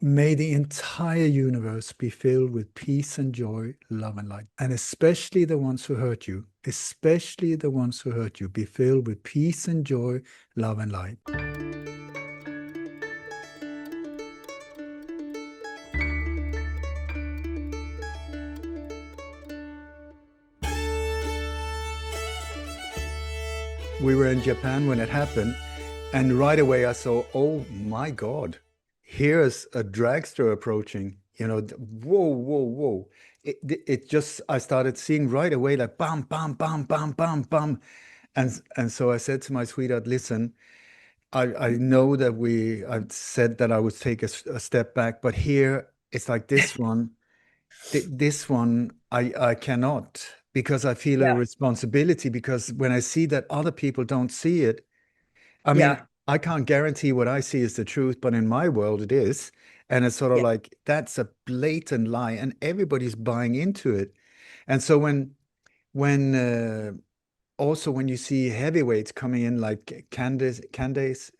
May the entire universe be filled with peace and joy, love and light. And especially the ones who hurt you, especially the ones who hurt you, be filled with peace and joy, love and light. We were in Japan when it happened, and right away I saw, oh my God, here's a dragster approaching. Whoa, whoa, whoa. It just, I started seeing right away like bam, bam, bam, bam, bam, bam. And so I said to my sweetheart, listen, I know that I've said that I would take a step back, but here it's like this one, this one, I cannot, because I feel a Yeah, responsibility, because when I see that other people don't see it, I mean, yeah, I can't guarantee what I see is the truth, but in my world it is. And it's sort of yeah, like that's a blatant lie, and everybody's buying into it. And so when also when you see heavyweights coming in like Candace, Candace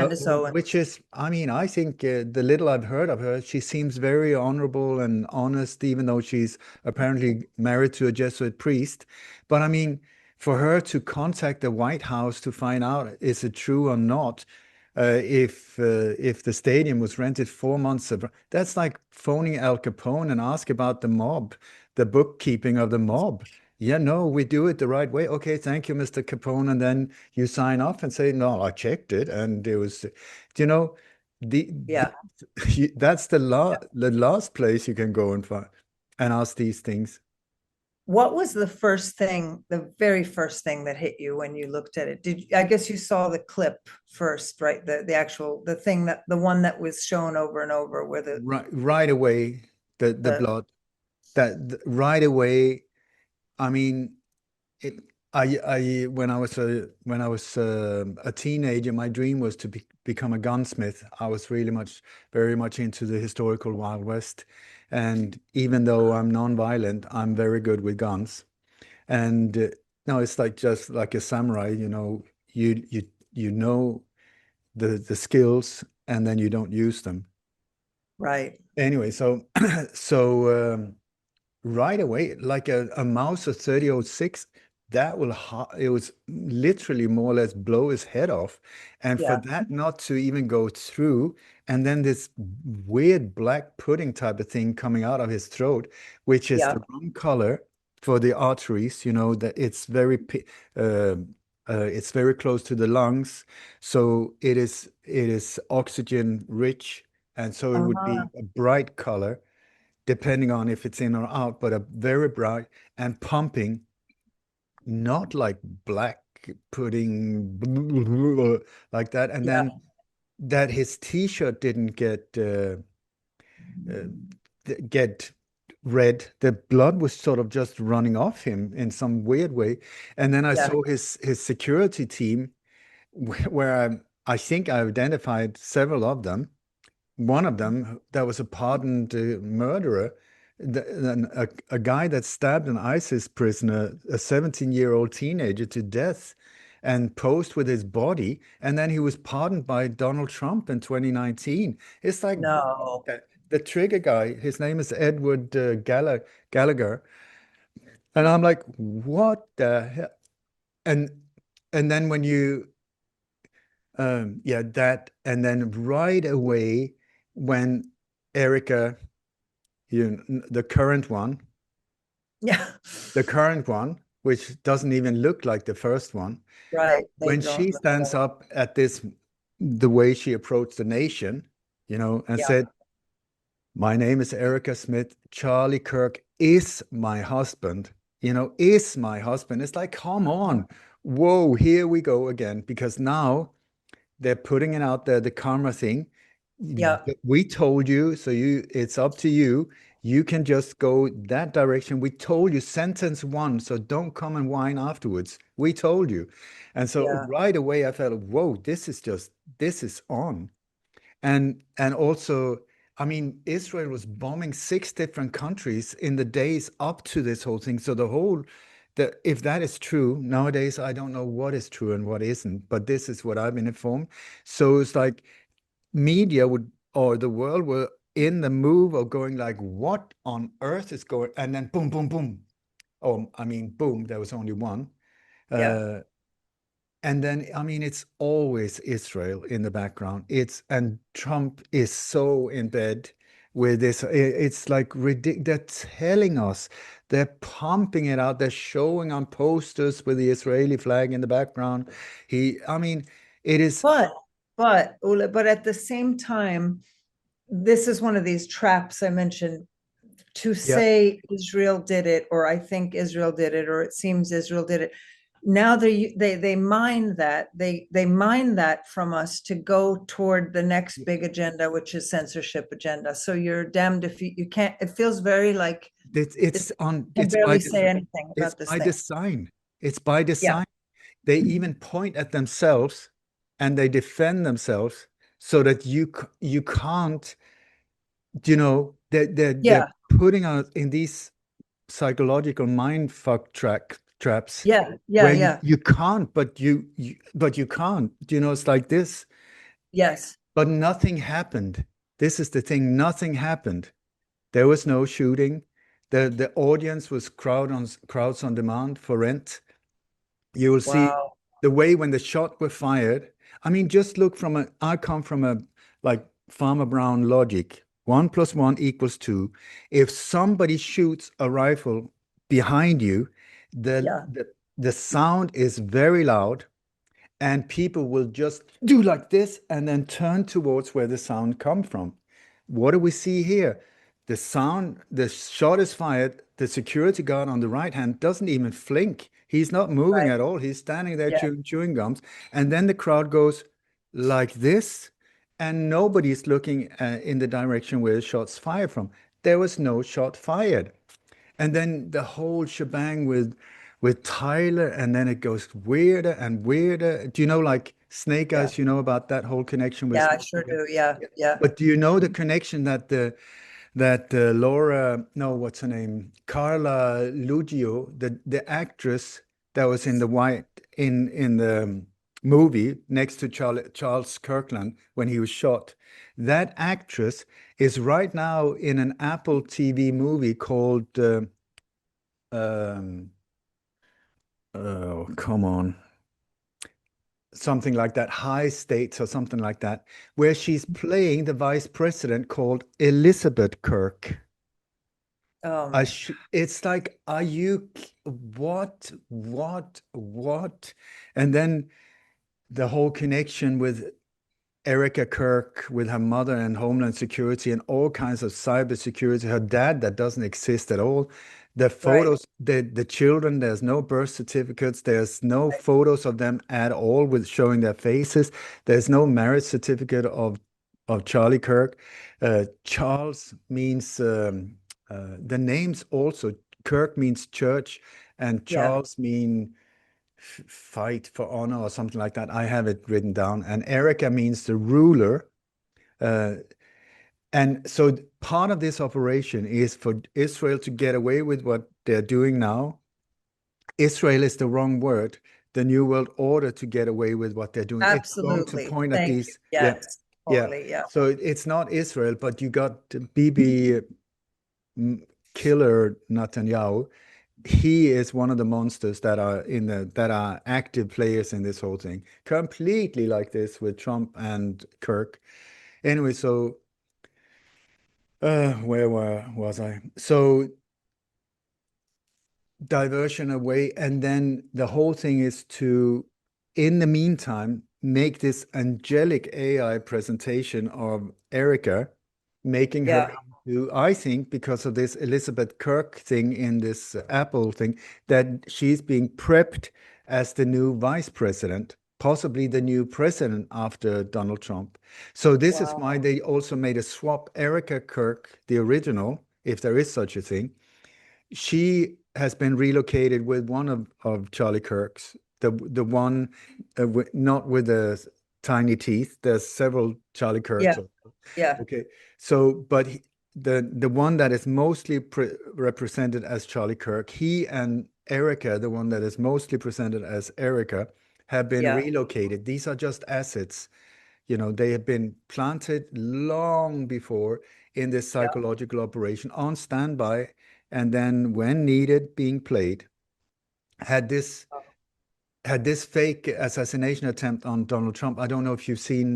which Owens. is, I mean, I think the little I've heard of her, she seems very honorable and honest, even though she's apparently married to a Jesuit priest. But I mean, for her to contact the White House to find out is it true or not, if the stadium was rented 4 months ago, that's like phoning Al Capone and ask about the mob, the bookkeeping of the mob. Yeah, no, we do it the right way. Okay, thank you, Mr. Capone. And then you sign off and say, no, I checked it. And it was, you know, Yeah. that's the last place you can go and find and ask these things. What was the first thing, the very first thing that hit you when you looked at it? I guess you saw the clip first, right? The actual, the thing that, the one that was shown over and over where Right away, the the, blood, right away. I mean, it, when I was a teenager, my dream was to become a gunsmith. I was very much into the historical Wild West, and even though I'm non-violent, I'm very good with guns. And no, it's like just like a samurai. You know the skills, and then you don't use them. right. Anyway, so right away, like a Mauser 3006, it was literally more or less blow his head off. And for Yeah. that not to even go through, and then this weird black pudding type of thing coming out of his throat, which is Yeah. the wrong color for the arteries, that uh, it's very close to the lungs. So it is oxygen rich, and so it would Uh-huh. be a bright color depending on if it's in or out, but a very bright and pumping, not like black pudding like that. And Yeah. then that his t-shirt didn't uh, get red. The blood was sort of just running off him in some weird way. And then I Yeah. saw his security team, where I think I identified several of them. One of them that was a pardoned murderer, a guy that stabbed an ISIS prisoner, a 17-year-old teenager, to death and posed with his body. And then he was pardoned by Donald Trump in 2019. It's like No. the trigger guy, his name is Edward Gallagher. And I'm like, what the hell? And and then when you yeah, that, and then right away when Erica, the current one, Yeah. which doesn't even look like the first one, Right. They when don't she look at stands all. up at the way she approached the nation, and Yeah. said, "My name is Erica Smith. Charlie Kirk is my husband. Is my husband." It's like, come on, whoa, here we go again, because now they're putting it out there, the karma thing. Yeah. We told you, so it's up to you. You can just go that direction. We told you, sentence one, so don't come and whine afterwards. We told you. And so Yeah. right away I felt, whoa, this is on. And also, I mean, Israel was bombing 6 different countries in the days up to this whole thing. So if that is true, nowadays I don't know what is true and what isn't, but this is what I've been informed. So it's like media would or the world were in the move of going like, what on earth is going? And then boom, boom, boom. Oh, I mean, boom, there was only one. Yeah. Uh, and then, I mean, it's always Israel in the background. And Trump is so in bed with this. It's like ridiculous. They're telling us, they're pumping it out. They're showing on posters with the Israeli flag in the background. I mean, it is, But, Ule, but at the same time, this is one of these traps I mentioned. To yeah, say Israel did it, or I think Israel did it, or it seems Israel did it. Now they mine that, they mine that from us to go toward the next big agenda, which is censorship agenda. So you're damned if you can't. It feels very like it's on, can barely say anything it's about this by thing. design. It's by Yeah, design. They even point at themselves and they defend themselves so that you can't, they're yeah, putting us in these psychological mind fuck traps yeah, yeah, where you, yeah. you can't, but you can't. It's like this, Yes, but nothing happened. This is the thing, nothing happened. There was no shooting. The audience was crowds on demand for rent. You will see wow, the way when the shot were fired. I mean, just look I come from a like Farmer Brown logic. 1 + 1 = 2. If somebody shoots a rifle behind you, the yeah, the, the sound is very loud, and people will just do like this and then turn towards where the sound come from. What do we see here? The shot is fired. The security guard on the right hand doesn't even flink. He's not moving right, at all. He's standing there yeah, chewing gums. And then the crowd goes like this, and nobody's looking in the direction where the shot's fired from. There was no shot fired. And then the whole shebang with Tyler, and then it goes weirder and weirder. Do you know, like Snake yeah, Eyes, about that whole connection with yeah. I Snake sure Eyes? do. Yeah, Yeah. yeah, But do you know the connection that Laura, no, what's her name? Carla Lugio, the actress that was in the white in the movie next to Charles Kirkland when he was shot. That actress is right now in an Apple TV movie called um, oh, come on. Something like that, High States or something like that, where she's playing the vice president called Elizabeth Kirk. um, It's like, are you, what? And then the whole connection with Erica Kirk, with her mother and Homeland Security and all kinds of cybersecurity, her dad that doesn't exist at all. The right, photos, the children, there's no birth certificates, there's no photos of them at all with showing their faces. There's no marriage certificate of Charlie Kirk. Charles means the names also. Kirk means church, and yeah, Charles mean fight for honor or something like that. I have it written down. And Erica means the ruler. Uh, and so part of this operation is for Israel to get away with what they're doing now. Israel is the wrong word. The New World Order to get away with what they're doing. It's going to absolutely. point at Thank you. these. Yeah, Yes, yeah. totally. Yeah, So it's not Israel, but you got Bibi Killer Netanyahu. He is one of the monsters that are active players in this whole thing. Completely like this with Trump and Kirk. Anyway, so was I? So diversion away, and then the whole thing is to, in the meantime, make this angelic AI presentation of Erica, making her yeah, into, I think, because of this Elizabeth Kirk thing in this Apple thing, that she's being prepped as the new vice president, possibly the new president after Donald Trump. So this is why wow, they also made a swap. Erica Kirk, the original, if there is such a thing, she has been relocated with one of Charlie Kirk's, the one not with the tiny teeth. There's several Charlie yeah, Kirks. yeah, Okay, so but the one that is mostly represented as Charlie Kirk, he and Erica, the one that is mostly presented as Erica, have been yeah, relocated. These are just assets They have been planted long before in this Yeah. psychological operation on standby, and then when needed, being played. Had this had this fake assassination attempt on Donald Trump. I don't know if you've seen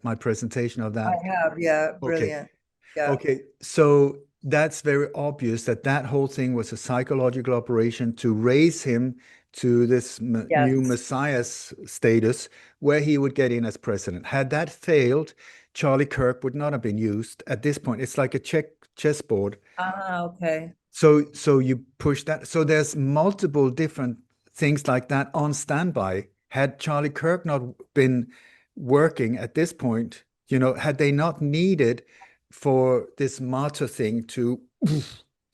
my presentation of I that. have, yeah, Okay. brilliant. Yeah, Okay, so that's very obvious that that whole thing was a psychological operation to raise him to this new yes. status where he would get in as president. Had that failed, Charlie Kirk would not have been used at this point. It's like a chessboard. Ah, okay. So you push that. So there's multiple different things like that on standby. Had Charlie Kirk not been working at this point, had they not needed for this martyr thing to,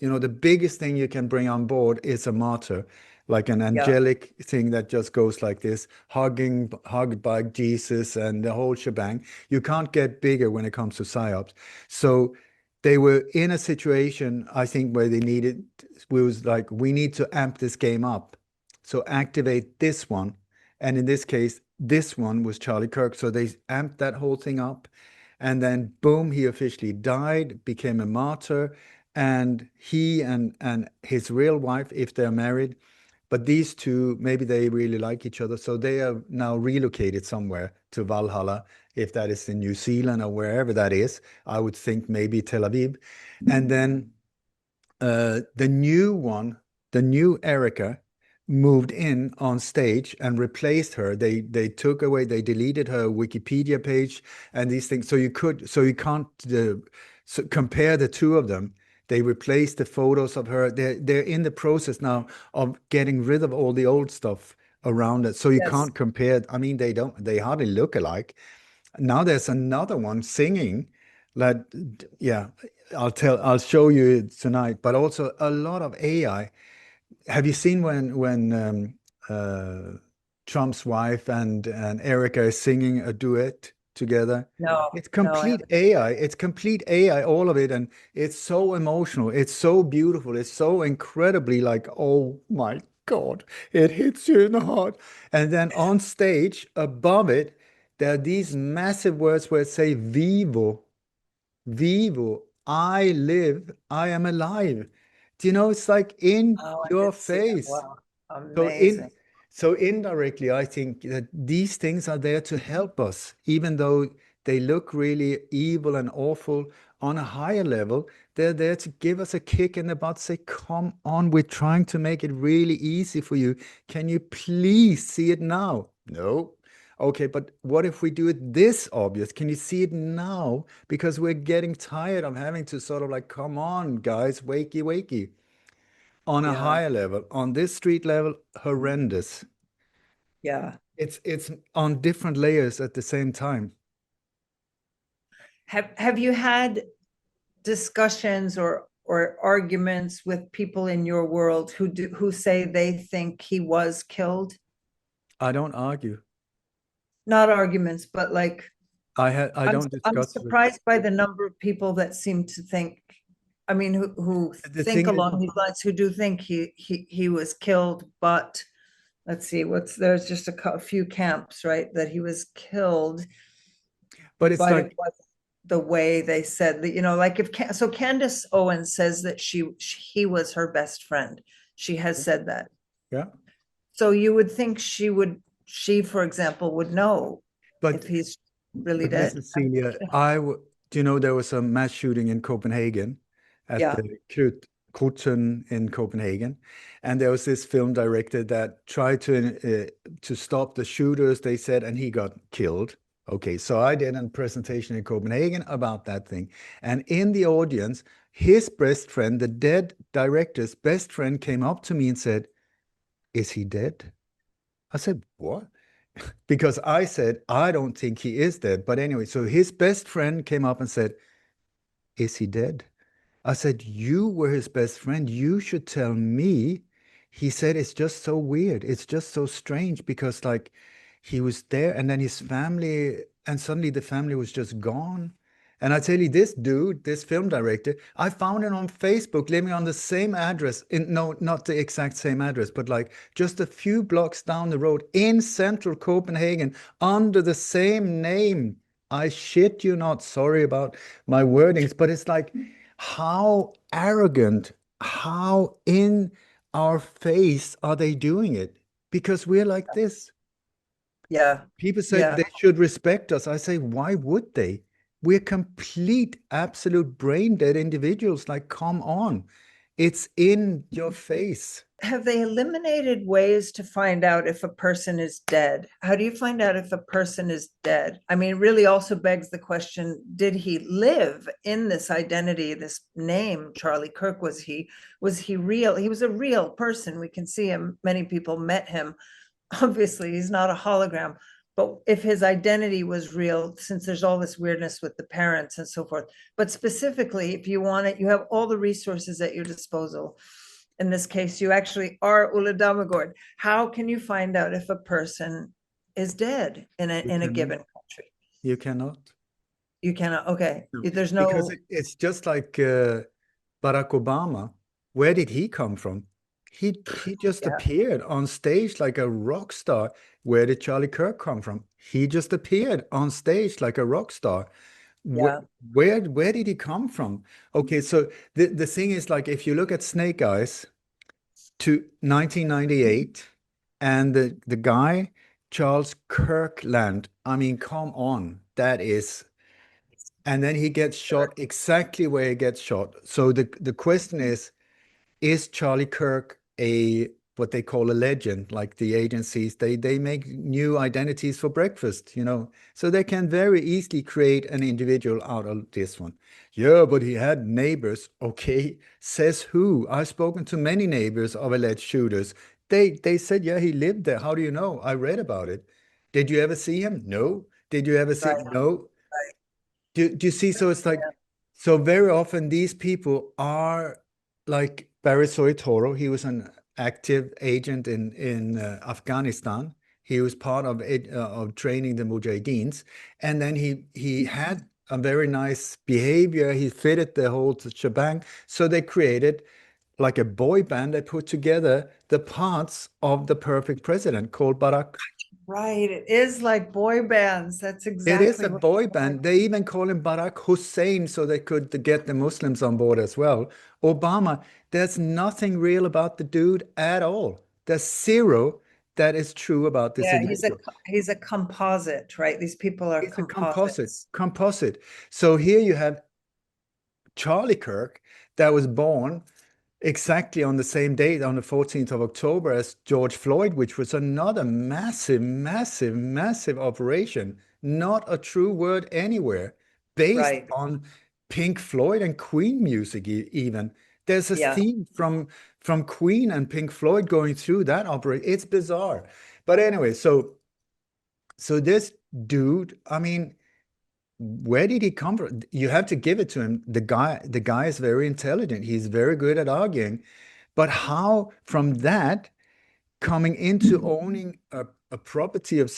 the biggest thing you can bring on board is a martyr, like an Yeah, angelic thing that just goes like this, hugged by Jesus and the whole shebang. You can't get bigger when it comes to psyops. So they were in a situation, I think, where we was like, we need to amp this game up. So activate this one. And in this case, this one was Charlie Kirk. So they amped that whole thing up. And then boom, he officially died, became a martyr. And he and his real wife, if they're married, but these two, maybe they really like each other. So they are now relocated somewhere to Valhalla, if that is in New Zealand or wherever that is. I would think maybe Tel Aviv. And then the new one, the new Erica, moved in on stage and replaced her. They took away, they deleted her Wikipedia page and these things. So you can't compare the two of them. They replaced the photos of her. They're in the process now of getting rid of all the old stuff around it. So you yes. can't compare. I mean, they hardly look alike. Now there's another one singing that, yeah, I'll show you it tonight, but also a lot of AI. Have you seen when Trump's wife and Erica is singing a duet together? No, It's no, I complete haven't. AI. It's complete AI, all of it, and it's so emotional. It's so beautiful. It's so incredibly like, oh my God, it hits you in the heart. And then on stage, above it, there are these massive words where it say "Vivo." Vivo, I live, I am alive. Do you know, it's like in Oh, I your didn't see that. face. Wow, So amazing. indirectly, I think that these things are there to help us, even though they look really evil and awful on a higher level. They're there to give us a kick in the butt, say, come on, we're trying to make it really easy for you. Can you please see it now? No. Okay, but what if we do it this obvious? Can you see it now? Because we're getting tired of having to sort of like, come on, guys, wakey, wakey. On a Yeah, higher level, on this street level, horrendous. yeah. It's on different layers at the same time. Have you had discussions or arguments with people in your world who say they think he was killed? I don't argue. Not arguments, but like I don't I'm discuss with surprised by the number of people that seem to think, I mean, who the think thing is, along these lines, who do think he was killed, but let's see, there's just a few camps, right, that he was killed, but it's but it like, was the way they said that, like if so Candace Owens says that he was her best friend. She has said that. yeah. So you would think she, for example, would know But if he's really but dead. listen, Celia, do you know there was a mass shooting in Copenhagen at Yeah. the Krudten in Copenhagen, and there was this film director that tried to stop the shooters, they said, and he got killed. Okay, so I did a presentation in Copenhagen about that thing, and in the audience, his best friend, the dead director's best friend, came up to me and said, "Is he dead?" I said, "What?" Because I said, I don't think he is dead. But anyway, so his best friend came up and said, "Is he dead?" I said, "You were his best friend. You should tell me." He said, "It's just so weird. It's just so strange because, like, he was there and then his family, and suddenly the family was just gone." And I tell you, this dude, this film director, I found him on Facebook living on the same address. No, not the exact same address, but like just a few blocks down the road in central Copenhagen under the same name. I shit you not, sorry about my wordings, but it's like how arrogant, how in our face are they doing it? Because we're like this. Yeah. People say Yeah. they should respect us. I say, why would they? We're complete, absolute brain dead individuals. Like, come on. It's in your face. Have they eliminated ways to find out if a person is dead? How do you find out if a person is dead? I mean, it really also begs the question, did he live in this identity, this name, Charlie Kirk? Was he real? He was a real person. We can see him. Many people met him. Obviously, he's not a hologram. But if his identity was real, since there's all this weirdness with the parents and so forth, but specifically, if you want it, you have all the resources at your disposal. In this case, you actually are Ulla Dammegard. How can you find out if a person is dead in You a cannot. given country? You cannot. You cannot. Okay, No. there's Because no. it's just like Barack Obama. Where did he come from? He just Yeah, appeared on stage like a rock star. Where did Charlie Kirk come from? He just appeared on stage like a rock star. Where yeah, where did he come from? Okay, so the thing is like if you look at Snake Eyes to 1998 and the guy Charles Kirkland, I mean, come on, that is, and then he gets shot exactly where he gets shot. So the question is Charlie Kirk a what they call a legend? Like the agencies, they make new identities for breakfast, so they can very easily create an individual out of this one. Yeah, but he had neighbors. Okay, says who? I've spoken to many neighbors of alleged shooters. They said, yeah, he lived there. How do you know? I read about it. Did you ever see him? No. Did you ever see? right, No. right. Do you see? So it's like, so very often these people are like Barry Soetoro. He was an active agent in Afghanistan. He was part of it of training the Mujahideens, and then he had a very nice behavior. He fitted the whole shebang. So they created like a boy band. They put together the parts of the perfect president called Barack. Right. It is like boy bands. That's It is exactly a what. boy band. They even call him Barack Hussein so they could get the Muslims on board as well. Obama, there's nothing real about the dude at all. There's zero that is true about this Yeah, he's a individual. he's a composite, right? These people are He's a composite, composites. composite. So here you have Charlie Kirk that was born exactly on the same date, on the 14th of October, as George Floyd, which was another massive, massive, massive operation. Not a true word anywhere, based Right. on Pink Floyd and Queen music, even. There's a Yeah. theme from Queen and Pink Floyd going through that opera. It's bizarre. But anyway, so this dude, I mean, where did he come from? You have to give it to him. The guy is very intelligent. He's very good at arguing. But how from that coming into owning a property of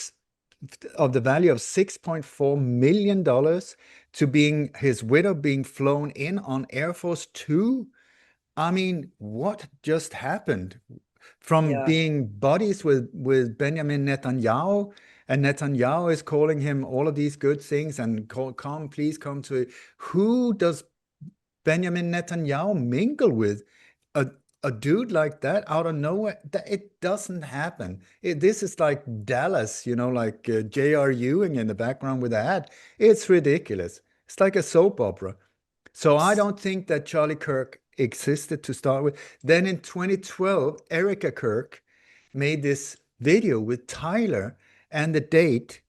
the value of $6.4 million to being his widow being flown in on Air Force Two? I mean, what just happened? From Yeah. being buddies with Benjamin Netanyahu, and Netanyahu is calling him all of these good things and come, please come to it. Who does Benjamin Netanyahu mingle with? A a dude like that out of nowhere? That it doesn't happen. This is like Dallas, like J.R. Ewing in the background with a hat. It's ridiculous. It's like a soap opera. So I don't think that Charlie Kirk existed to start with. Then in 2012, Erica Kirk made this video with Tyler and the date.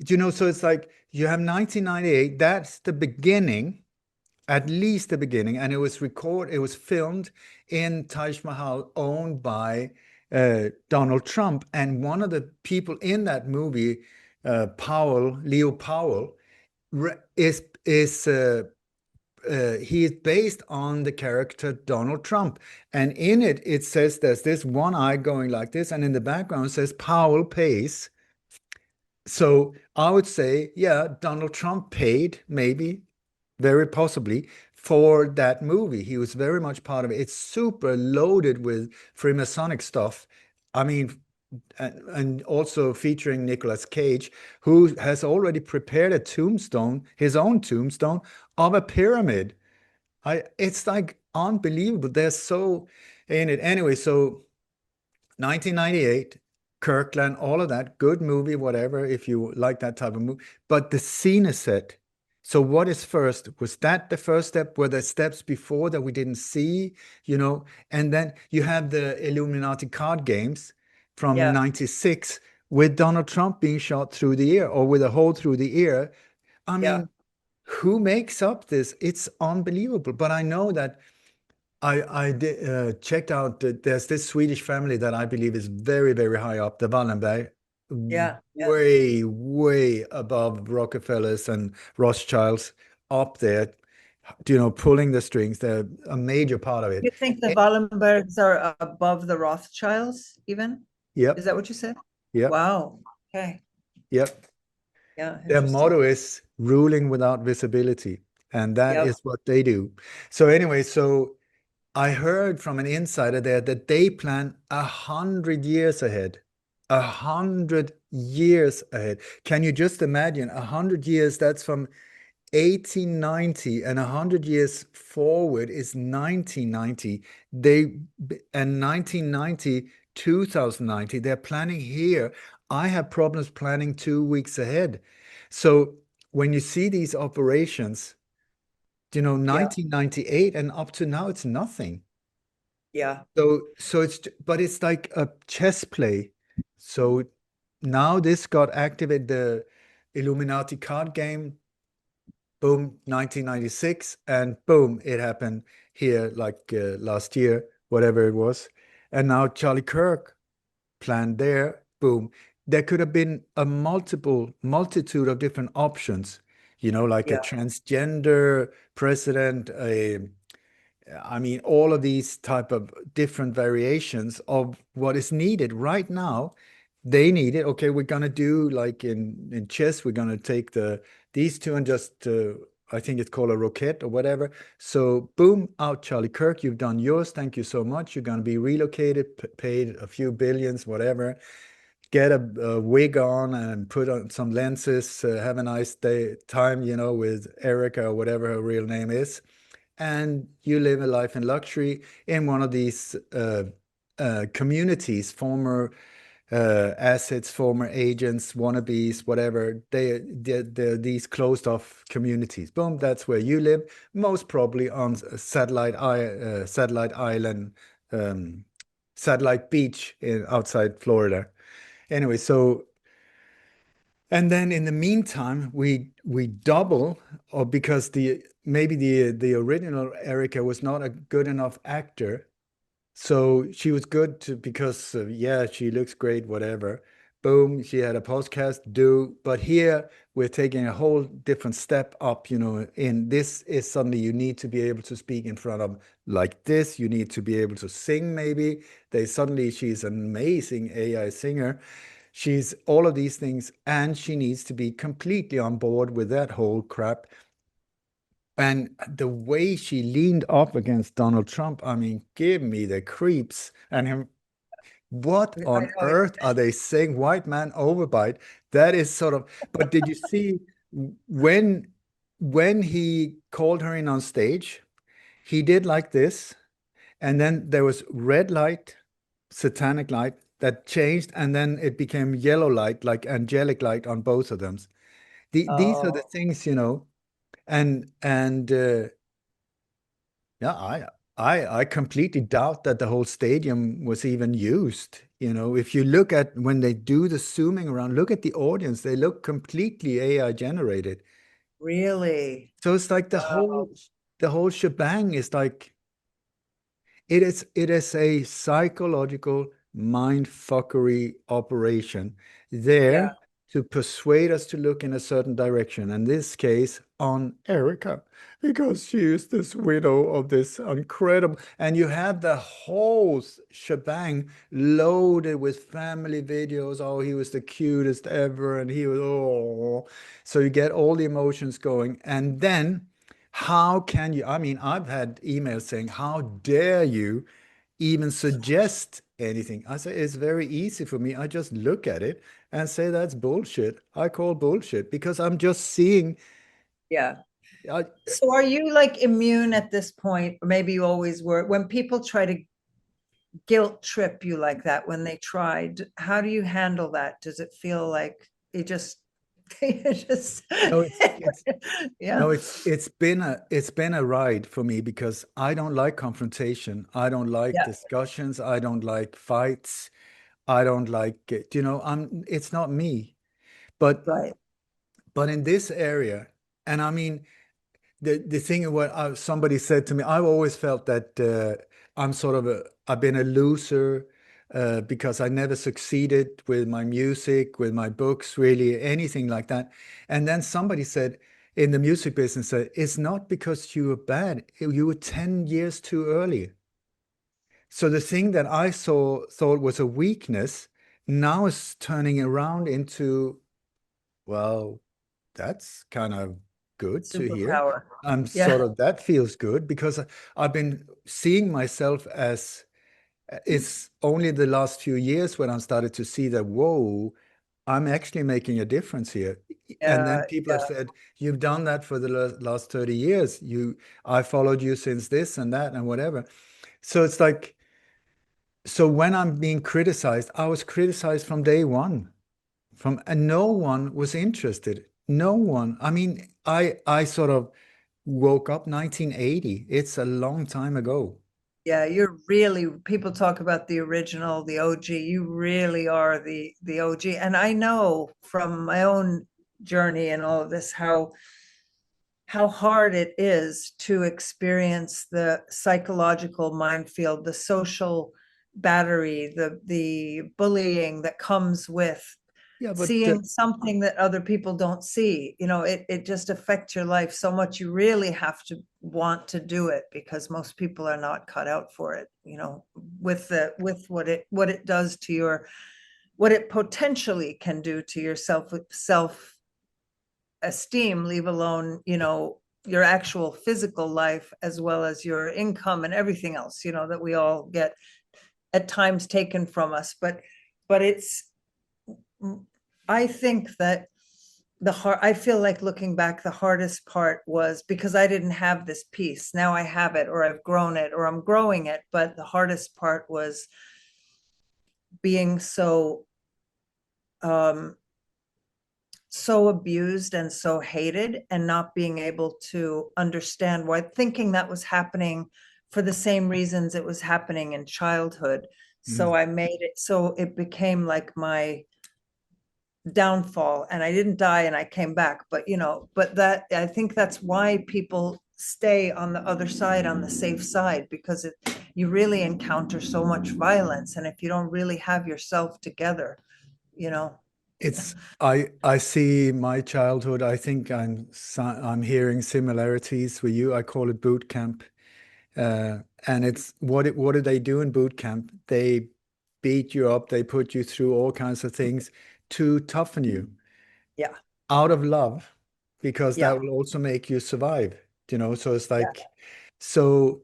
So it's like you have 1998, that's the beginning, at least the beginning, and it was filmed in Taj Mahal, owned by Donald Trump. And one of the people in that movie, Leo Powell, is he is based on the character Donald Trump. And in it, it says there's this one eye going like this, and in the background it says Powell pays. So I would say, yeah, Donald Trump paid, maybe, very possibly, for that movie. He was very much part of it. It's super loaded with Freemasonic stuff. I mean, and also featuring Nicolas Cage, who has already prepared a tombstone, his own tombstone of a pyramid. It's like unbelievable. They're so in it. Anyway, so 1998, Kirkland, all of that, good movie, whatever, if you like that type of movie. But the scene is set. So what is first? Was that the first step? Were there steps before that we didn't see? And then you have the Illuminati card games from Yeah, 96 with Donald Trump being shot through the ear or with a hole through the ear. I yeah, mean, who makes up this? It's unbelievable. But I know that I did, checked out that there's this Swedish family that I believe is very, very high up, the Wallenberg, yeah, yeah. way, way above Rockefellers and Rothschilds, up there, pulling the strings. They're a major part of it. You think the Eh, Wallenbergs are above the Rothschilds even? Is Yep, that what you said? yep, Wow. Okay. yep. Yeah, Their interesting. motto is ruling without visibility, and that Yep. is what they do. So anyway, so I heard from an insider there that they plan 100 years ahead. 100 years ahead. Can you just imagine 100 years? That's from 1890, and 100 years forward is 1990. They and 1990, 2090. They're planning here. I have problems planning 2 weeks ahead. So when you see these operations, Yeah. 1998 and up to now, it's nothing. Yeah. But it's like a chess play. So now this got activated, the Illuminati card game, boom, 1996, and boom, it happened here like last year, whatever it was. And now Charlie Kirk planned there, boom. There could have been a multitude of different options, like a Yeah. transgender president, I mean, all of these type of different variations of what is needed right now. They need it. Okay, we're gonna do like in chess, we're gonna take these two and just I think it's called a roquette or whatever. So boom, out Charlie Kirk. You've done yours. Thank you so much. You're gonna be relocated, paid a few billions, whatever. Get a wig on and put on some lenses. Have a nice day time, with Erica or whatever her real name is, and you live a life in luxury in one of these communities, former assets, former agents, wannabes, whatever. They're these closed off communities. Boom, that's where you live, most probably on a satellite island, um, satellite beach outside Florida. Anyway, so and then in the meantime, we double, or because the original Erica was not a good enough actor, so she was good to because yeah, she looks great, whatever. Boom, she had a podcast do, but here we're taking a whole different step up. In this is suddenly you need to be able to speak in front of like this. You need to be able to sing. Maybe she's an amazing AI singer. She's all of these things, and she needs to be completely on board with that whole crap. And the way she leaned up against Donald Trump, I mean, give me the creeps. And him, what I on know. earth are they saying? White man overbite. That is sort of, but did you see when when he called her in on stage, he did like this, and then there was red light, satanic light that changed, and then it became yellow light, like angelic light on both of them. These are the Oh, things, and yeah, I completely doubt that the whole stadium was even used. If you look at when they do the zooming around, look at the audience, they look completely AI generated. really? So it's like the Wow. whole shebang is like it is a psychological mind fuckery operation Yeah. there to persuade us to look in a certain direction. In this case, on Erica, because she is this widow of this incredible, and you have the whole shebang loaded with family videos. Oh, he was the cutest ever, and he was so you get all the emotions going, and then how can you? I mean, I've had emails saying, how dare you even suggest anything. I say it's very easy for me. I just look at it and say that's bullshit. I call bullshit because I'm just seeing. Yeah. I, So are you like immune at this point? Or maybe you always were. When people try to guilt trip you like that, when they tried, how do you handle that? Does it feel like it just, it just, no, it's yeah, no, it's been a ride for me because I don't like confrontation. I don't like yeah, discussions. I don't like fights. I don't like it. It's not me. But right. but in this area, and I mean, the thing what somebody said to me, I've always felt that I've been a loser because I never succeeded with my music, with my books, really anything like that. And then somebody said in the music business that it's not because you were bad, you were 10 years too early. So the thing that I thought was a weakness now is turning around into, well, that's kind of good to hear. Superpower. I'm Yeah. sort of, that feels good because I've been seeing myself as, it's only the last few years when I started to see that, whoa, I'm actually making a difference here. And then Yeah. people have Yeah. said, you've done that for the last 30 years. I followed you since this and that and whatever. So it's like, so when I'm being criticized, I was criticized from day one and no one was interested. No one. I mean, I sort of woke up 1980. It's a long time ago. Yeah, you're really, people talk about the original, the OG. You really are the OG. And I know from my own journey and all of this how hard it is to experience the psychological minefield, the social battery, the bullying that comes with Yeah, but seeing something that other people don't see. It just affects your life so much. You really have to want to do it because most people are not cut out for it, with what it does to your, what it potentially can do to your self esteem, leave alone, your actual physical life as well as your income and everything else, that we all get at times taken from us. But it's, I think that I feel like looking back, the hardest part was because I didn't have this piece. Now I have it, or I've grown it, or I'm growing it. But the hardest part was being um, so abused and so hated and not being able to understand why, thinking that was happening for the same reasons it was happening in childhood. So mm, I made it so it became like my downfall, and I didn't die and I came back. But that, I think that's why people stay on the other side, on the safe side, because you really encounter so much violence. And if you don't really have yourself together, you know, it's I see my childhood. I think I'm hearing similarities with you. I call it boot camp. And it's what do they do in boot camp? They beat you up, they put you through all kinds of things to toughen you yeah, out of love, because yeah, that will also make you survive, So it's yeah. like, so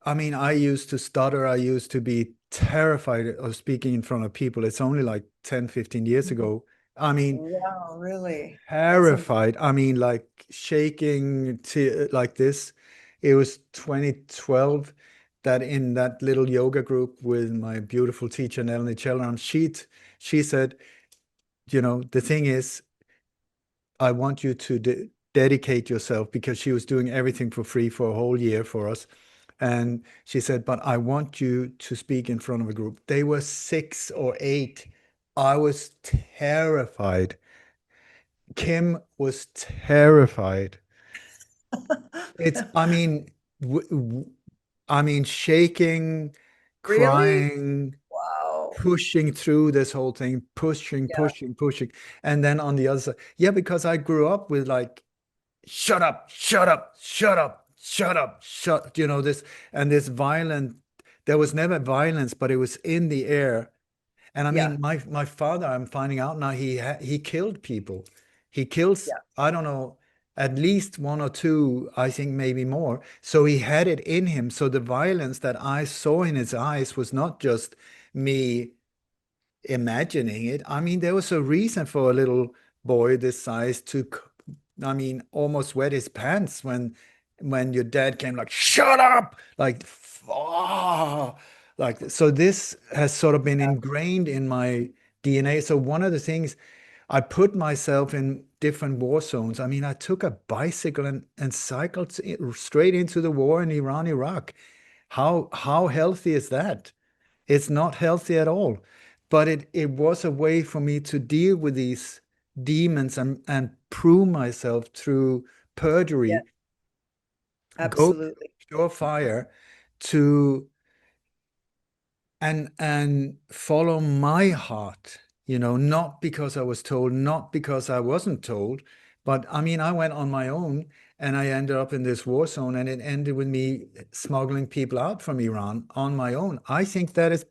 I mean, I used to stutter, I used to be terrified of speaking in front of people. It's only like 10, 15 years ago. I mean, Wow, really? That's a terrified. I mean, like shaking like this. It was 2012 that in that little yoga group with my beautiful teacher, Nelly Chellam, she said, the thing is, I want you to dedicate yourself, because she was doing everything for free for a whole year for us. And she said, but I want you to speak in front of a group. They were 6 or 8. I was terrified. Kim was terrified. I mean, shaking, really? crying, Wow. pushing through this whole thing, pushing, Yeah, pushing, pushing. And then on the other side, yeah, because I grew up with like, shut up, shut up, shut up, shut up, this and this violent. There was never violence, but it was in the air. And I yeah, mean, my father, I'm finding out now, he killed people. He kills, yeah. I don't know, at least one or two, I think maybe more. So he had it in him. So the violence that I saw in his eyes was not just me imagining it. I mean, there was a reason for a little boy this size to, I mean, almost wet his pants when your dad came like, shut up, like, ah, like so. This has sort of been ingrained in my DNA. So one of the things I put myself in different war zones. I mean, I took a bicycle and cycled straight into the war in Iran, Iraq. How healthy is that? It's not healthy at all. But it was a way for me to deal with these demons and prove myself through Yeah, perjury, go to absolutely. pure fire to and follow my heart, not because I was told, not because I wasn't told, but I mean, I went on my own and I ended up in this war zone and it ended with me smuggling people out from Iran on my own. I think that is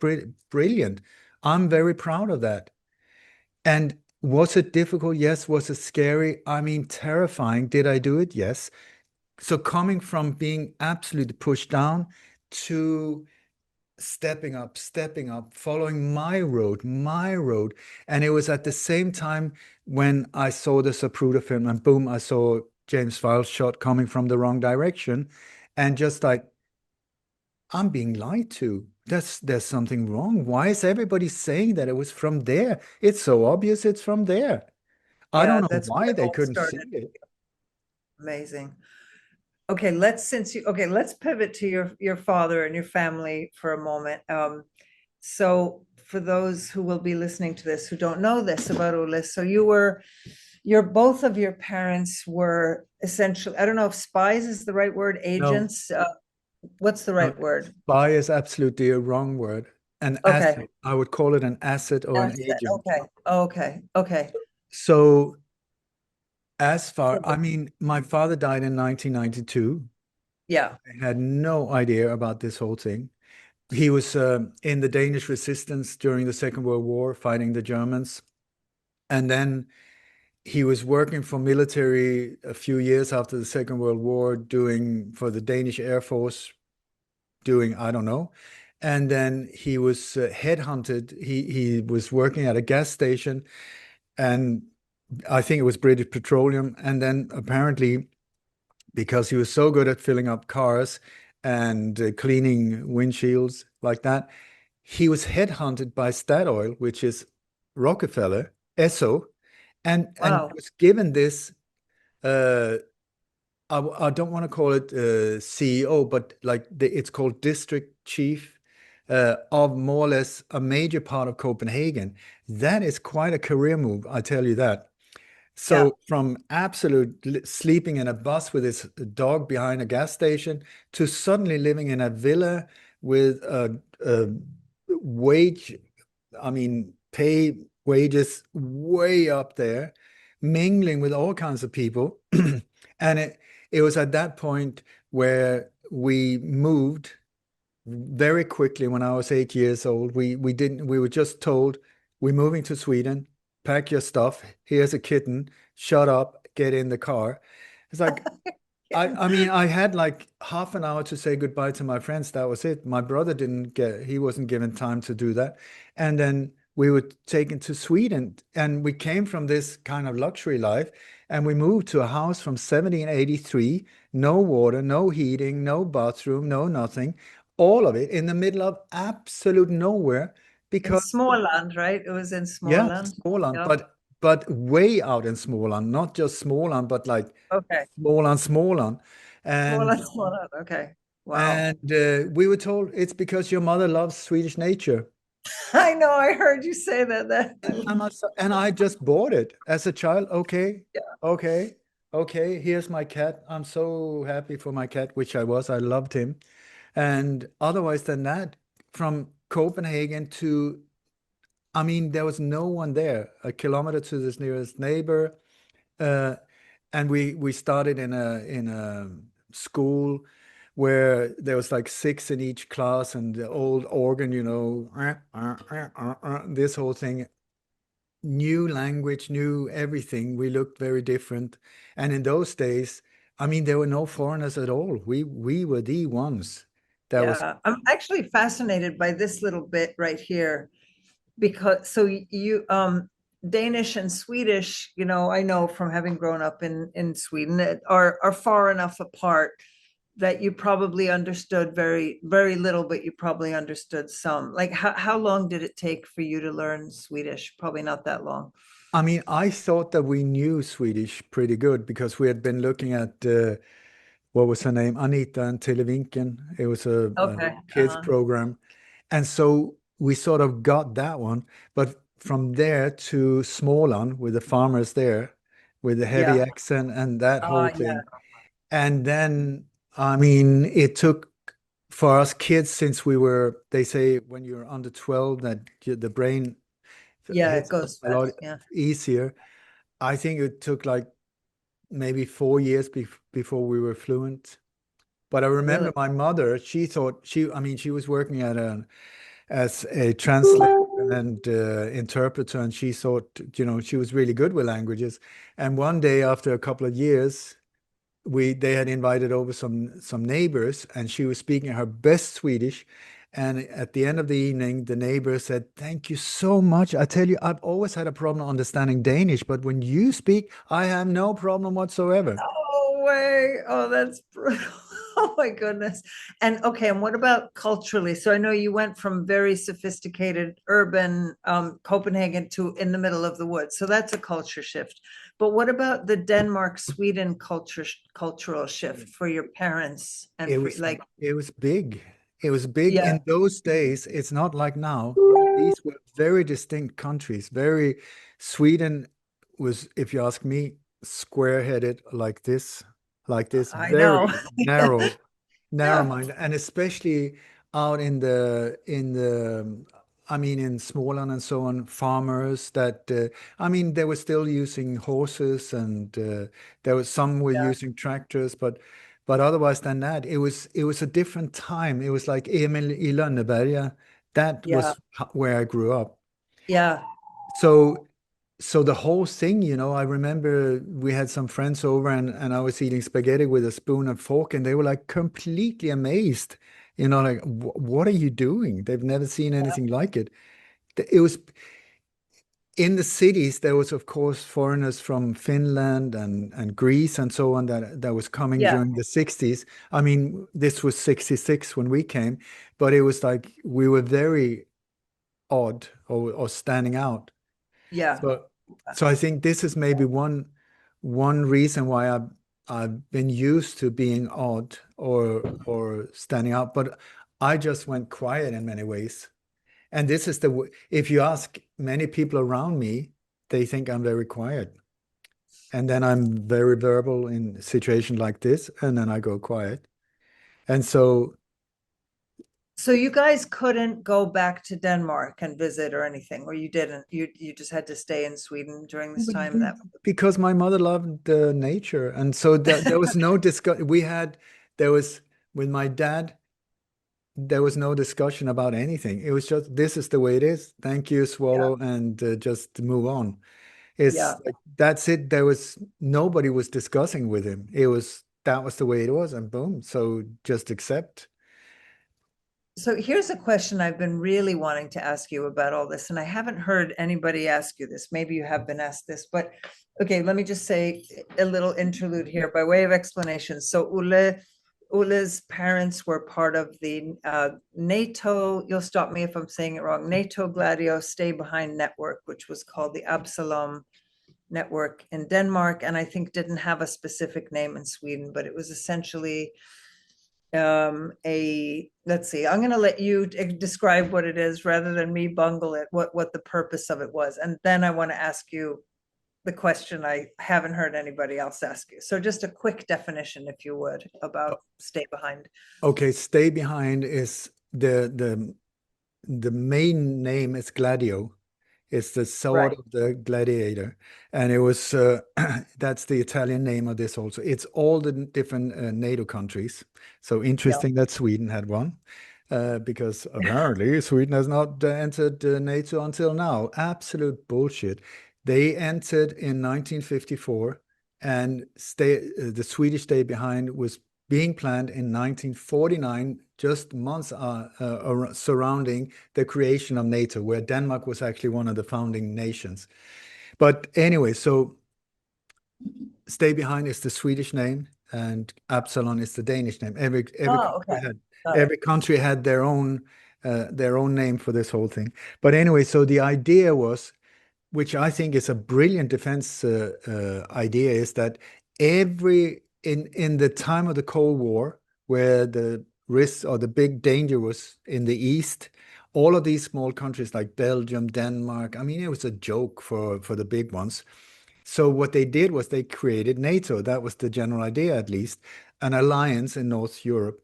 brilliant. I'm very proud of that. And was it difficult? Yes. Was it scary? I mean, terrifying. Did I do it? Yes. So coming from being absolutely pushed down to stepping up, following my road. And it was at the same time when I saw the Zapruder film, and boom, I saw James Files shot coming from the wrong direction. And just like, I'm being lied to. There's something wrong. Why is everybody saying that it was from there? It's so obvious it's from there. I don't Yeah, know that's why where it they all couldn't see started. it. Amazing. Okay, let's pivot to your father and your family for a moment. So for those who will be listening to this who don't know this about Ulis, so your both of your parents were essentially, I don't know if spies is the right word, No, agents. What's the no, right word? spy is absolutely a wrong word. An Okay. asset. I would call it an asset or an Asset. agent. Okay. Okay. Okay. So as far, So I mean, my father died in 1992. yeah. I had no idea about this whole thing. He was in the Danish resistance during the Second World War, fighting the Germans. And then he was working for military a few years after the Second World War, doing for the Danish Air Force, doing, I don't know. And then he was headhunted. He was working at a gas station, and I think it was British Petroleum. And then apparently, because he was so good at filling up cars and cleaning windshields like that, he was headhunted by Statoil, which is Rockefeller, Esso, and Wow. was given this. Uh, I don't want to call it CEO, but like it's called district chief of more or less a major part of Copenhagen. That is quite a career move, I tell you that. Yeah. So from absolute sleeping in a bus with his dog behind a gas station to suddenly living in a villa with a wage, I mean, pay wages way up there, mingling with all kinds of people. And it was at that point where we moved very quickly when I was 8 years old. We were just told we're moving to Sweden, pack your stuff, here's a kitten, shut up, get in the car. It's like I mean, I had like half an hour to say goodbye to my friends. That was it. My brother didn't get, he wasn't given time to do that. And then we were taken to Sweden and we came from this kind of luxury life and we moved to a house from 1783, no water, no heating, no bathroom, no nothing, all of it in the middle of absolute nowhere In because Småland, right? It was in yeah, Småland. Småland, Yep. but way out in Småland, not just Småland, but like Okay. Småland. Småland, And Småland. Okay. Wow. and we were told it's because your mother loves Swedish nature. I know. I heard you say that. And I just bought it as a child. Okay, Yeah. okay, okay. Here's my cat. I'm so happy for my cat, which I was. I loved him. And otherwise than that, from Copenhagen to, I mean, there was no one there. A kilometer to this nearest neighbor. Uh, and we started in a school where there was like six in each class and the old organ, this whole thing. new language, new everything. We looked very different. And in those days, I mean, there were no foreigners at all. We were the ones that was. Yeah, I'm actually fascinated by this little bit right here because so you Danish and Swedish, I know from having grown up in Sweden that are far enough apart that you probably understood very, very little, but you probably understood some. Like how long did it take for you to learn Swedish? Probably not that long. I mean, I thought that we knew Swedish pretty good because we had been looking at what was her name? Anita and Televinken. It was a Okay. kids program. And so we sort of got that one. But from there to Småland with the farmers there, with the heavy Yeah. accent and that whole Yeah. thing. And then, I mean, it took for us kids since we were, they say when you're under 12 that the brain Yeah, it hits goes a lot fast. Yeah. easier. I think it took like maybe 4 years before we were fluent. But I remember Really? my mother, she thought I mean, she was working as a translator and interpreter, and she thought, she was really good with languages. And one day, after a couple of years, they had invited over some neighbors, and she was speaking her best Swedish. And at the end of the evening, the neighbor said, "Thank you so much. I tell you, I've always had a problem understanding Danish, but when you speak, I have no problem whatsoever." Oh way. Oh, that's brutal. Oh my goodness. And okay, and what about culturally? So I know you went from very sophisticated urban Copenhagen to in the middle of the woods. So that's a culture shift. But what about the Denmark Sweden cultural shift for your parents and It for was like it was big. It was big yeah, in those days. It's not like now. These were very distinct countries. Very Sweden was, if you ask me, square-headed like this, I know. very narrow, Yeah. narrow-minded, and especially out in the I mean in Småland and so on, farmers that I mean they were still using horses and there was some were Yeah. using tractors, but otherwise than that, it was a different time. It was like Emil I Lönneberga. That Yeah. was where I grew up. Yeah. So so the whole thing, I remember we had some friends over and I was eating spaghetti with a spoon and fork, and they were like completely amazed, like, What are you doing?" They've never seen anything like it. It was in the cities, there was, of course, foreigners from Finland and Greece and so on that was coming Yeah. during the 60s. I mean, this was 66 when we came, but it was like we were very odd or standing out. Yeah. So, so I think this is maybe one reason why I've been used to being odd or standing out, but I just went quiet in many ways. And this is if you ask many people around me, they think I'm very quiet. And then I'm very verbal in a situation like this, and then I go quiet. And so, So you guys couldn't go back to Denmark and visit or anything, or you didn't. You just had to stay in Sweden during this time. That because my mother loved the nature, and so there was no discuss. There was with my dad, there was no discussion about anything. It was just this is the way it is. Thank you, yeah, swallow, and just move on. It's yeah. like that's it. Nobody was discussing with him. That was the way it was, and boom. So just accept. So here's a question I've been really wanting to ask you about all this, and I haven't heard anybody ask you this. Maybe you have been asked this, but okay, let me just say a little interlude here by way of explanation. So Ule's parents were part of the NATO, you'll stop me if I'm saying it wrong, NATO Gladio Stay Behind Network, which was called the Absalom Network in Denmark, and I think didn't have a specific name in Sweden, but it was essentially let's see, I'm going to let you describe what it is rather than me bungle it, what the purpose of it was, and then I want to ask you the question I haven't heard anybody else ask you. So just a quick definition, if you would, about Stay Behind. Okay, stay behind is the main name is Gladio. It's the sword Right. of the gladiator, and it was that's the Italian name of this also. It's all the different NATO countries. So Yeah. interesting that Sweden had one. because apparently Sweden has not entered NATO until now. Absolute bullshit. They entered in 1954, and the Swedish stay behind was being planned in 1949, just months surrounding the creation of NATO, where Denmark was actually one of the founding nations. But anyway, so stay behind is the Swedish name, and Absalon is the Danish name. Oh, okay. Got it. Every country had their own name for this whole thing. But anyway, so the idea was, which I think is a brilliant defense idea, is that in the time of the Cold War, where the risk or the big danger was in the east, all of these small countries like Belgium, Denmark, I mean, it was a joke for the big ones. So what they did was they created NATO. That was the general idea, at least, an alliance in North Europe,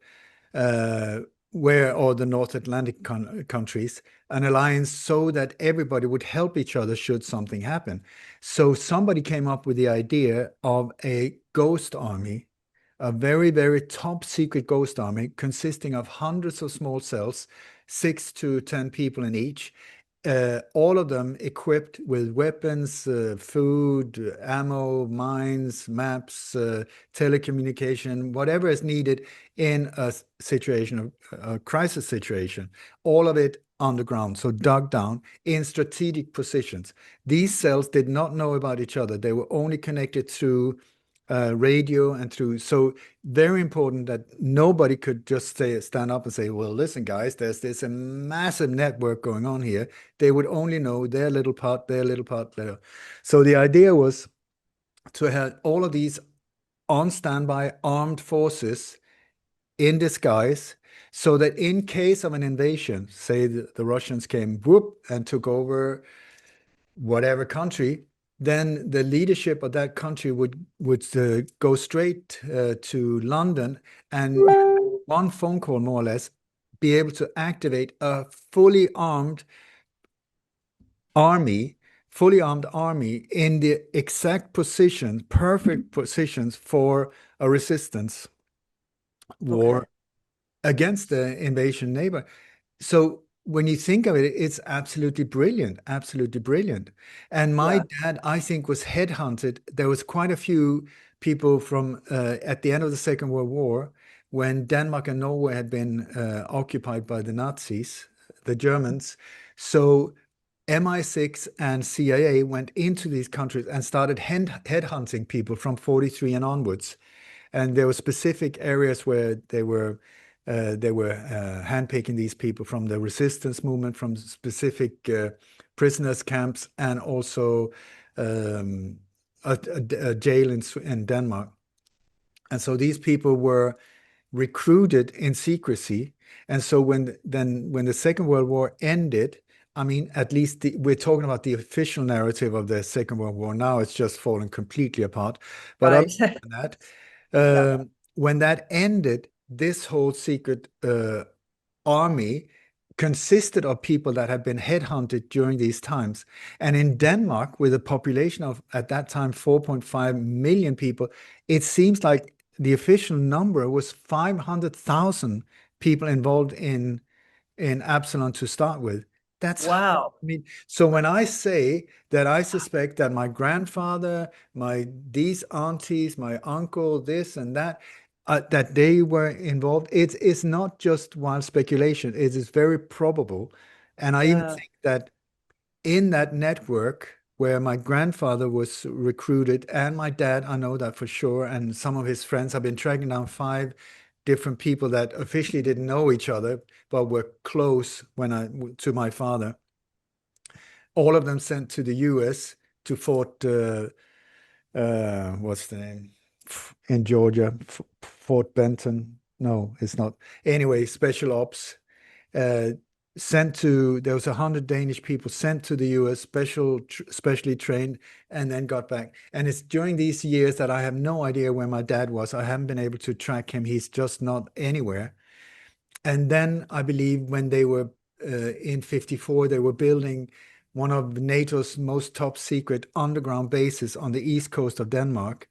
uh, or the North Atlantic countries, an alliance so that everybody would help each other should something happen. So somebody came up with the idea of a ghost army, a very, very top secret ghost army consisting of hundreds of small cells, 6 to 10 people in each, all of them equipped with weapons, food, ammo, mines, maps, telecommunication, whatever is needed in a situation of a crisis situation, all of it underground, so dug down in strategic positions. These cells did not know about each other. They were only connected through radio and through. So very important that nobody could just stand up and say, well, listen, guys, there's this a massive network going on here. They would only know their little part, their little part. So the idea was to have all of these on standby armed forces in disguise, so that in case of an invasion, say the Russians came whoop and took over whatever country, then the leadership of that country would go straight to London, and one phone call, more or less, be able to activate a army, fully armed army in the exact positions, perfect positions for a resistance Okay. war against the invasion neighbor. So when you think of it, it's absolutely brilliant, absolutely brilliant. And my Yeah. dad, I think, was headhunted. There was quite a few people from at the end of the Second World War, when Denmark and Norway had been occupied by the Nazis, the Germans. So MI6 and CIA went into these countries and started headhunting people from 43 and onwards. And there were specific areas where they were handpicking these people from the resistance movement, from specific prisoners camps, and also um, a jail in Denmark. And so these people were recruited in secrecy. And so when the Second World War ended, I mean, at least we're talking about the official narrative of the Second World War. Now it's just fallen completely apart. But other Right. than that, Yeah. when that ended, this whole secret army consisted of people that had been headhunted during these times. And in Denmark, with a population of, at that time, 4.5 million people, it seems like the official number was 500,000 people involved in Absalon to start with. That's, I Wow. mean, so when I say that I suspect that my grandfather, these aunties, my uncle, this and that, that they were involved, it's not just wild speculation. It is very probable. And I even Yeah. think that in that network where my grandfather was recruited, and my dad, I know that for sure, and some of his friends have been tracking down 5 different people that officially didn't know each other but were close to my father. All of them sent to the U.S. to Fort what's the name in Georgia? Fort Benton. No, it's not. Anyway, special ops uh, there was 100 Danish people sent to the US, specially trained, and then got back. And it's during these years that I have no idea where my dad was. I haven't been able to track him. He's just not anywhere. And then I believe when they were in 54, they were building one of NATO's most top secret underground bases on the east coast of Denmark.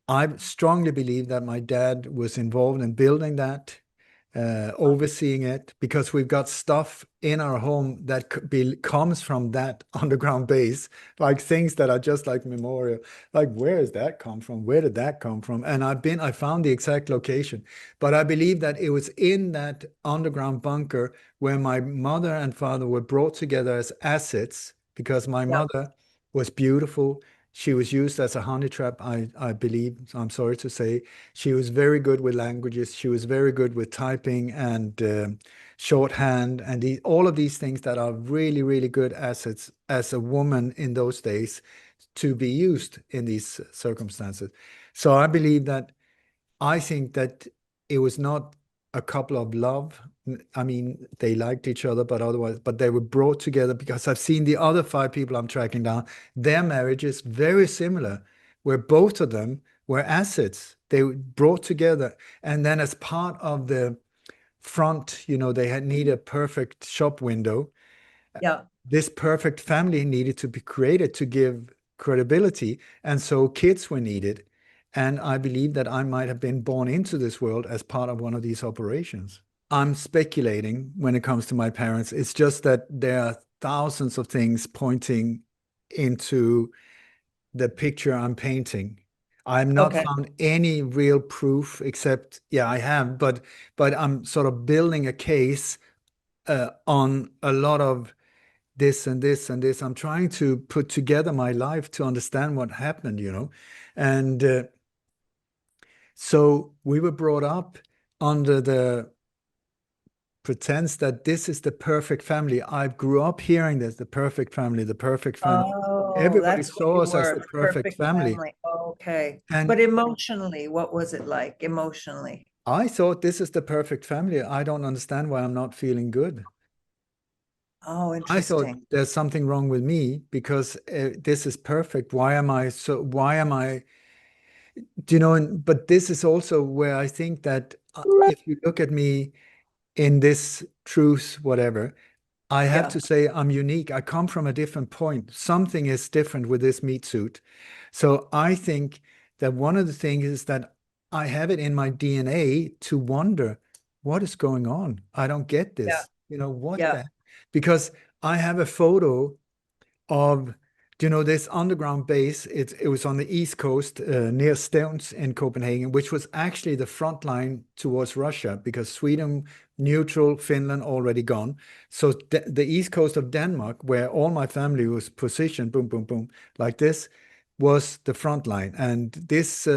I strongly believe that my dad was involved in building that overseeing it, because we've got stuff in our home that comes from that underground base, like things that are just like memorial. Like, where does that come from? Where did that come from? And I found the exact location, but I believe that it was in that underground bunker where my mother and father were brought together as assets, because my Yeah. mother was beautiful. She was used as a honey trap, I believe. I'm sorry to say. She was very good with languages. She was very good with typing and shorthand, and all of these things that are really, really good assets as a woman in those days to be used in these circumstances. So I think that it was not a couple of love. I mean, they liked each other, but otherwise, but they were brought together, because I've seen the other five people I'm tracking down, their marriage is very similar, where both of them were assets. They were brought together. And then as part of the front, they had need a perfect shop window. Yeah. This perfect family needed to be created to give credibility, and so kids were needed. And I believe that I might have been born into this world as part of one of these operations. I'm speculating when it comes to my parents. It's just that there are thousands of things pointing into the picture I'm painting. I'm not Okay. found any real proof, except, yeah, I have, but I'm sort of building a case on a lot of this and this and this. I'm trying to put together my life to understand what happened. And so we were brought up under the pretense that this is the perfect family. I grew up hearing this, the perfect family, the perfect family. Oh, Everybody that's what saw you us as were, the the perfect perfect family. family. Okay. And But emotionally, what was it like emotionally? I thought this is the perfect family. I don't understand why I'm not feeling good. Oh, I thought interesting. there's something wrong with me, because this is perfect. Why am I, but this is also where I think that if you look at me in this truth, whatever, I have Yeah. to say I'm unique. I come from a different point. Something is different with this meat suit. So I think that one of the things is that I have it in my DNA to wonder what is going on. I don't get Yeah. this. What Yeah. the, because I have a photo of this underground base. It was on the east coast, near Stevns in Copenhagen, which was actually the front line towards Russia, because Sweden neutral, Finland already gone. So the east coast of Denmark, where all my family was positioned, boom, boom, boom, like this, was the front line. And this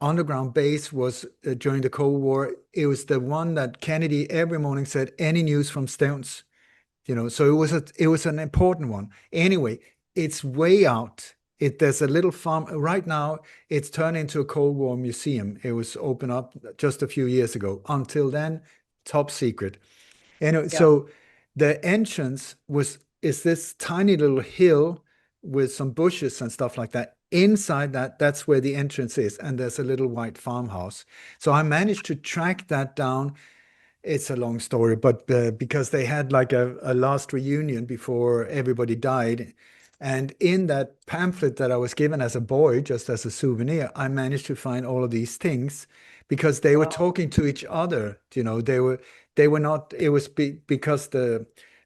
underground base was, during the Cold War, it was the one that Kennedy every morning said, any news from Stevns? So it was an important one. Anyway, it's way out. There's a little farm right now. It's turned into a Cold War museum. It was opened up just a few years ago. Until then, top secret. Anyway, Yeah. so the entrance is this tiny little hill with some bushes and stuff like that. Inside that, that's where the entrance is, and there's a little white farmhouse. So I managed to track that down. It's a long story, but because they had like a last reunion before everybody died. And in that pamphlet that I was given as a boy, just as a souvenir, I managed to find all of these things, because they were Wow. talking to each other. They were not, it was because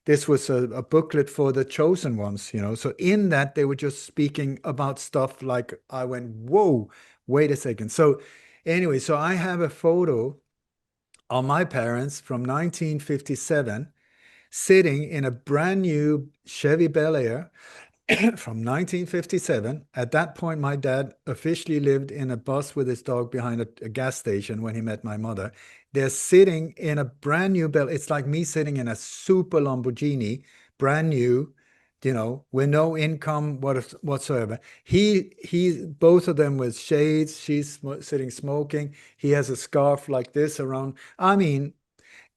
this was a booklet for the chosen ones. So in that, they were just speaking about stuff like, I went, whoa, wait a second. So anyway, so I have a photo are my parents from 1957 sitting in a brand new Chevy Bel Air from 1957. At that point, my dad officially lived in a bus with his dog behind a gas station when he met my mother. They're sitting in a brand new Bel. It's like me sitting in a super Lamborghini, brand new, with no income whatsoever. Both of them with shades. She's sitting smoking. He has a scarf like this around. I mean,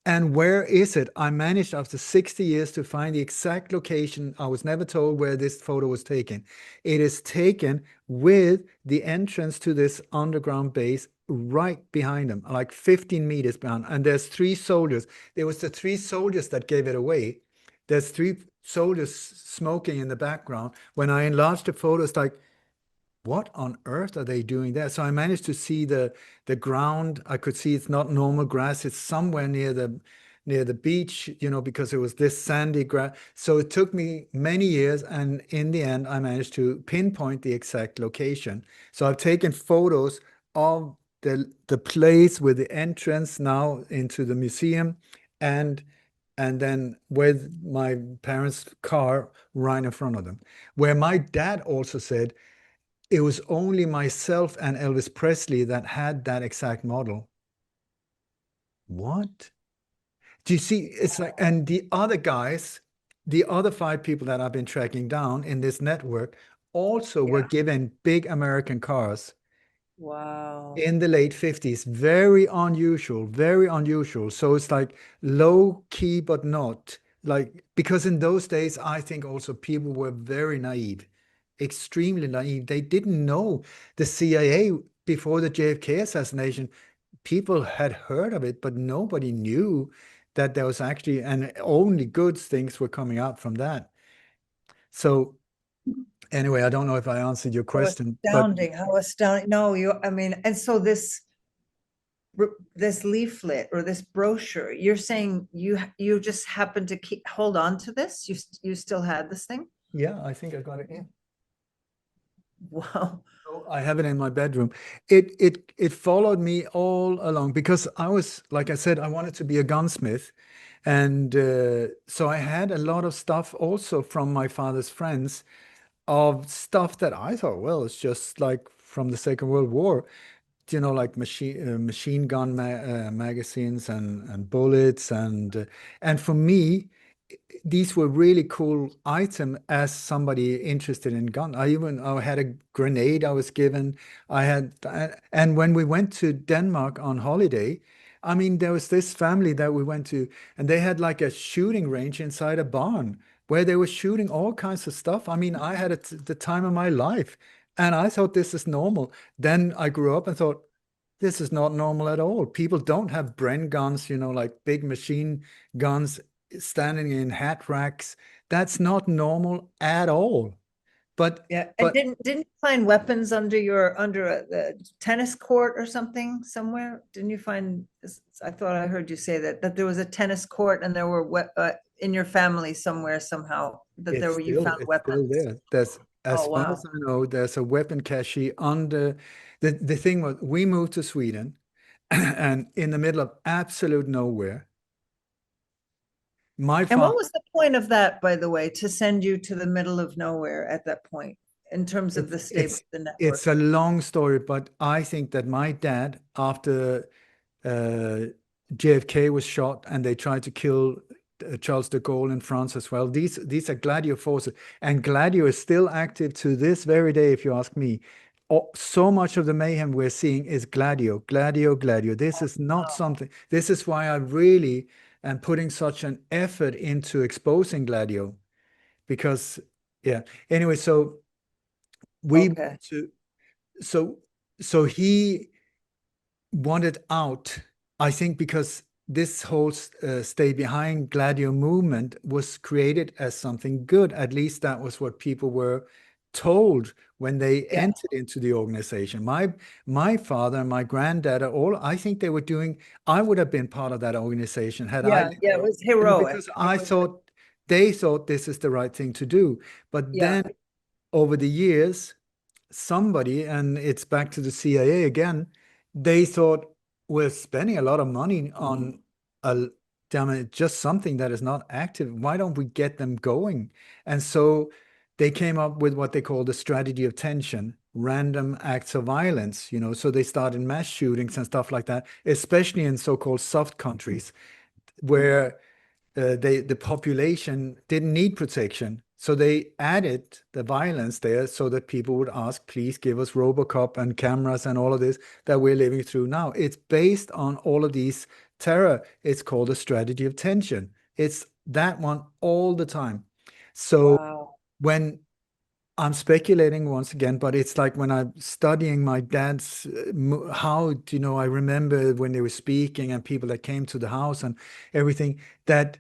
and where is it? I managed after 60 years to find the exact location. I was never told where this photo was taken. It is taken with the entrance to this underground base right behind them, like 15 meters behind. And there's three soldiers. There was the three soldiers that gave it away. There's three soldiers smoking in the background. When I enlarged the photo, it's like what on earth are they doing there? So I managed to see the ground. I could see it's not normal grass. It's somewhere near the beach, because it was this sandy grass. So it took me many years, and in the end, I managed to pinpoint the exact location. So I've taken photos of the place with the entrance now into the museum, and and then with my parents' car right in front of them, where my dad also said it was only myself and Elvis Presley that had that exact model. What? Do you see? It's like, and the other guys, the other five people that I've been tracking down in this network also were Yeah. given big American cars Wow. in the late 50s. Very unusual, very unusual. So it's like low key, but not like, because in those days, I think also people were very naive, extremely naive. They didn't know the CIA before the JFK assassination. People had heard of it, but nobody knew that there was actually, and only good things were coming out from that. So anyway, I don't know if I answered your How question, but astounding, how astounding. No, I mean, and so this leaflet or this brochure, you're saying you just happened to hold on to this? You still had this thing? yeah, I think I got it. Yeah. Wow. So I have it in my bedroom. It followed me all along because I was, like I said, I wanted to be a gunsmith. And so I had a lot of stuff also from my father's friends of stuff that I thought, well, it's just like from the Second World War, like machine gun magazines and bullets and for me these were really cool item as somebody interested in gun. I had a grenade I was given. I had, and when we went to Denmark on holiday, I mean, there was this family that we went to, and they had like a shooting range inside a barn where they were shooting all kinds of stuff. I mean, I had the time of my life, and I thought this is normal. Then I grew up and thought, this is not normal at all. People don't have Bren guns, like big machine guns standing in hat racks. That's not normal at all. But Yeah. And but didn't you find weapons under a tennis court or something somewhere? Didn't you find I thought I heard you say that there was a tennis court and there were in your family somewhere somehow that you found it's still weapons. there. There's, as Oh, far as wow. I know, there's a weapon cache under the thing was we moved to Sweden and in the middle of absolute nowhere. My And what father, was the point of that, by the way, to send you to the middle of nowhere at that point in terms of it's the state of it's the it's network? a long story, but I think that my dad, after uh, JFK was shot and they tried to kill Charles de Gaulle in France as well. These are Gladio forces, and Gladio is still active to this very day, if you ask me. Oh, so much of the mayhem we're seeing is Gladio, Gladio, Gladio. This is not Wow. something. This is why I really am putting such an effort into exposing Gladio, because yeah. Anyway, so we Okay. to so so he wanted out, I think, because this whole stay behind Gladio movement was created as something good. At least that was what people were told when they Yeah. entered into the organization. My father and my granddad are all, I think they were doing, I would have been part of that organization had I Yeah. lived, Yeah. It was heroic. because It I was, thought they thought this is the right thing to do. But yeah. then over the years, somebody, and it's back to the CIA again, they thought we're spending a lot of money on a damn it, just something that is not active. Why don't we get them going? And so they came up with what they call the strategy of tension, random acts of violence, so they started mass shootings and stuff like that, especially in so-called soft countries where the population didn't need protection. So they added the violence there so that people would ask, please give us Robocop and cameras and all of this that we're living through now. It's based on all of these terror. It's called a strategy of tension. It's that one all the time. So Wow. when I'm speculating once again, but it's like when I'm studying my dad's, how, I remember when they were speaking and people that came to the house and everything, that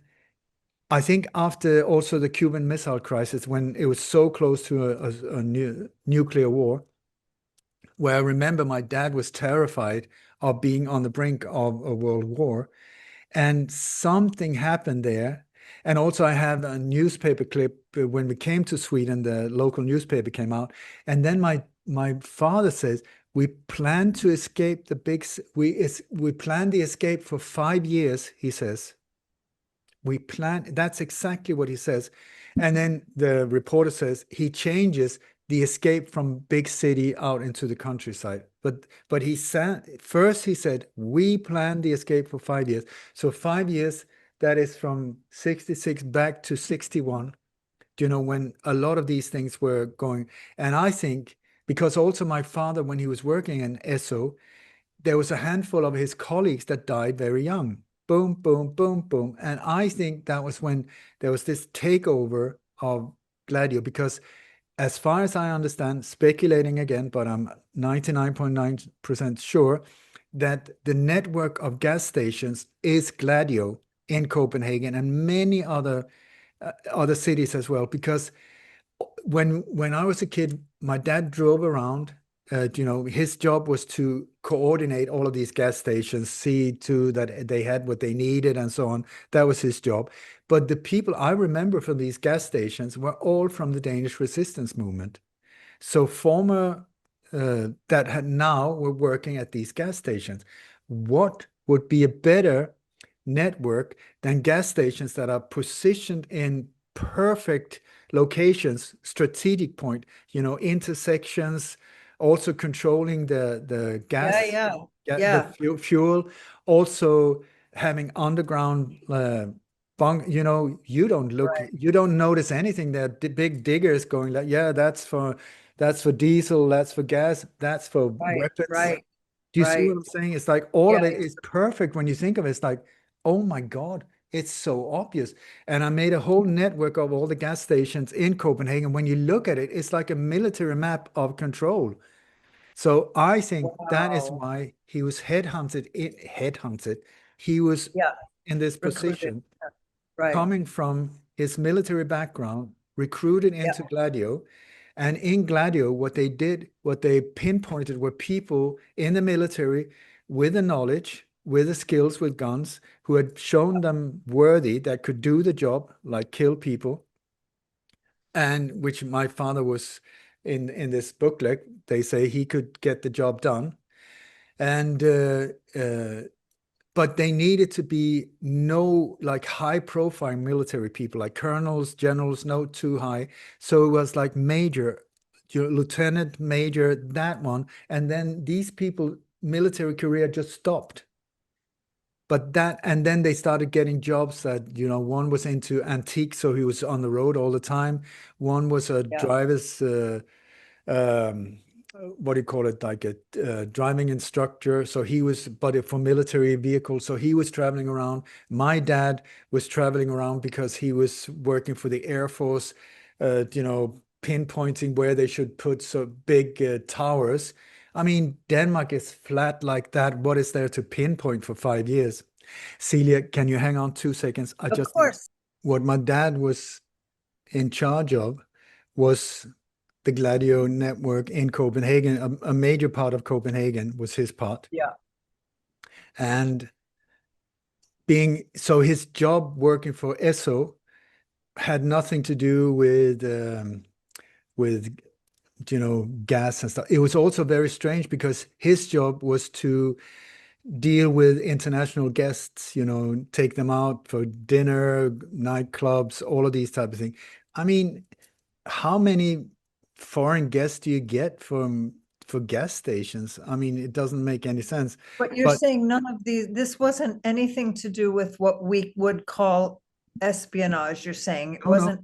I think after also the Cuban Missile Crisis, when it was so close to a nuclear war, where I remember my dad was terrified of being on the brink of a world war. And something happened there. And also, I have a newspaper clip when we came to Sweden, the local newspaper came out. And then my father says, we plan to escape the we planned the escape for 5 years, he says. That's exactly what he says. And then the reporter says he changes the escape from big city out into the countryside. But he said first he said we planned the escape for 5 years. So 5 years, that is from 66 back to 61, when a lot of these things were going. And I think because also my father, when he was working in ESO, there was a handful of his colleagues that died very young. Boom, boom, boom, boom. And I think that was when there was this takeover of Gladio, because as far as I understand, speculating again, but I'm 99.9% sure that the network of gas stations is Gladio in Copenhagen and many other cities as well. Because when I was a kid, my dad drove around. His job was to coordinate all of these gas stations, see to that they had what they needed and so on. That was his job. But the people I remember from these gas stations were all from the Danish resistance movement. So former that had now were working at these gas stations. What would be a better network than gas stations that are positioned in perfect locations, strategic point, intersections, also controlling the Yeah, gas, yeah, the yeah. fuel, also having underground bunk. Right, You don't notice anything there. Big diggers going like, yeah, that's for diesel, that's for gas, that's for right, weapons. right, Do you see what right. I'm saying? It's like all of Yeah, it is perfect when you think of it. It's like, oh my God, it's so obvious. And I made a whole network of all the gas stations in Copenhagen. When you look at it, it's like a military map of control. So I think that is wow. why he was headhunted. He was Yeah, in this recruited. position, Yeah, right. coming from his military background, recruited Yeah, into Gladio. And in Gladio, what they did, what they pinpointed were people in the military with the knowledge, with the skills, with guns, who had shown them worthy that could do the job, like kill people, and which my father was in this booklet. They say he could get the job done. And but they needed to be no like high profile military people, like colonels, generals, no too high. So it was like major, lieutenant, major, that one. And then these people, military career just stopped. And then they started getting jobs that, one was into antiques, so he was on the road all the time. One was a yeah. driver's um, what do you call it, like a driving instructor. So he was, but for military vehicles, so he was traveling around. My dad was traveling around because he was working for the Air Force, pinpointing where they should put so big towers. I mean, Denmark is flat like that. What is there to pinpoint for 5 years? Celia, can you hang on 2 seconds? Of course. What my dad was in charge of was the Gladio network in Copenhagen. A major part of Copenhagen was his part. Yeah. And so his job working for ESO had nothing to do with gas and stuff. It was also very strange because his job was to deal with international guests, take them out for dinner, nightclubs, all of these type of things. I mean, how many foreign guests do you get for gas stations? I mean, it doesn't make any sense. But you're But saying none of these, this wasn't anything to do with what we would call espionage, you're saying? no, no,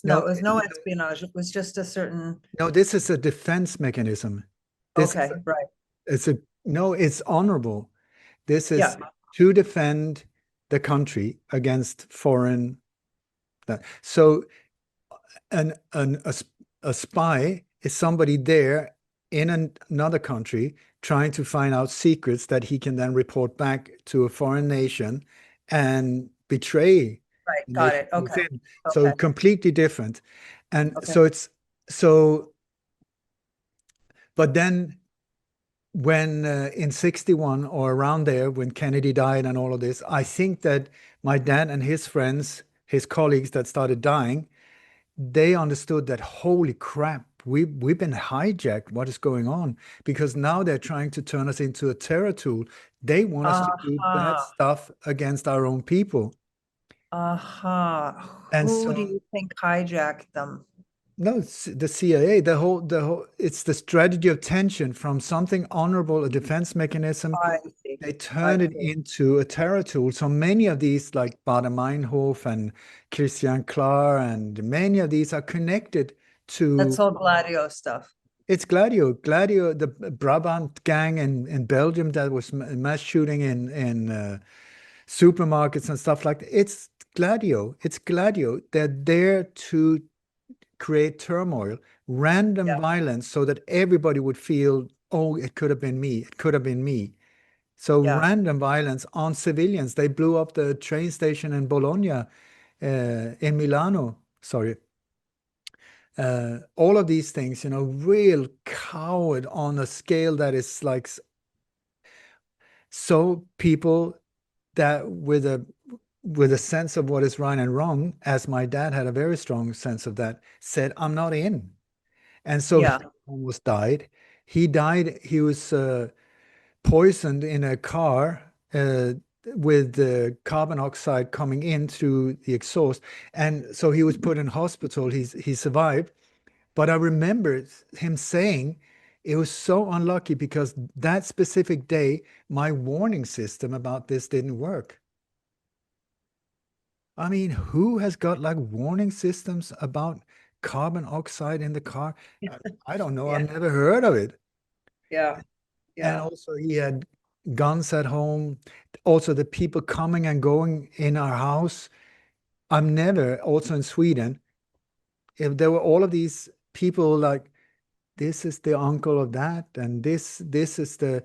No, no, it was no espionage. It was just a certain, no. This is a defense mechanism. This is okay, right. it's a no. It's honorable. This Yeah, is to defend the country against foreign. So a spy is somebody there in another country trying to find out secrets that he can then report back to a foreign nation and betray right. the Got nation it. Okay. within. So Okay. completely different. And Okay. so it's so, but then. when in 61 or around there, when Kennedy died and all of this, I think that my dad and his friends, his colleagues that started dying, they understood that holy crap, we've been hijacked. What is going on? Because now they're trying to turn us into a terror tool. They want us to do bad Aha. stuff against our own people. Aha. And Who do so you think hijacked them? no, it's the CIA, the whole, it's the strategy of tension from something honorable, a defense mechanism. I see. They I turned it see. into a terror tool. So many of these, like Baader Meinhof and Christian Klar, and many of these are connected That's to all Gladio stuff. it's Gladio, the Brabant gang in Belgium that was mass shooting in supermarkets and stuff like that. It's Gladio. It's Gladio. They're there to create turmoil, random Yeah. violence, so that everybody would feel, oh, it could have been me. It could have been me. So Yeah. random violence on civilians. They blew up the train station in Bologna, in Milano. Sorry. All of these things, real coward on a scale that is like so people that with a sense of what is right and wrong, as my dad had a very strong sense of that, said, I'm not in. And so Yeah. he almost died. He died, he was poisoned in a car with the carbon oxide coming in through the exhaust. And so he was put in hospital. He survived. But I remember him saying it was so unlucky because that specific day, my warning system about this didn't work. I mean, who has got like warning systems about carbon oxide in the car? I don't know. I've Yeah. never heard of it. Yeah. And Yeah. also, he had guns at home. Also, the people coming and going in our house. I'm never, also in Sweden, if there were all of these people like, this is the uncle of that, and this is the,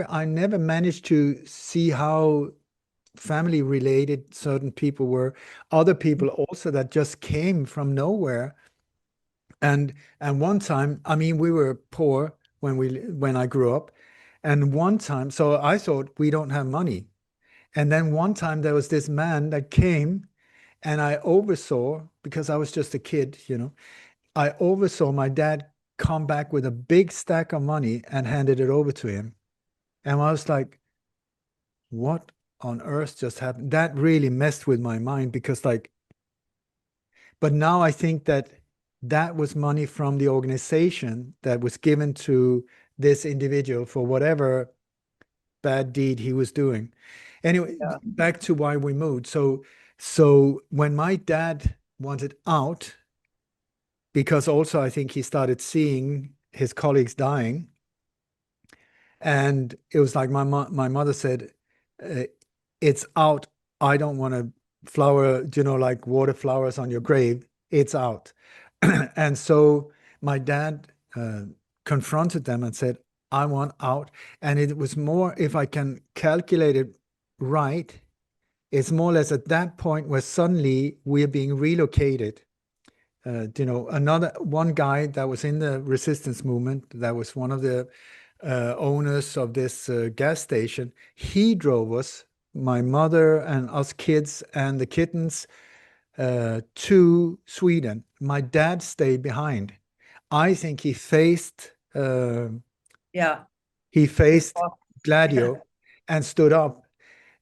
I never managed to see how family related certain people were. Other people also that just came from nowhere. And one time, I mean, we were poor when I grew up. And one time, so I thought we don't have money. And then one time there was this man that came and I oversaw, because I was just a kid, I oversaw my dad come back with a big stack of money and handed it over to him. And I was like, what on earth just happened? That really messed with my mind because, like, but now I think that that was money from the organization that was given to this individual for whatever bad deed he was doing. Anyway, Yeah. back to why we moved. So when my dad wanted out, because also I think he started seeing his colleagues dying, and it was like my mother said, uh, "It's out. I don't want to flower, like water flowers on your grave. It's out." And so my dad confronted them and said, I want out. And it was more, if I can calculate it right, it's more or less at that point where suddenly we are being relocated. Another one guy that was in the resistance movement, that was one of the owners of this gas station, he drove us, my mother and us kids and the kittens, to Sweden. My dad stayed behind. I think Yeah. he It's faced awful. Yeah. Gladio and stood up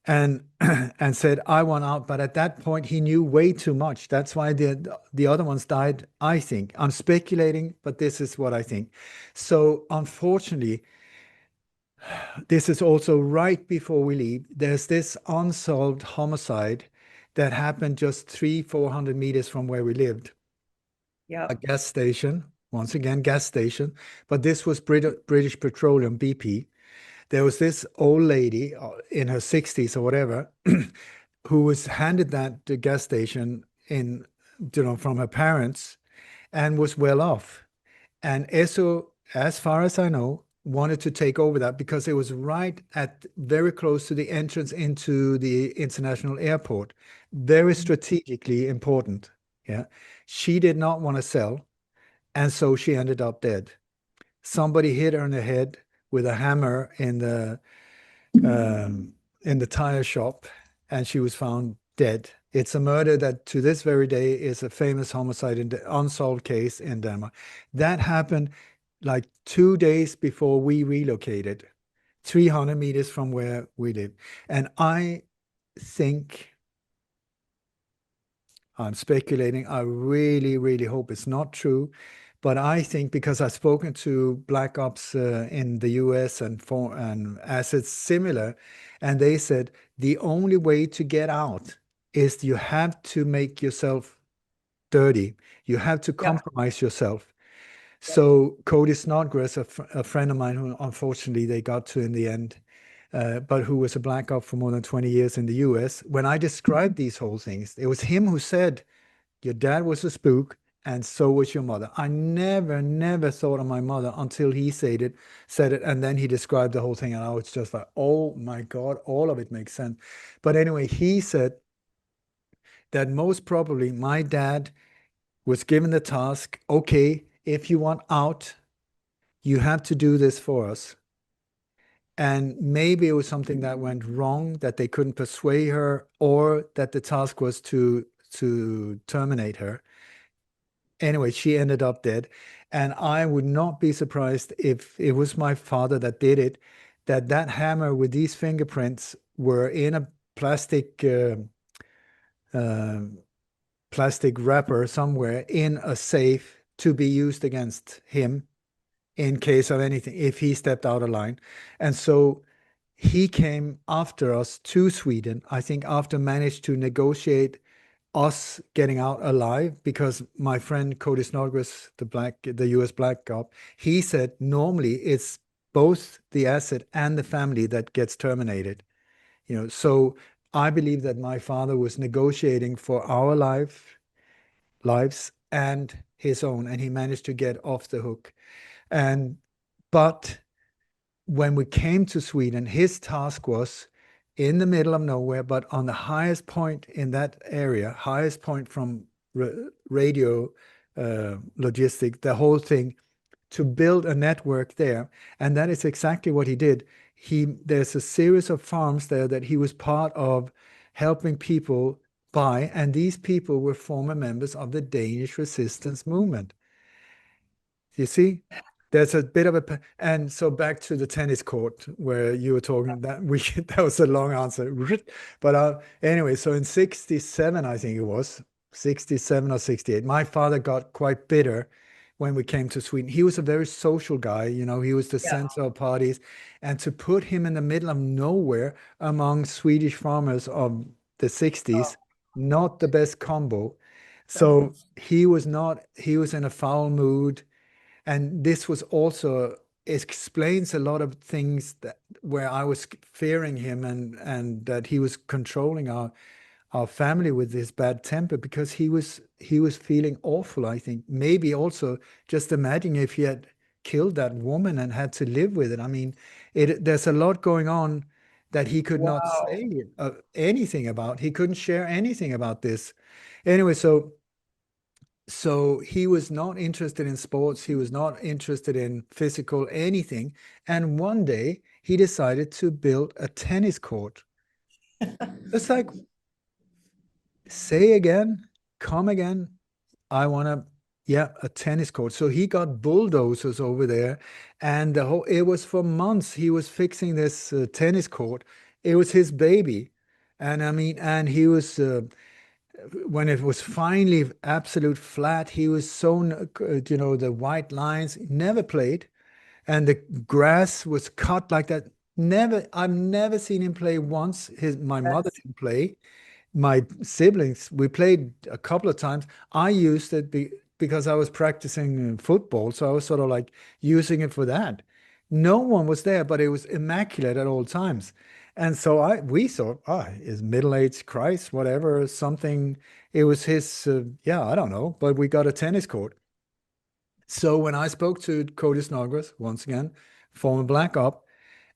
and and said, "I want out." But at that point, he knew way too much. That's why the other ones died. I think I'm speculating, but this is what I think. So unfortunately, this is also right before we leave. There's this unsolved homicide that happened just 400 meters from where we lived. A Yep. gas station, once again, gas station, but this was British Petroleum, BP. There was this old lady in her 60s or whatever who was handed that the gas station in, from her parents and was well off. And ESO, as far as I know, wanted to take over that because it was right at very close to the entrance into the international airport, very strategically important. Yeah. She did not want to sell, and so she ended up dead. Somebody hit her in the head with a hammer in the tire shop, and she was found dead. It's a murder that to this very day is a famous homicide in the unsolved case in Denmark. That happened like 2 days before we relocated, 300 meters from where we live. And I think, I'm speculating, I really, really hope it's not true. But I think because I've spoken to black ops in the US and assets similar, and they said the only way to get out is you have to make yourself dirty. You have to Yep, compromise yourself. yep. So Cody Snodgrass, a friend of mine who unfortunately they got to in the end, but who was a black op for more than 20 years in the US, when I described these whole things, it was him who said, your dad was a spook, and so was your mother. I never, never thought of my mother until he said it, and then he described the whole thing, and I was just like, oh my God, all of it makes sense. But anyway, he said that most probably my dad was given the task, okay, if you want out, you have to do this for us. And maybe it was something that went wrong, that they couldn't persuade her, or that the task was to terminate her. Anyway, she ended up dead. And I would not be surprised if it was my father that did it, that hammer with these fingerprints were in a uh, plastic wrapper somewhere in a safe to be used against him in case of anything, if he stepped out of line. And so he came after us to Sweden, I think after managed to negotiate us getting out alive, because my friend Cody Snodgrass, the US black cop, he said normally it's both the asset and the family that gets terminated. So I believe that my father was negotiating for our lives and his own, and he managed to get off the hook. And but when we came to Sweden, his task was in the middle of nowhere, but on the highest point in that area, highest point from radio logistic, the whole thing, to build a network there. And that is exactly what he did. There's a series of farms there that he was part of helping people buy, and these people were former members of the Danish resistance movement. You see, there's a bit of and so back to the tennis court where you were talking that that was a long answer. But anyway, so in 67, I think it was 67 or 68, my father got quite bitter when we came to Sweden. He was a very social guy, he was the Yeah. center of parties. And to put him in the middle of nowhere among Swedish farmers of the Oh, 60s, not the best combo. So definitely. he was in a foul mood, and this was also explains a lot of things that where I was fearing him, and that he was controlling our family with his bad temper, because he was feeling awful. I think maybe also just imagine if he had killed that woman and had to live with it. I mean, there's a lot going on that he could not Wow. say anything about. He couldn't share anything about this. Anyway, so he was not interested in sports. He was not interested in physical anything. And one day he decided to build a tennis court. It's like, say again, come again. I want to, yeah, a tennis court. So he got bulldozers over there, and it was for months he was fixing this tennis court. It was his baby. And I mean, and he was, when it was finally absolute flat, he was so, the white lines, never played, and the grass was cut like that. I've never seen him play once. My mother That's didn't play. My siblings, we played a couple of times. I used it because I was practicing football, so I was sort of like using it for that. No one was there, but it was immaculate at all times. And so we thought, is middle-aged Christ, whatever, something. It was his, yeah, I don't know, but we got a tennis court. So when I spoke to Cody Snodgrass, once again, former Black Op,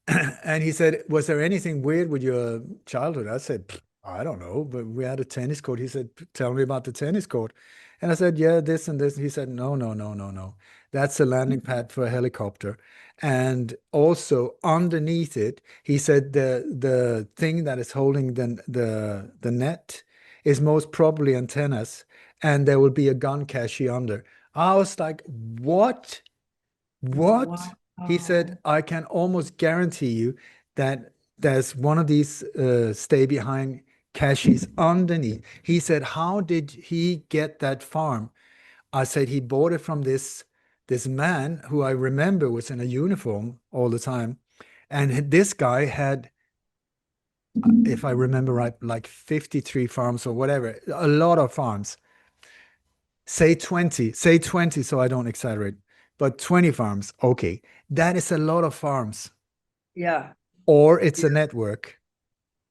and he said, was there anything weird with your childhood? I said, I don't know, but we had a tennis court. He said, tell me about the tennis court. And I said, yeah, this and this. He said, no, no, no, no, no. That's a landing pad for a helicopter. And also underneath it, he said the thing that is holding the net is most probably antennas, and there will be a gun cache under. I was like, what? What? He said, Wow. I can almost guarantee you that there's one of these stay behind caches underneath. He said, how did he get that farm? I said he bought it from this man who I remember was in a uniform all the time. And this guy had, if I remember right, like 53 farms or whatever, a lot of farms. Say 20, so I don't exaggerate, but 20 farms. Okay. That is a lot of farms, Yeah. or it's Yeah. a network.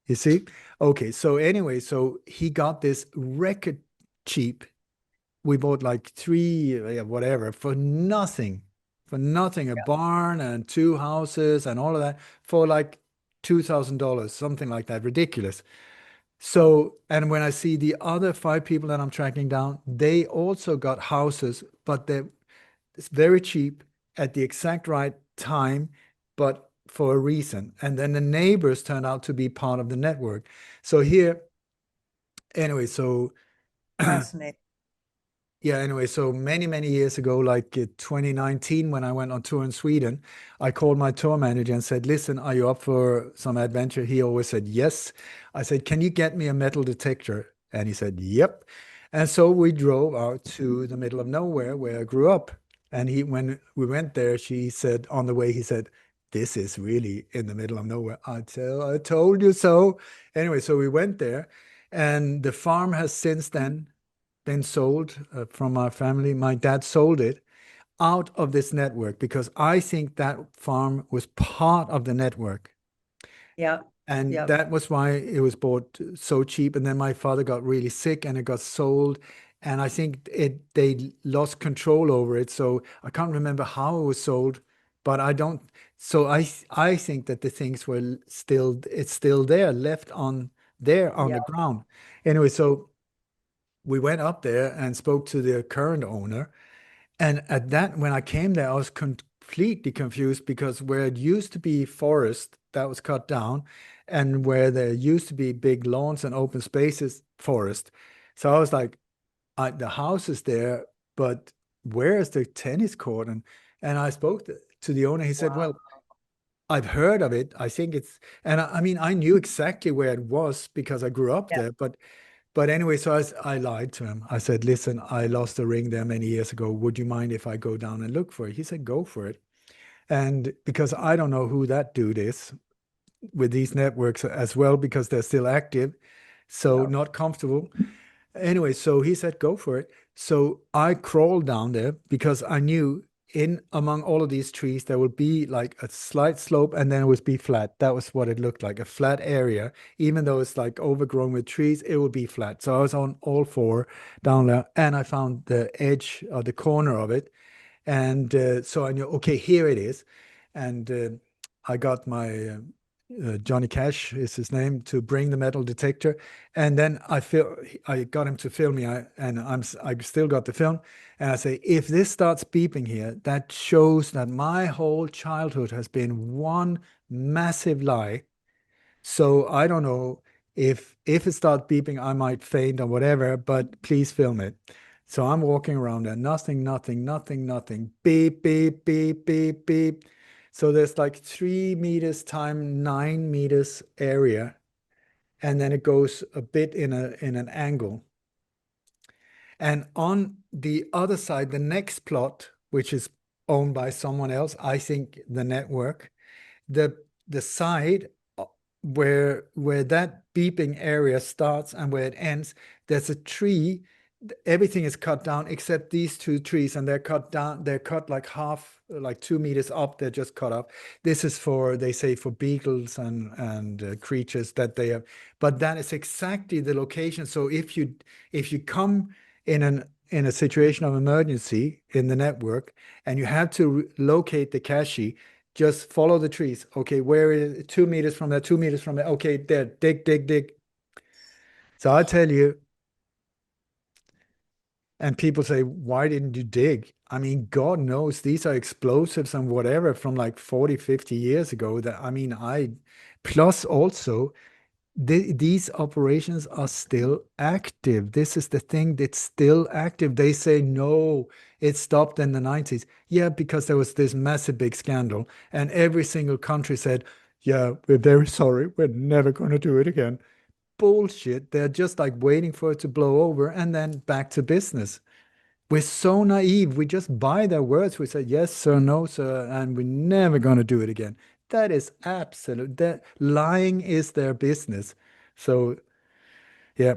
You see? Okay. So anyway, so he got this record cheap. We bought like three, yeah, whatever, for nothing, a barn and two houses and all of that for like $2,000, something like that, ridiculous. So, and when I see the other five people that I'm tracking down, they also got houses, but they're it's very cheap at the exact right time, but for a reason. And then the neighbors turned out to be part of the network. So here, anyway, so Fascinating. yeah, anyway, so many, many years ago, like 2019, when I went on tour in Sweden, I called my tour manager and said, listen, are you up for some adventure? He always said, yes. I said, can you get me a metal detector? And he said, yep. And so we drove out to the middle of nowhere where I grew up. And when we went there, she said, on the way, he said, this is really in the middle of nowhere. I told you so. Anyway, so we went there, and the farm has since then been sold from our family. My dad sold it out of this network because I think that farm was part of the network. Yeah. And Yep. that was why it was bought so cheap. And then my father got really sick and it got sold. And I think they lost control over it. So I can't remember how it was sold, but I don't. So I think that the things were still, it's still there, left on there on the Yep. ground. Anyway, so we went up there and spoke to the current owner. And at that, when I came there, I was completely confused because where it used to be forest, that was cut down, and where there used to be big lawns and open spaces, forest. So I was like, the house is there, but where is the tennis court? And I spoke to the owner. He said, Wow. well, I've heard of it. I think it's, and I mean, I knew exactly where it was because I grew up Yeah. there, but anyway, so I lied to him. I said, listen, I lost a ring there many years ago. Would you mind if I go down and look for it? He said, go for it. And because I don't know who that dude is with these networks as well, because they're still active. So Yep. not comfortable. Anyway, so he said, go for it. So I crawled down there because I knew in among all of these trees, there would be like a slight slope and then it would be flat. That was what it looked like, a flat area. Even though it's like overgrown with trees, it would be flat. So I was on all four down there and I found the edge or the corner of it. And so I knew, okay, here it is. And I got my Johnny Cash is his name to bring the metal detector. And then I got him to film me. I still got the film. And I say, if this starts beeping here, that shows that my whole childhood has been one massive lie. So I don't know if it starts beeping, I might faint or whatever, but please film it. So I'm walking around there, nothing, nothing, nothing, nothing. Beep, beep, beep, beep, beep. So there's like 3 meters time 9 meters area, and then it goes a bit in an angle. And on the other side, the next plot, which is owned by someone else, I think the network, the the side where that beeping area starts and where it ends, there's a tree. Everything is cut down except these two trees, and they're cut down. They're cut like half, like 2 meters up. They're just cut up. This is for, they say, for beagles and creatures that they have. But that is exactly the location. So if you come in a situation of emergency in the network and you have to locate the cache, just follow the trees. Okay, where is it? 2 meters from there, 2 meters from there. Okay, there, dig, dig, dig. So I tell you, And people say, why didn't you dig? I mean, God knows these are explosives and whatever from like 40, 50 years ago. That I mean, plus also these operations are still active. This is the thing that's still active. They say no, it stopped in the 90s. Yeah, because there was this massive big scandal, and every single country said, yeah, we're very sorry, we're never going to do it again. Bullshit. They're just like waiting for it to blow over and then back to business. We're so naive. We just buy their words. We say, yes, sir, no, sir, and we're never going to do it again. That is absolute. That lying is their business. So, yeah.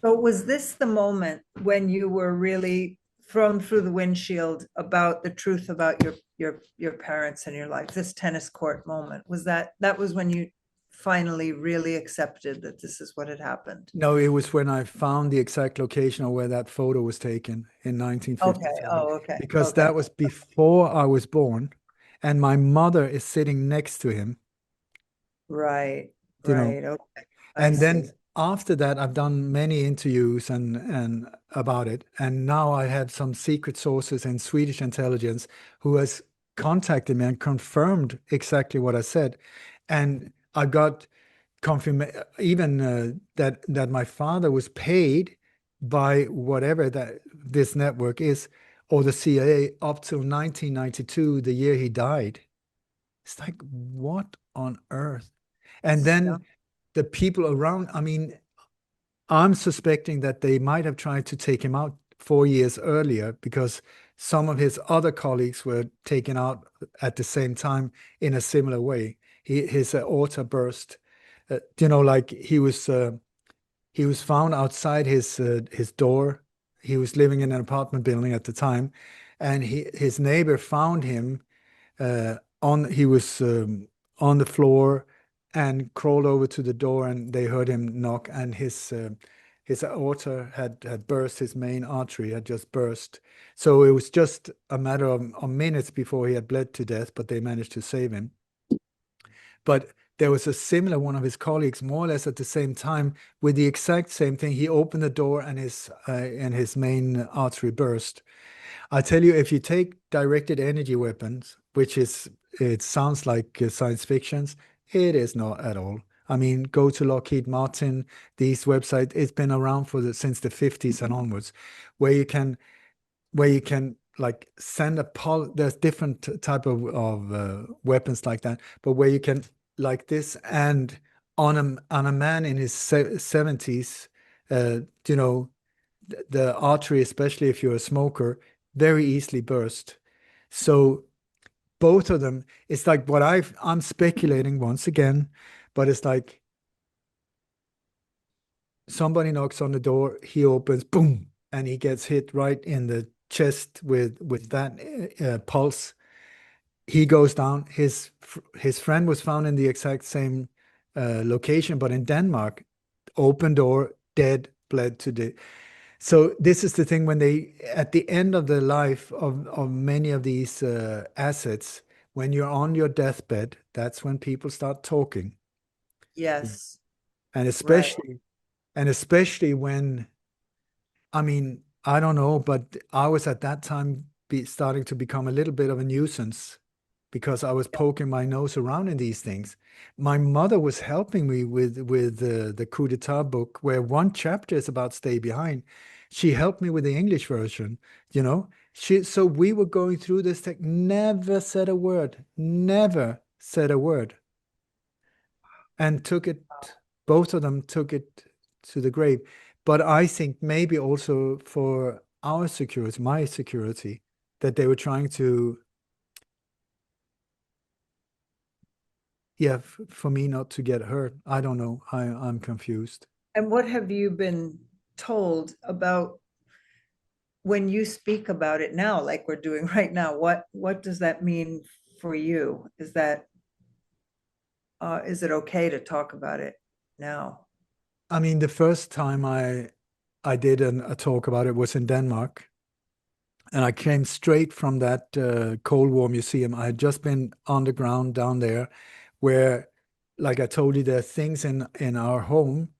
So was this the moment when you were really thrown through the windshield about the truth about your parents and your life? This tennis court moment, was that was when you finally really accepted that this is what had happened? No, it was when I found the exact location of where that photo was taken in Okay. 1957, Oh, okay. because Okay. that was before I was born, and my mother is sitting next to him, Right. you know. Right. Okay. I And see. then after that, I've done many interviews and about it. And now I have some secret sources in Swedish intelligence who has contacted me and confirmed exactly what I said. And I got confirmation even that my father was paid by whatever that this network is or the CIA up till 1992, the year he died. It's like, what on earth? And So, then the people around, I mean, I'm suspecting that they might have tried to take him out 4 years earlier because some of his other colleagues were taken out at the same time in a similar way. His aorta burst. Like he was found outside his door. He was living in an apartment building at the time, and his neighbor found him on he was on the floor and crawled over to the door, and they heard him knock, and his aorta had burst. His main artery had just burst, so it was just a matter of minutes before he had bled to death, but they managed to save him. But there was a similar one of his colleagues, more or less at the same time, with the exact same thing. He opened the door and his main artery burst. I tell you, if you take directed energy weapons, which is, it sounds like science fictions, it is not at all. I mean, go to Lockheed Martin, these websites, it's been around since the 50s and onwards, where you can like send there's different type of weapons like that, but where you can like this and on a man in his 70s, uh, you know, the artery, especially if you're a smoker, very easily burst. So both of them, it's like I'm speculating once again, but it's like somebody knocks on the door, he opens, boom, and he gets hit right in the chest with that pulse. He goes down. His friend was found in the exact same location, but in Denmark, open door, dead, bled to the. So this is the thing when they, at the end of the life of many of these assets, when you're on your deathbed, that's when people start talking, yes. and Right. especially when, I mean, I don't know, but I was at that time starting to become a little bit of a nuisance because I was poking my nose around in these things. My mother was helping me with the coup d'etat book, where one chapter is about stay behind. She helped me with the English version, you know. So we were going through this tech, never said a word, never said a word, and took it, both of them took it to the grave. But I think maybe also for our security, my security, that they were trying to, yeah, for me not to get hurt. I don't know. I'm confused. And what have you been told about when you speak about it now, like we're doing right now? What does that mean for you? Is it okay to talk about it now? I mean, the first time I did a talk about it was in Denmark, and I came straight from that Cold War museum. I had just been underground down there, where, like I told you, there are things in our home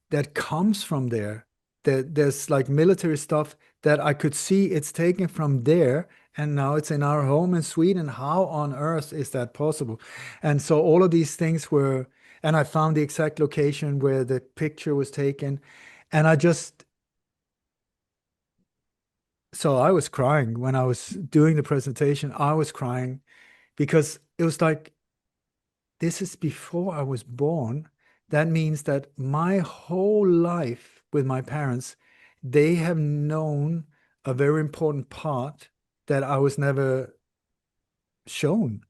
that comes from there. there's like military stuff that I could see it's taken from there and now it's in our home in Sweden. How on earth is that possible? And so all of these things were, and I found the exact location where the picture was taken. And so I was crying when I was doing the presentation. I was crying because it was like, this is before I was born. That means that my whole life with my parents, they have known a very important part that I was never shown.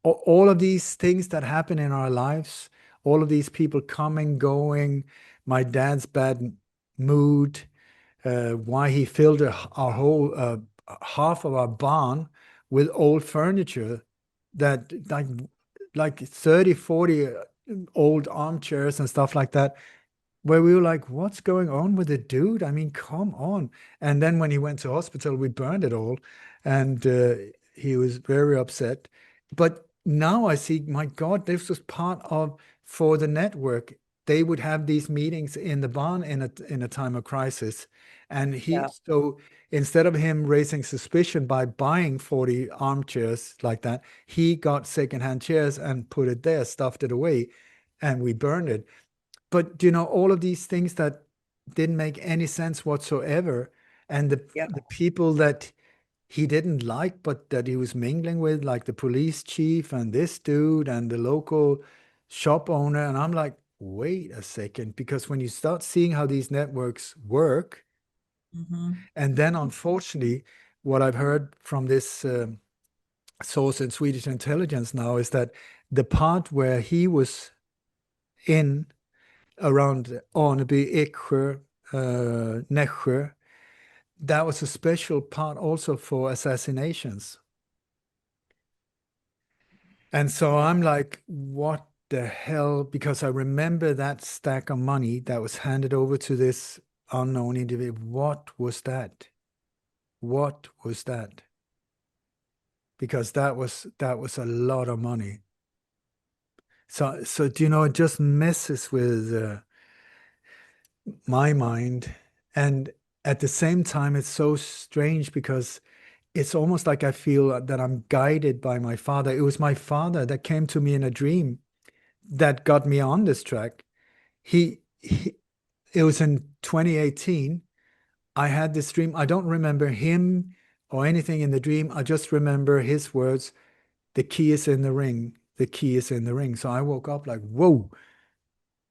All of these things that happen in our lives, all of these people coming, going, my dad's bad mood, why he filled our whole half of our barn with old furniture that like 30, 40 old armchairs and stuff like that, where we were like, what's going on with the dude? I mean, come on. And then when he went to hospital, we burned it all. And he was very upset. But now I see, my God, this was part of, for the network, they would have these meetings in the barn in a time of crisis. And Yeah. so instead of him raising suspicion by buying 40 armchairs like that, he got secondhand chairs and put it there, stuffed it away, and we burned it. But all of these things that didn't make any sense whatsoever, and Yeah. the people that he didn't like, but that he was mingling with, like the police chief and this dude and the local shop owner. And I'm like, wait a second, because when you start seeing how these networks work, Mhm. and then unfortunately, what I've heard from this source in Swedish intelligence now is that the part where he was in around Arneby, Eksjö, Nässjö, that was a special part also for assassinations. And so I'm like, what the hell? Because I remember that stack of money that was handed over to this unknown individual. What was that? What was that? Because that was a lot of money. So it just messes with my mind. And at the same time, it's so strange because it's almost like I feel that I'm guided by my father. It was my father that came to me in a dream that got me on this track. He it was in 2018. I had this dream. I don't remember him or anything in the dream. I just remember his words, the key is in the ring. The key is in the ring. So I woke up like, whoa,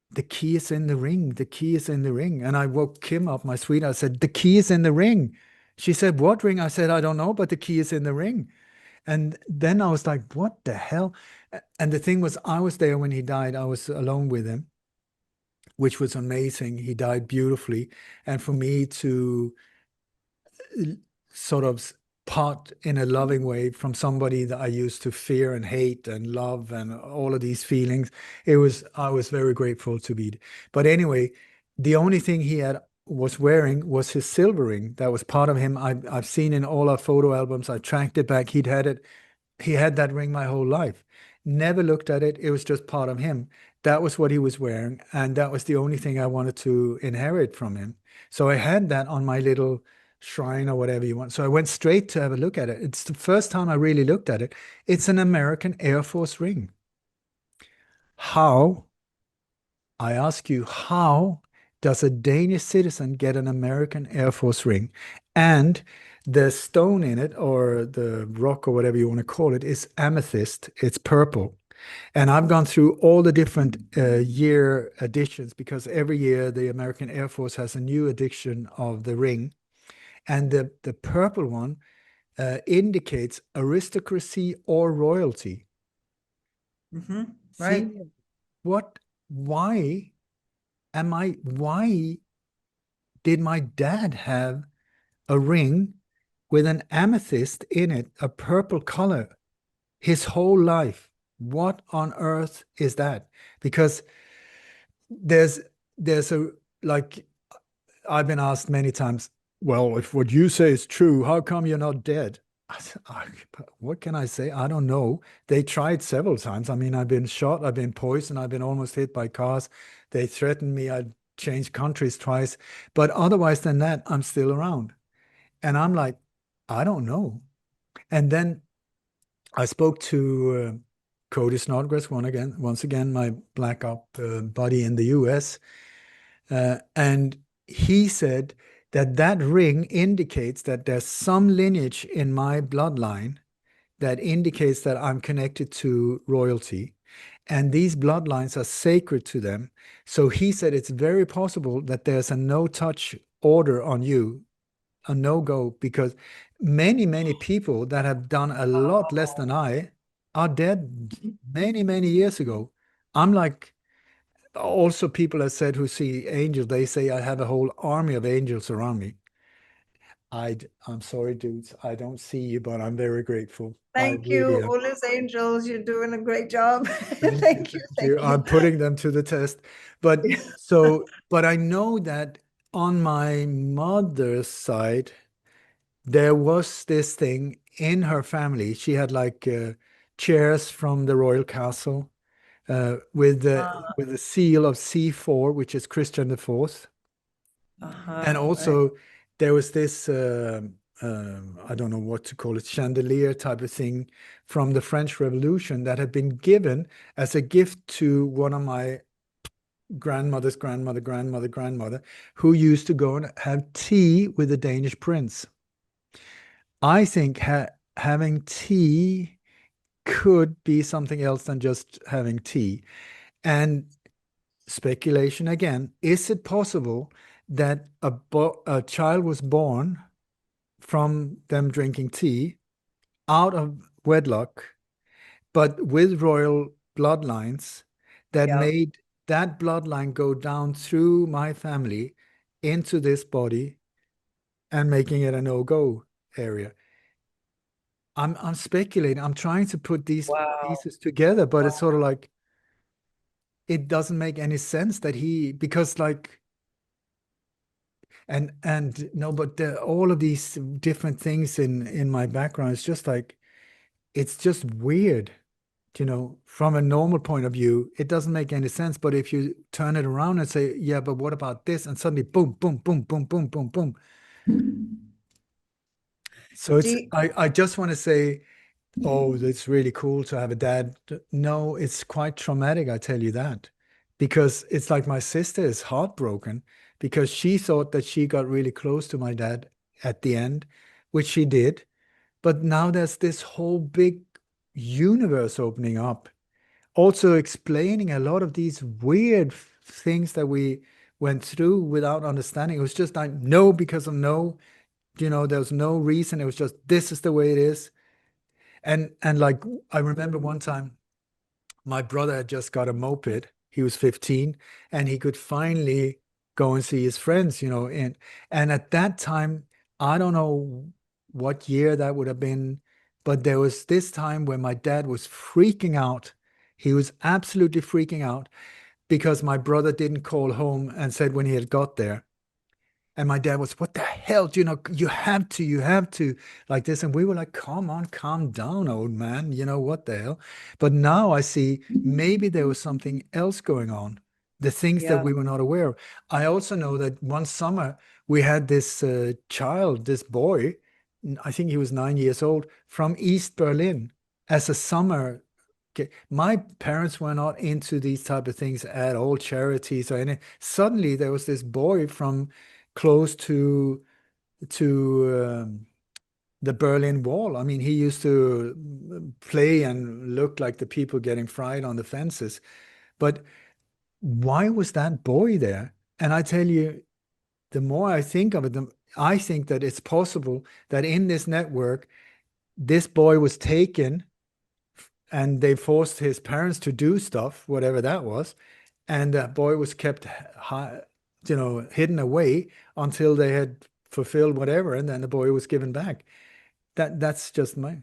the key is in the ring. The key is in the ring. And I woke Kim up, my sweetheart. I said, the key is in the ring. She said, what ring? I said, I don't know, but the key is in the ring. And then I was like, what the hell? And the thing was, I was there when he died. I was alone with him, which was amazing. He died beautifully. And for me to sort of part in a loving way from somebody that I used to fear and hate and love and all of these feelings. I was very grateful to be. But anyway, the only thing he had was wearing was his silver ring. That was part of him. I've seen in all our photo albums. I tracked it back. He had that ring my whole life. Never looked at it. It was just part of him. That was what he was wearing. And that was the only thing I wanted to inherit from him. So I had that on my little shrine or whatever you want. So I went straight to have a look at it. It's the first time I really looked at it. It's an American Air Force ring. How, I ask you, how does a Danish citizen get an American Air Force ring? And the stone in it, or the rock, or whatever you want to call it, is amethyst. It's purple. And I've gone through all the different year editions because every year the American Air Force has a new edition of the ring. And the purple one indicates aristocracy or royalty. Right. See, why why did my dad have a ring with an amethyst in it, a purple color, his whole life? What on earth is that? Because there's there's a like I've been asked many times, well, if what you say is true, how come you're not dead? What can I say? I don't know. They tried several times. I mean, I've been shot, I've been poisoned, I've been almost hit by cars. They threatened me. I'd changed countries twice, but otherwise than that, I'm still around. And I'm like, I don't know. And then I spoke to Cody Snodgrass once again, my Black Op buddy in the US, and he said that that ring indicates that there's some lineage in my bloodline that indicates that I'm connected to royalty. And these bloodlines are sacred to them. So he said it's very possible that there's a no touch order on you, a no go, because many, many people that have done a lot less than I are dead many, many years ago. I'm like, also people have said who see angels, they say I have a whole army of angels around me. I'm sorry, dudes. I don't see you, but I'm very grateful. I Thank really you, am. Ola's Angels. You're doing a great job. Thank you, Thank you. thank you. Thank you. I'm putting them to the test. But but I know that on my mother's side, there was this thing in her family. She had like chairs from the royal castle with the seal of C4, which is Christian the Fourth. And Right. also there was this I don't know what to call it, chandelier type of thing from the French Revolution that had been given as a gift to one of my grandmother's grandmother, who used to go and have tea with the Danish prince. I think having tea could be something else than just having tea. And speculation again, is it possible that a child was born from them drinking tea out of wedlock, but with royal bloodlines that Yeah. made that bloodline go down through my family into this body and making it a no-go area? I'm speculating. I'm trying to put these Wow. pieces together, but it's sort of like it doesn't make any sense that because like and no, but all of these different things in my background, it's just like it's just weird, from a normal point of view, it doesn't make any sense. But if you turn it around and say, yeah, but what about this? And suddenly, boom, boom, boom, boom, boom, boom, boom. So Do you, I just want to say, oh, it's really cool to have a dad. No, it's quite traumatic, I tell you that. Because it's like my sister is heartbroken because she thought that she got really close to my dad at the end, which she did. But now there's this whole big universe opening up, also explaining a lot of these weird things that we went through without understanding. It was just like no because of no, there's no reason. It was just this is the way it is. And like I remember one time my brother had just got a moped. He was 15 and he could finally go and see his friends, and at that time, I don't know what year that would have been, but there was this time when my dad was freaking out. He was absolutely freaking out because my brother didn't call home and said when he had got there. And my dad was, what the hell? You have to, like this. And we were like, come on, calm down, old man. What the hell? But now I see maybe there was something else going on, the things that yeah. we were not aware of. I also know that one summer we had this child, this boy, I think he was 9 years old, from East Berlin as a summer. My parents were not into these type of things at all, charities or anything. Suddenly there was this boy from close to the Berlin Wall. I mean, he used to play and look like the people getting fried on the fences. But why was that boy there? And I tell you, the more I think of it, I think that it's possible that in this network, this boy was taken and they forced his parents to do stuff, whatever that was, and that boy was kept hidden away until they had fulfilled whatever, and then the boy was given back. That's just my.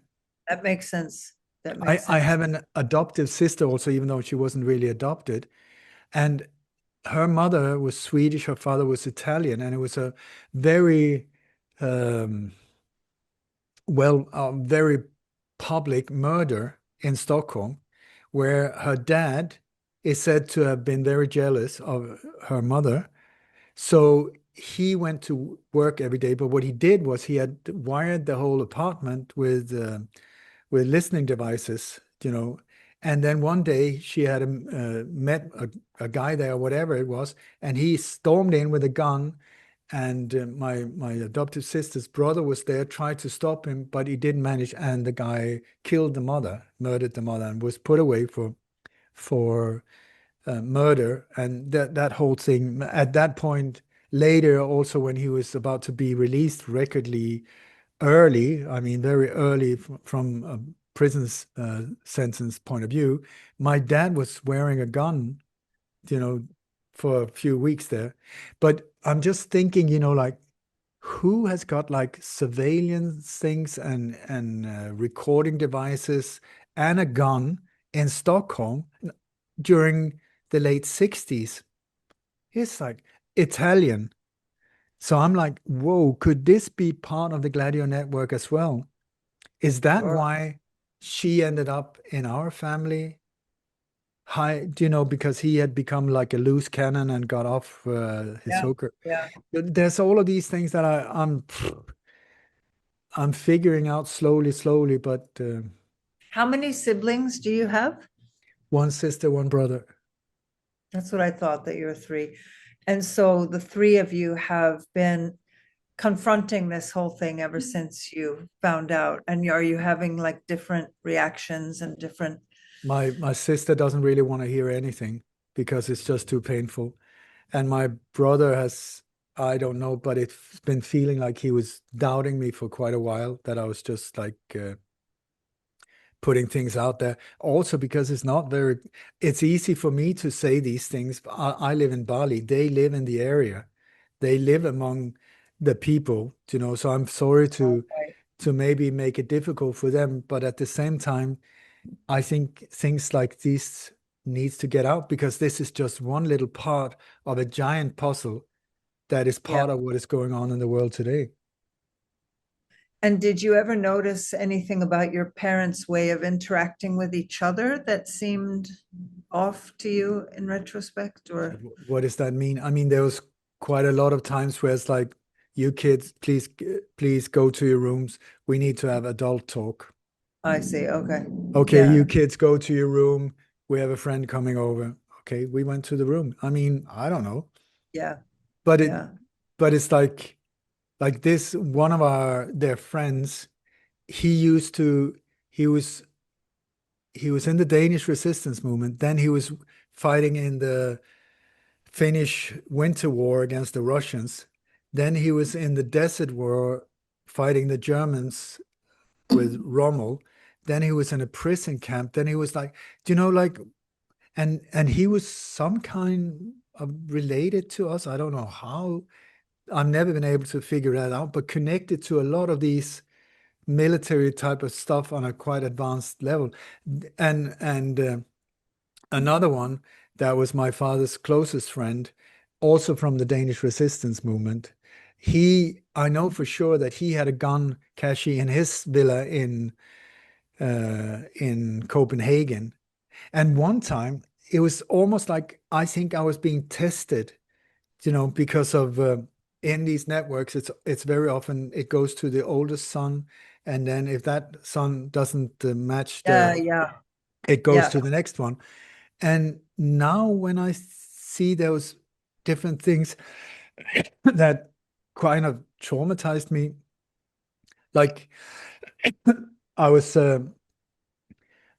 That makes sense. That I makes I sense. have an adoptive sister also, even though she wasn't really adopted, and her mother was Swedish, her father was Italian, and it was a very um, very public murder in Stockholm, where her dad is said to have been very jealous of her mother So he went to work every day, but what he did was he had wired the whole apartment with listening devices, And then one day she had met a guy there, whatever it was, and he stormed in with a gun. And my adoptive sister's brother was there, tried to stop him, but he didn't manage. And the guy killed the mother, murdered the mother, and was put away for murder. And that whole thing at that point. Later, also when he was about to be released, recordly early, I mean, very early from a prison sentence point of view, my dad was wearing a gun, you know, for a few weeks there. But I'm just thinking, like, who has got like surveillance things and recording devices and a gun in Stockholm during the late 60s? It's like Italian. So I'm like, whoa, could this be part of the Gladio network as well? Is that Sure. why she ended up in our family? High, because he had become like a loose cannon and got off his Yeah. hooker. Yeah. There's all of these things that I'm figuring out slowly, slowly, but How many siblings do you have? one sister, one brother. That's what I thought, that you're three. And so the three of you have been confronting this whole thing ever since you found out. And are you having like different reactions and different? My sister doesn't really want to hear anything because it's just too painful. And my brother has, I don't know, but it's been feeling like he was doubting me for quite a while, that I was just like putting things out there. Also, because it's easy for me to say these things. I live in Bali, they live in the area, they live among the people, so I'm sorry Right. to maybe make it difficult for them. But at the same time, I think things like this needs to get out because this is just one little part of a giant puzzle that is Yeah. part of what is going on in the world today. And did you ever notice anything about your parents' way of interacting with each other that seemed off to you in retrospect, or? What does that mean? I mean, there was quite a lot of times where it's like, you kids, please go to your rooms. We need to have adult talk. I see. Okay. Okay, Yeah. you kids go to your room. We have a friend coming over. Okay, we went to the room. I mean, I don't know, Yeah. but Yeah. it's like this one of their friends, he used to he was in the Danish resistance movement, then he was fighting in the Finnish winter war against the Russians, then he was in the desert war fighting the Germans with Rommel, then he was in a prison camp, then he was like, like, and he was some kind of related to us. I don't know how. I've never been able to figure that out, but connected to a lot of these military type of stuff on a quite advanced level. And another one that was my father's closest friend, also from the Danish resistance movement. I know for sure that he had a gun cache in his villa in Copenhagen. And one time it was almost like I think I was being tested, because of in these networks, it's very often it goes to the oldest son, and then if that son doesn't match Yeah. it goes Yeah. to the next one. And now when I see those different things that kind of traumatized me, like I was uh,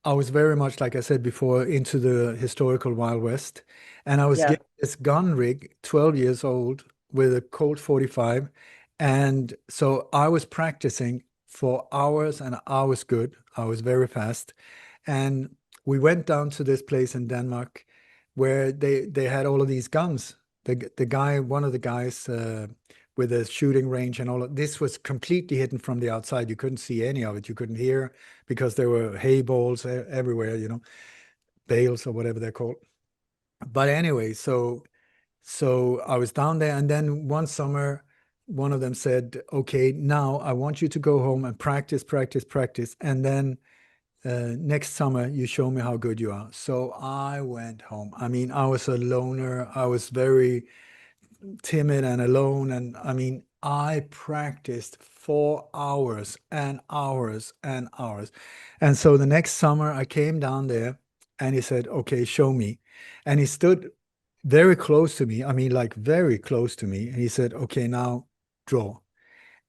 I was very much, like I said before, into the historical Wild West. And I was Yeah. given this gun rig, 12 years old, with a Colt 45. And so I was practicing for hours and hours good. I was very fast. And we went down to this place in Denmark where they had all of these guns. The guy, one of the guys with a shooting range and all of this was completely hidden from the outside. You couldn't see any of it. You couldn't hear because there were hay balls everywhere, bales or whatever they're called. But anyway, so I was down there, and then one summer, one of them said, "Okay, now I want you to go home and practice, practice, practice, and then next summer you show me how good you are." So I went home. I mean, I was a loner. I was very timid and alone. And I mean, I practiced for hours and hours and hours. And so the next summer I came down there and he said, okay, show me. And he stood very close to me. I mean, like very close to me. And he said, okay, now draw.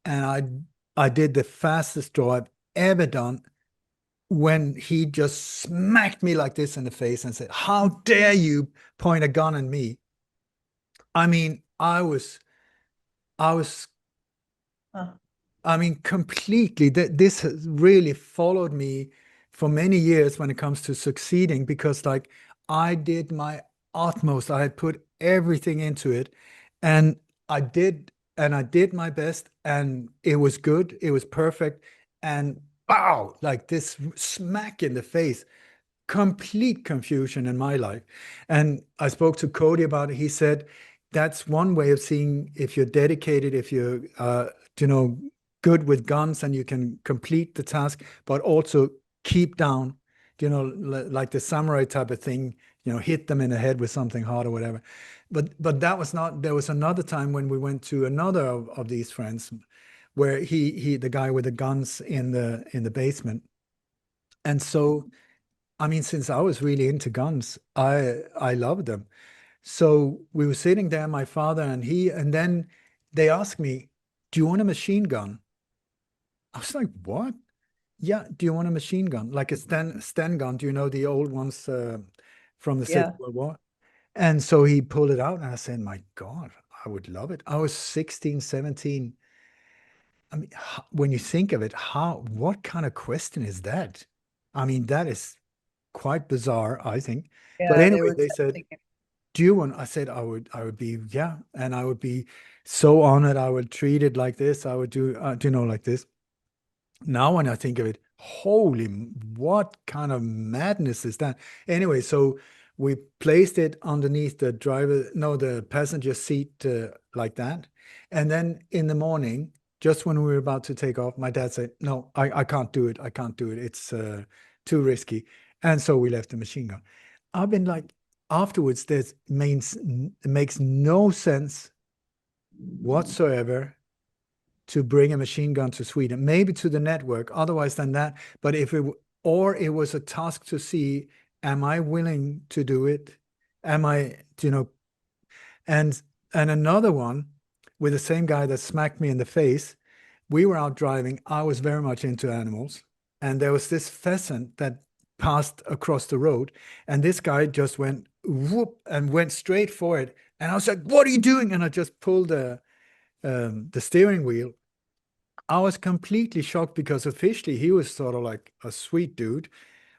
And I did the fastest draw I've ever done when he just smacked me like this in the face and said, how dare you point a gun at me? I mean, I was, Huh. I mean, completely. This has really followed me for many years when it comes to succeeding because, like, I did my utmost. I had put everything into it, and I did, and I did my best, and it was good. It was perfect, and wow, like this smack in the face, complete confusion in my life. And I spoke to Cody about it. He said that's one way of seeing if you're dedicated, if you're, you know, good with guns and you can complete the task, but also keep down, like the samurai type of thing, hit them in the head with something hard or whatever. But that was not, there was another time when we went to another of these friends where the guy with the guns in the basement. And so I mean, since I was really into guns, I loved them. So we were sitting there, my father and he, and then they asked me, "Do you want a machine gun?" I was like, "What?" Yeah, do you want a machine gun, like a Sten gun? Do you know the old ones from the Second Yeah. World War? And so he pulled it out, and I said, "My God, I would love it." I was 16, 17. I mean, when you think of it, what kind of question is that? I mean, that is quite bizarre, I think. But Yeah, they anyway, were they said, testing it. "Do you want?" I said, I would be, yeah, and I would be so honored. I would treat it like this. I would like this. Now, when I think of it, holy, what kind of madness is that? Anyway, so we placed it underneath the driver, no, the passenger seat, like that. And then in the morning, just when we were about to take off, my dad said, "No, I can't do it. I can't do it. It's too risky." And so we left the machine gun. I've been like, afterwards, it makes no sense whatsoever to bring a machine gun to Sweden, maybe to the network, otherwise than that. But or it was a task to see, am I willing to do it? Am I, and another one with the same guy that smacked me in the face, we were out driving. I was very much into animals. And there was this pheasant that passed across the road. And this guy just went whoop and went straight for it. And I was like, "What are you doing?" And I just pulled the steering wheel. I was completely shocked because officially he was sort of like a sweet dude.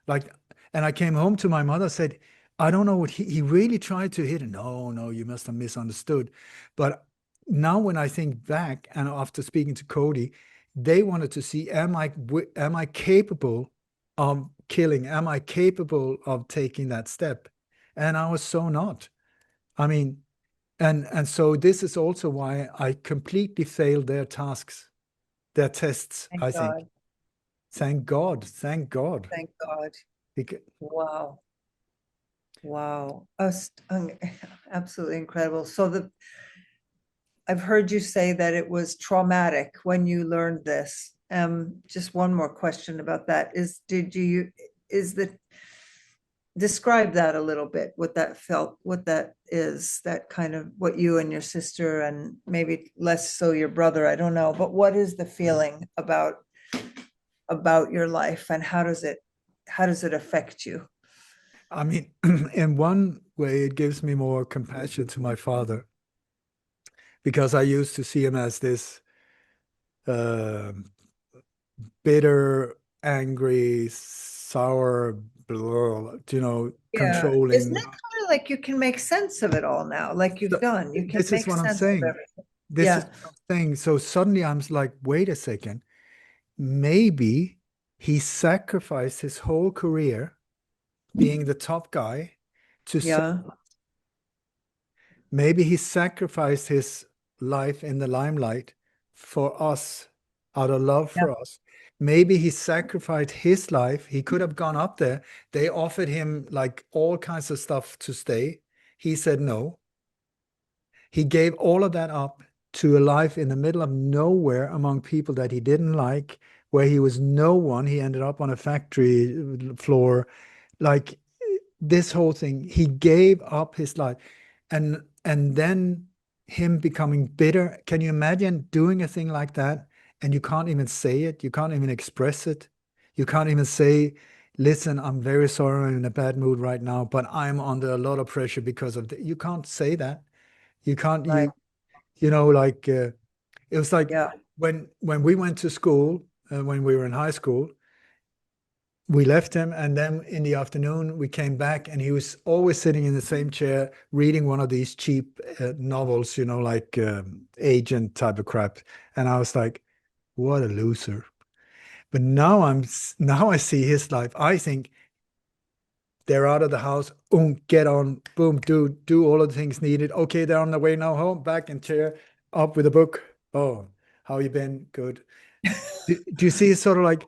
Like, and I came home to my mother, said, "I don't know what he really tried to hit it." "No, no, you must have misunderstood." But now when I think back and after speaking to Cody, they wanted to see, am I capable of killing? Am I capable of taking that step? And I was so not. I mean, and so this is also why I completely failed their tasks, their tests, Thank I think. God. Thank God. Thank God. Thank God. Bec- Wow. Wow. Absolutely incredible. So I've heard you say that it was traumatic when you learned this. Just one more question about that is, describe that a little bit, what that felt, what that is, that kind of what you and your sister and maybe less so your brother, I don't know, but what is the feeling about your life and how does it affect you? I mean, in one way, it gives me more compassion to my father because I used to see him as this uh, bitter, angry, sour, Yeah. Isn't controlling. it kind of like you can make sense of it all now, like you've So done? You can this is make what I'm sense of saying. everything. This is Yeah. what I'm saying. So suddenly I'm like, wait a second. Maybe he sacrificed his whole career being the top guy to Yeah. maybe he sacrificed his life in the limelight for us, out of love Yeah. for us. Maybe he sacrificed his life. He could have gone up there. They offered him like all kinds of stuff to stay. He said no. He gave all of that up to a life in the middle of nowhere among people that he didn't like, where he was no one. He ended up on a factory floor. Like this whole thing, he gave up his life. And then him becoming bitter. Can you imagine doing a thing like that and you can't even say it? You can't even express it. You can't even say, listen, I'm very sorry, I'm in a bad mood right now, but I'm under a lot of pressure because of you can't say that. You can't, Right. you know, like it was like Yeah. when we went to school, when we were in high school, we left him, and then in the afternoon we came back, and he was always sitting in the same chair reading one of these cheap novels, you know, like agent type of crap. And I was like, what a loser. But now I see his life. I think they're out of the house. Boom, get on. Boom, do all of the things needed. Okay, they're on the way now home. Back in chair, up with a book. Oh, how you been? Good. Do you see it's sort of like,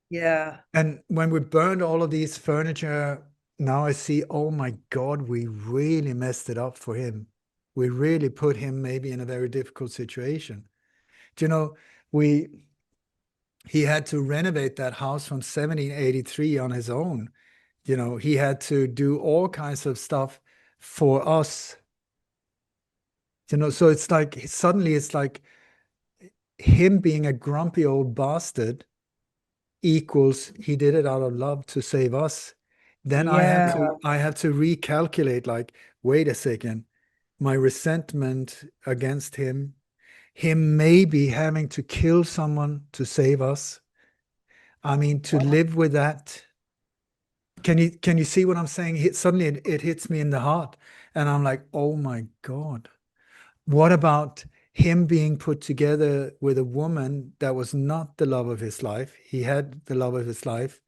Yeah. and when we burned all of these furniture, now I see, oh my God, we really messed it up for him. We really put him maybe in a very difficult situation. Do you know, we he had to renovate that house from 1783 on his own. You know, he had to do all kinds of stuff for us. You know, so it's like suddenly it's like him being a grumpy old bastard equals he did it out of love to save us. Then Yeah. I have to recalculate, like, wait a second, my resentment against him maybe having to kill someone to save us. I mean, to live with that. Can you see what I'm saying? Suddenly it hits me in the heart, and I'm like, oh my God. What about him being put together with a woman that was not the love of his life? He had the love of his life,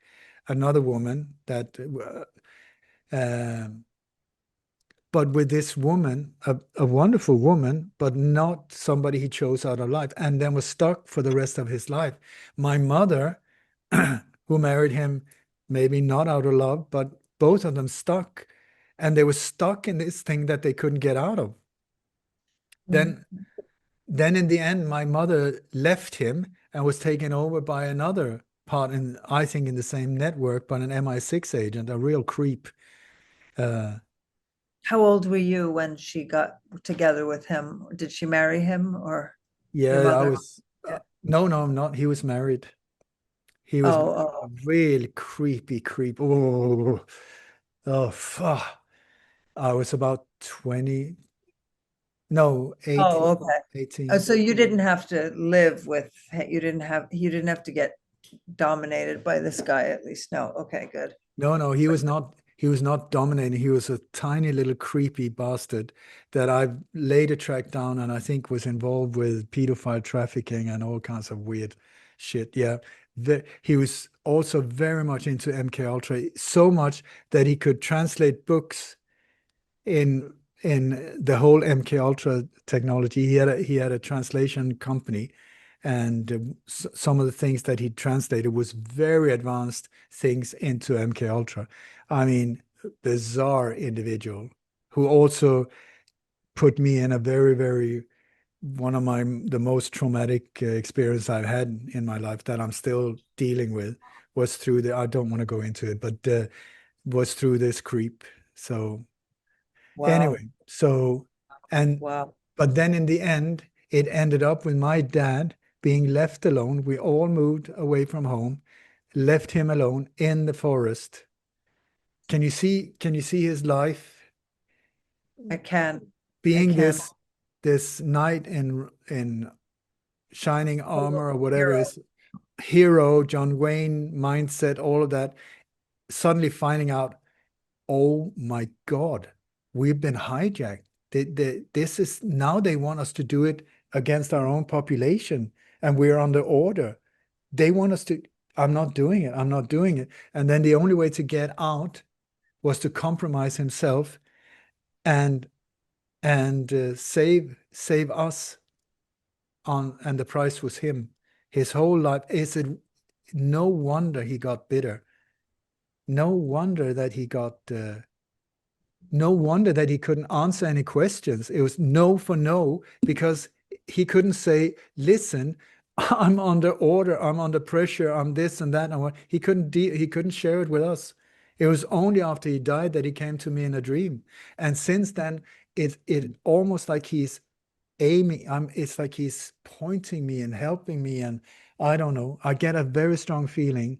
another woman that, um, but with this woman, a wonderful woman, but not somebody he chose out of life, and then was stuck for the rest of his life. My mother, who married him, maybe not out of love, but both of them stuck, and they were stuck in this thing that they couldn't get out of. Mm. Then Then in the end, my mother left him and was taken over by another part in, I think, in the same network, but an MI6 agent, a real creep. Uh, How old were you when she got together with him? Did she marry him or your yeah, I mother? was, Yeah. no, no, not. He was married. He was Oh, married. A oh, really creepy creep. Oh, oh, fuck. I was about 20, no, oh, 18, okay. Oh, 18. so you didn't have to live with, you didn't have to get dominated by this guy at least. No. Okay, good. No, no, he was not dominating. He was a tiny little creepy bastard that I've later tracked down and I think was involved with pedophile trafficking and all kinds of weird shit. Yeah. He was also very much into MK Ultra, so much that he could translate books in the whole MK Ultra technology. He had a translation company, and some of the things that he translated was very advanced things into MK Ultra. I mean, bizarre individual who also put me in a very, very one of the most traumatic experience I've had in my life that I'm still dealing with was through I don't want to go into it, but was through this creep. So Wow. anyway, and Wow. but then in the end, it ended up with my dad being left alone. We all moved away from home, left him alone in the forest. Can you see his life I can. I being can. this knight in shining armor or whatever Hero. his hero, John Wayne mindset, all of that, suddenly finding out, oh my God, we've been hijacked. This is now they want us to do it against our own population, and we're under order. They want us to. I'm not doing it. I'm not doing it. And then the only way to get out was to compromise himself and save us on. And the price was him. His whole life. Is it no wonder he got bitter? No wonder that he got no wonder that he couldn't answer any questions. It was no for no because he couldn't say, listen, I'm under order, I'm under pressure, I'm this and that and what. He couldn't share it with us. It was only after he died that he came to me in a dream. And since then, it almost like he's aiming, it's like he's pointing me and helping me. And I don't know, I get a very strong feeling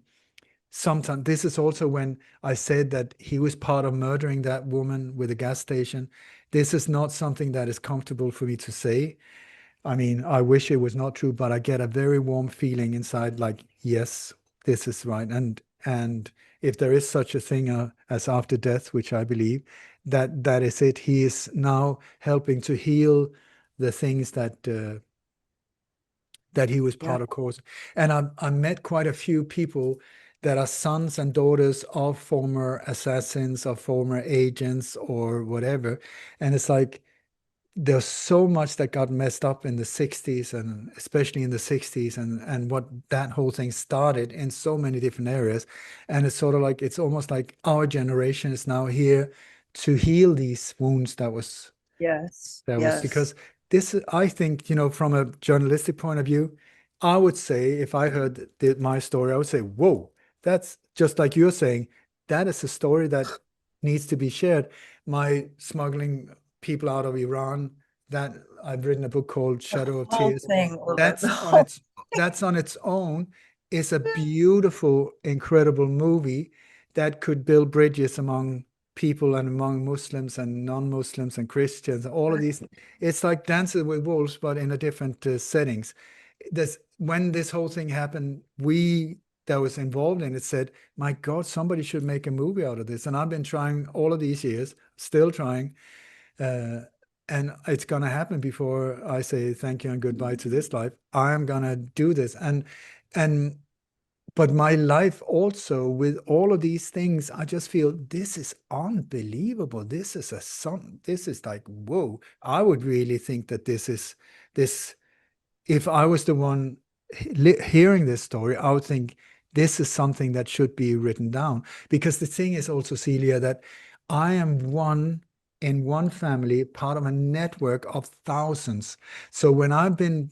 sometimes. This is also when I said that he was part of murdering that woman with a gas station. This is not something that is comfortable for me to say. I mean, I wish it was not true, but I get a very warm feeling inside, like, yes, this is right. And if there is such a thing as after death, which I believe, that is it. He is now helping to heal the things that he was Yeah. part of cause. And I met quite a few people that are sons and daughters of former assassins, of former agents, or whatever. And it's like there's so much that got messed up in the 60s, and especially in the 60s, and what that whole thing started in so many different areas. And it's sort of like it's almost like our generation is now here to heal these wounds Yes. that was Yes. because this, I think, from a journalistic point of view, I would say if I heard my story, I would say, whoa, that's just like you're saying, that is a story that needs to be shared. My smuggling people out of Iran, that I've written a book called The Shadow of whole Tears. thing, Ulrich, the That's on whole. its that's on its own is a beautiful, incredible movie that could build bridges among people and among Muslims and non-Muslims and Christians, all of these. It's like Dances with Wolves, but in a different settings. When this whole thing happened, we that was involved in it said, my God, somebody should make a movie out of this. And I've been trying all of these years, still trying. Uh, and it's going to happen before I say thank you and goodbye to this life. I'm going to do this. And but my life also with all of these things, I just feel this is unbelievable. This is like, whoa. I would really think that this, if I was the one hearing this story, I would think this is something that should be written down. Because the thing is also, Celia, that I am one in one family, part of a network of thousands. So when I've been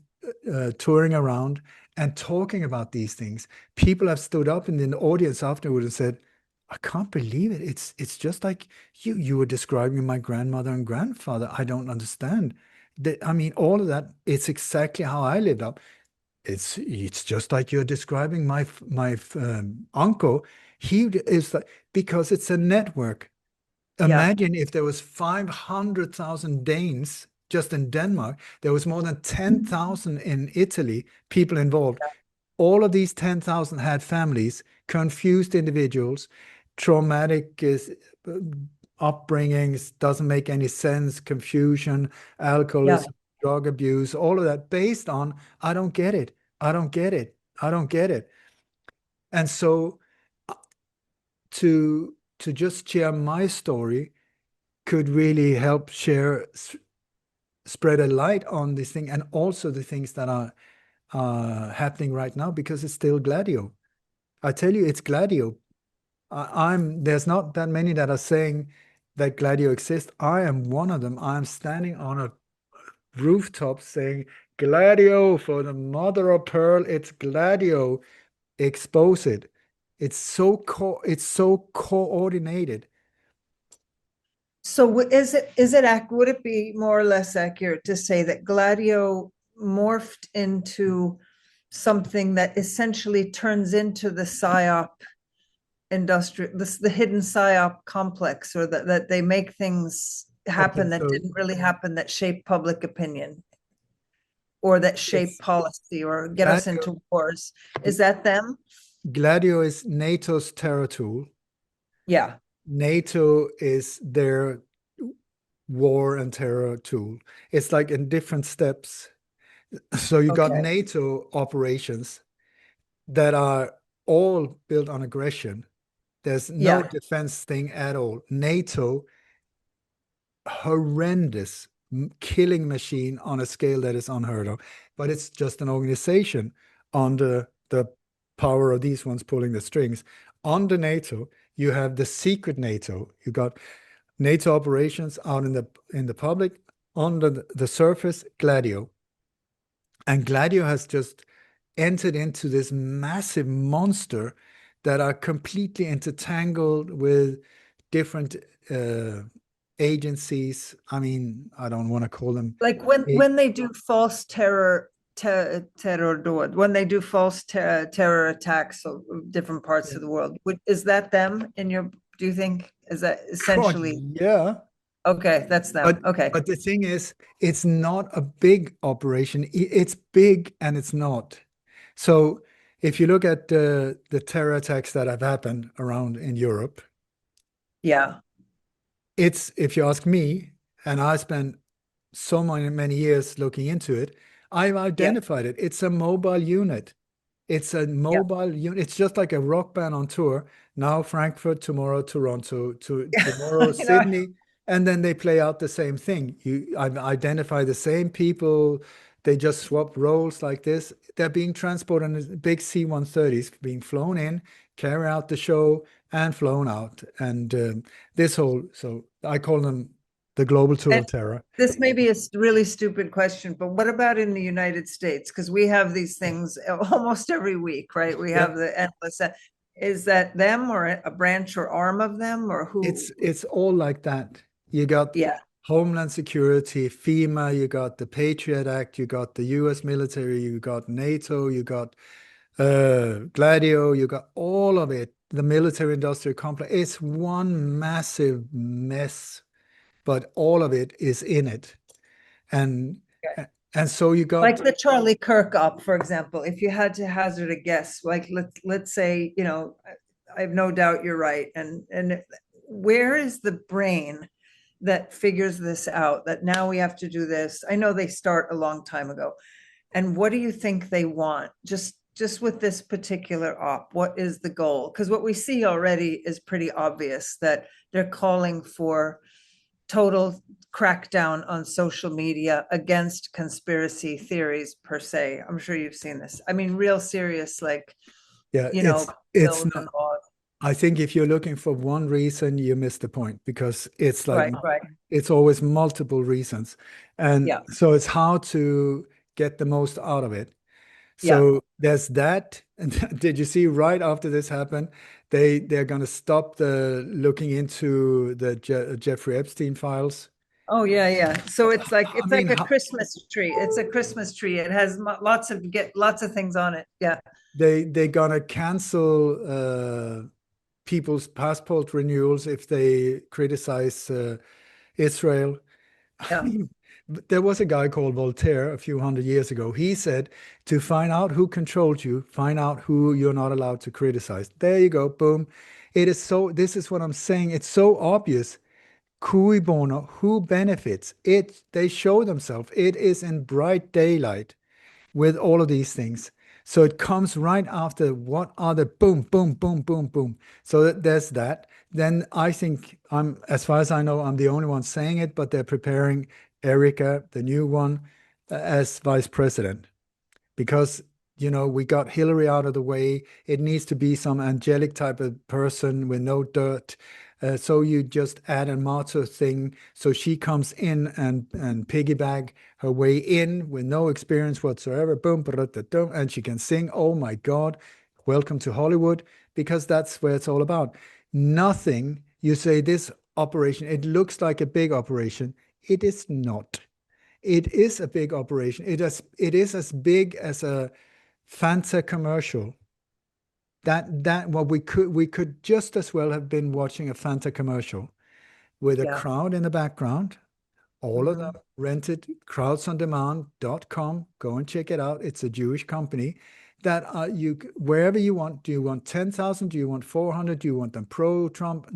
touring around and talking about these things, people have stood up in the audience afterward and said, I can't believe it. It's just like you were describing my grandmother and grandfather. I don't understand. I mean, all of that, it's exactly how I lived up. It's just like you're describing my uncle. He is like, because it's a network. Yeah. Imagine if there was 500,000 Danes just in Denmark. There was more than 10,000 in Italy, people involved. All of these 10,000 had families, confused individuals, traumatic upbringings, doesn't make any sense, confusion, Yeah. alcoholism, drug abuse, all of that based on, I don't get it. I don't get it. I don't get it. And so uh, to just share my story could really help spread a light on this thing and also the things that are happening right now because it's still Gladio. I tell you, it's Gladio. There's not that many that are saying that Gladio exists. I am one of them. I'm standing on a rooftop saying, Gladio for the mother of pearl, it's Gladio. Expose it. It's so coordinated. So would it be more or less accurate to say that Gladio morphed into something that essentially turns into the PSYOP the hidden PSYOP complex, or that they make things Okay, happen that so didn't really happen, that shape public opinion or that shape it's policy or get us Gladio. into wars? Is that them? Gladio is NATO's terror tool. Yeah. NATO is their war and terror tool. It's like in different steps. So you got Okay. NATO operations that are all built on aggression. There's no Yeah. defense thing at all. NATO, horrendous killing machine on a scale that is unheard of. But it's just an organization under the power of these ones pulling the strings. Under NATO, you have the secret NATO. You got NATO operations out in the public, under the surface, Gladio. And Gladio has just entered into this massive monster that are completely intertangled with different uh, agencies. I mean, I don't want to call them. Like a- when they do false terror, when they do false terror attacks of different parts of the world, is that them in your, do you think, is that God, essentially, yeah. okay, that's them. But Okay. but the thing is, it's not a big operation. It's big and it's not. So if you look at the terror attacks that have happened around in Europe, Yeah. it's, if you ask me, and I spent so many years looking into it, I've Yeah. identified it. It's a mobile unit. It's a Yeah. mobile unit. It's just like a rock band on tour. Now Frankfurt, tomorrow Toronto, tomorrow You know, Sydney, and then they play out the same thing. I've identified the same people. They just swap roles like this. They're being transported in big C-130s, being flown in, carry out the show, and flown out. And this whole, so I call them the global tour and of terror. this may be a really stupid question, but what about in the United States? Because we have these things almost every week, right? We Yeah. have the endless. Is that them or a branch or arm of them or who? It's all like that. You got Yeah. Homeland Security, FEMA, you got the Patriot Act, you got the US military, you got NATO, you got Gladio, you got all of it, the military industrial complex. It's one massive mess, but all of it is in it. And and so you Like got, the Charlie Kirk op, for example, if you had to hazard a guess, like let's say, I have no doubt you're right. And where is the brain that figures this out, that now we have to do this? I know they start a long time ago. And what do you think they want? Just with this particular op, what is the goal? Because what we see already is pretty obvious, that they're calling for total crackdown on social media against conspiracy theories per se. I'm sure you've seen this. I mean, real serious, like, yeah, you know, it's bills not. and laws. I think if you're looking for one reason, you miss the point, because it's like Right, right. it's always multiple reasons. And Yeah, so it's how to get the most out of it. yeah. So there's that. And did you see right after this happened, they're going to stop the looking into the Jeffrey Epstein files? Oh, yeah, yeah. So it's like I it's mean, like a how, Christmas tree. It's a Christmas tree. It has lots of things on it. Yeah, they're going to cancel people's passport renewals if they criticize Israel. I yeah. mean, there was a guy called Voltaire a few hundred years ago. He said, to find out who controls you, find out who you're not allowed to criticize. There you go, boom. It is so, this is what I'm saying. It's so obvious. Cui bono, who benefits? It, they show themselves. It is in bright daylight with all of these things. So it comes right after what are the boom, boom, boom, boom, boom. So there's that. Then I think I'm, as far as I know, I'm the only one saying it, but they're preparing Erica, the new one, as vice president, because we got Hillary out of the way. It needs to be some angelic type of person with no dirt. So you just add a martyr thing, so she comes in and piggyback her way in with no experience whatsoever. Boom, and she can sing. Oh my God, welcome to Hollywood, because that's where it's all about. Nothing. You say this operation, it looks like a big operation. It is not. It is a big operation. It is as big as a Fanta commercial. That what we could just as well have been watching a Fanta commercial with a Yeah. crowd in the background. All of them Mhm. rented, crowdsondemand.com. Go and check it out. It's a Jewish company that you, wherever you want. Do you want 10,000? Do you want 400? Do you want them pro-Trump,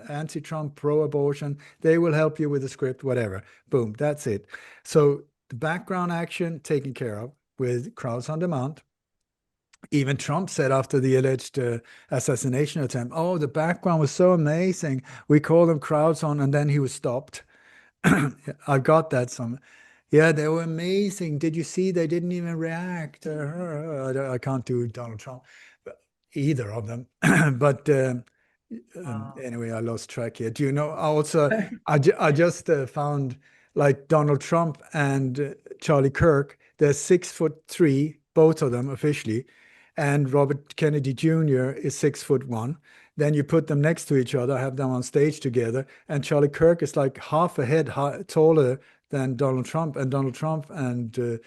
anti-Trump, pro-abortion? They will help you with the script, whatever. Boom, that's it. So the background action taken care of with Crowds on Demand. Even Trump said after the alleged assassination attempt, "Oh, the background was so amazing. We called them crowds on," and then he was stopped. I got that some. Yeah, they were amazing. Did you see? They didn't even react. I can't do Donald Trump, either of them. But Wow. Anyway, I lost track here. Do you know? I just found like Donald Trump and Charlie Kirk. They're 6'3", both of them officially, and Robert Kennedy Jr. is 6'1". Then you put them next to each other, have them on stage together, and Charlie Kirk is like half a head taller than Donald Trump, and Donald Trump and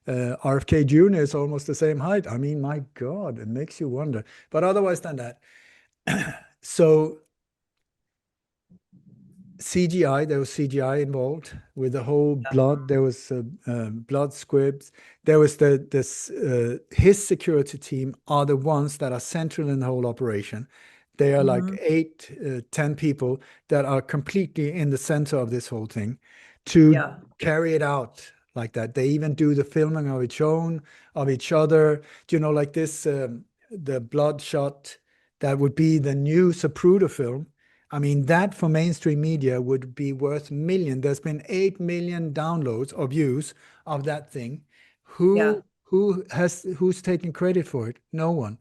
RFK Jr. is almost the same height. I mean, my God, it makes you wonder. But otherwise than that, so CGI, there was CGI involved with the whole blood. There was blood squibs. There was his security team are the ones that are central in the whole operation. They are like Mhm. 10 people that are completely in the center of this whole thing to Yeah. carry it out like that. They even do the filming of each other. Do you know, like this, the Bloodshot, that would be the new Zapruder film. I mean, that for mainstream media would be worth millions. There's been 8 million downloads or views of that thing. Yeah. Who's taking credit for it? No one.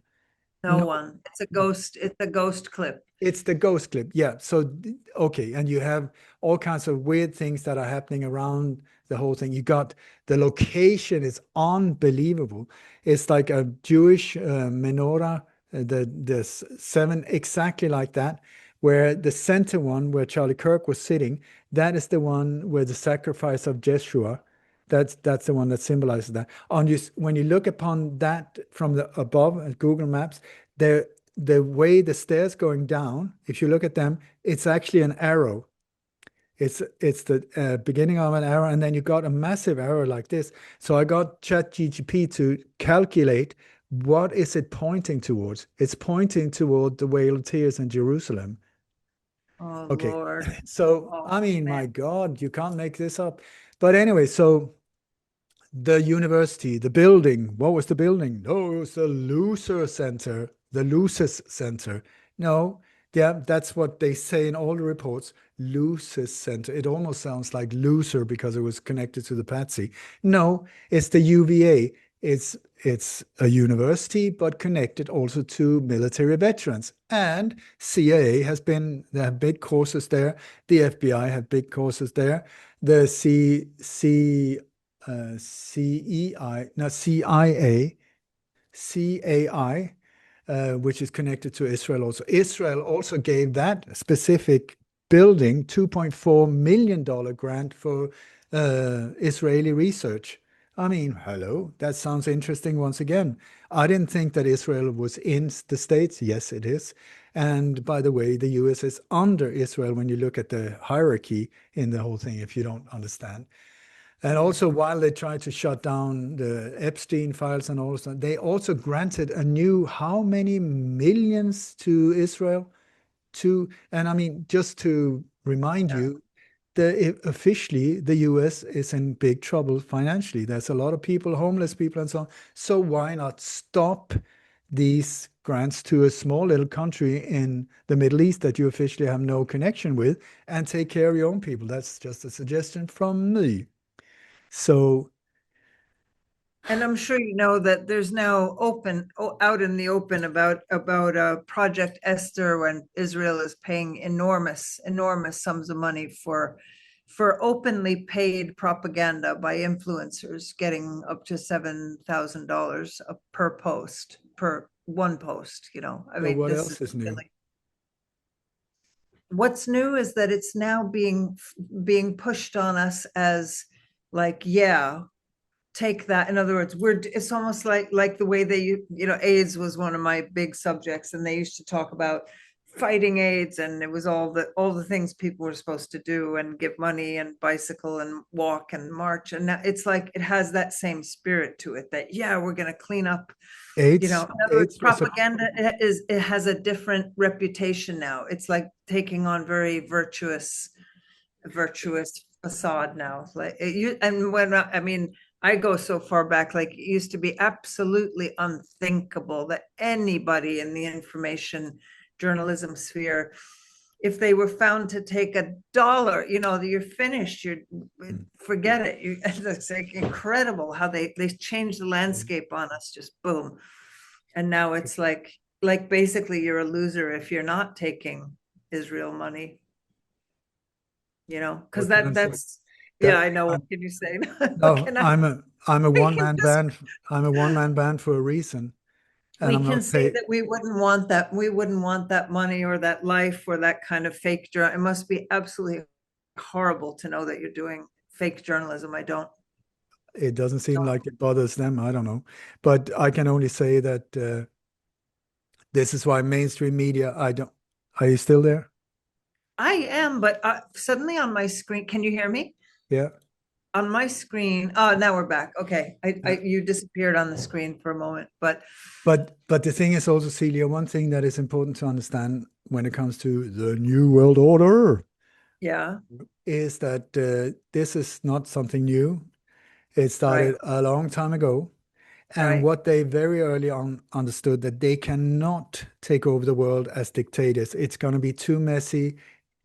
No No, one. It's a ghost. It's a ghost clip. it's the ghost clip. Yeah. So, okay. And you have all kinds of weird things that are happening around the whole thing. You got the location is unbelievable. It's like a Jewish menorah, the seven exactly like that, where the center one where Charlie Kirk was sitting, that is the one where the sacrifice of Jeshua. That's the one that symbolizes that. When you look upon that from the above at Google Maps, there the way the stairs going down, if you look at them, it's actually an arrow. It's the beginning of an arrow, and then you got a massive arrow like this. So I got ChatGPT to calculate what is it pointing towards. It's pointing toward the Whale of Tears in Jerusalem. Oh Okay, Lord. so Oh I mean, man. my God, you can't make this up. But anyway, so the university, the building. What was the building? No, it was the Loser Center, the Lucis Center. No, yeah, that's what they say in all the reports. Lucis Center. It almost sounds like loser because it was connected to the Patsy. No, it's the UVA. It's a university, but connected also to military veterans. And CIA has been, they have big courses there. The FBI have big courses there. The CEI, no, CAI, which is connected to Israel also. Israel also gave that specific building $2.4 million grant for Israeli research. I mean, hello, that sounds interesting once again. I didn't think that Israel was in the States. Yes, it is. And by the way, the US is under Israel when you look at the hierarchy in the whole thing, if you don't understand. And also, while they tried to shut down the Epstein files and all of that, they also granted a new how many millions to Israel? And I mean, just to remind Yeah. you, officially the US is in big trouble financially. There's a lot of people, homeless people, and so on. So why not stop these grants to a small little country in the Middle East that you officially have no connection with and take care of your own people? That's just a suggestion from me. So, And I'm sure you know that there's now out in the open about Project Esther, when Israel is paying enormous sums of money for openly paid propaganda by influencers, getting up to $7,000 per post, per one post. I so mean, what this is else is new? really what's new is that it's now being pushed on us as like, yeah, take that. In other words, it's almost like the way AIDS was one of my big subjects, and they used to talk about fighting AIDS, and it was all the things people were supposed to do and give money and bicycle and walk and march. And now it's like it has that same spirit to it, that yeah, we're going to clean up. In AIDS, other words, AIDS was a propaganda it has a different reputation now. It's like taking on very virtuous facade now. Like and when I mean, I go so far back, like it used to be absolutely unthinkable that anybody in the information journalism sphere, if they were found to take $1, you're finished. You Mm. forget it. It's like incredible how they changed the landscape on us, just boom. And now it's like like basically you're a loser if you're not taking Israel money, because What can I say? that's, yeah, That I know. What I'm can you say? What no, can I? I'm a We one can man just band. I'm a one man band for a reason, and we I'm can not say paid. that we wouldn't want that money or that life or that kind of fake journal. It must be absolutely horrible to know that you're doing fake journalism. I It doesn't seem don't. like it bothers them. I don't know, but I can only say that this is why mainstream media. I don't. Are you still there? I am, but suddenly on my screen, can you hear me? Yeah. On my screen, oh, now we're back. Okay, Yeah. you disappeared on the screen for a moment, but But the thing is also, Celia, one thing that is important to understand when it comes to the New World Order yeah, is that this is not something new. It right, started a long time ago. And right. what they very early on understood that they cannot take over the world as dictators. It's going to be too messy.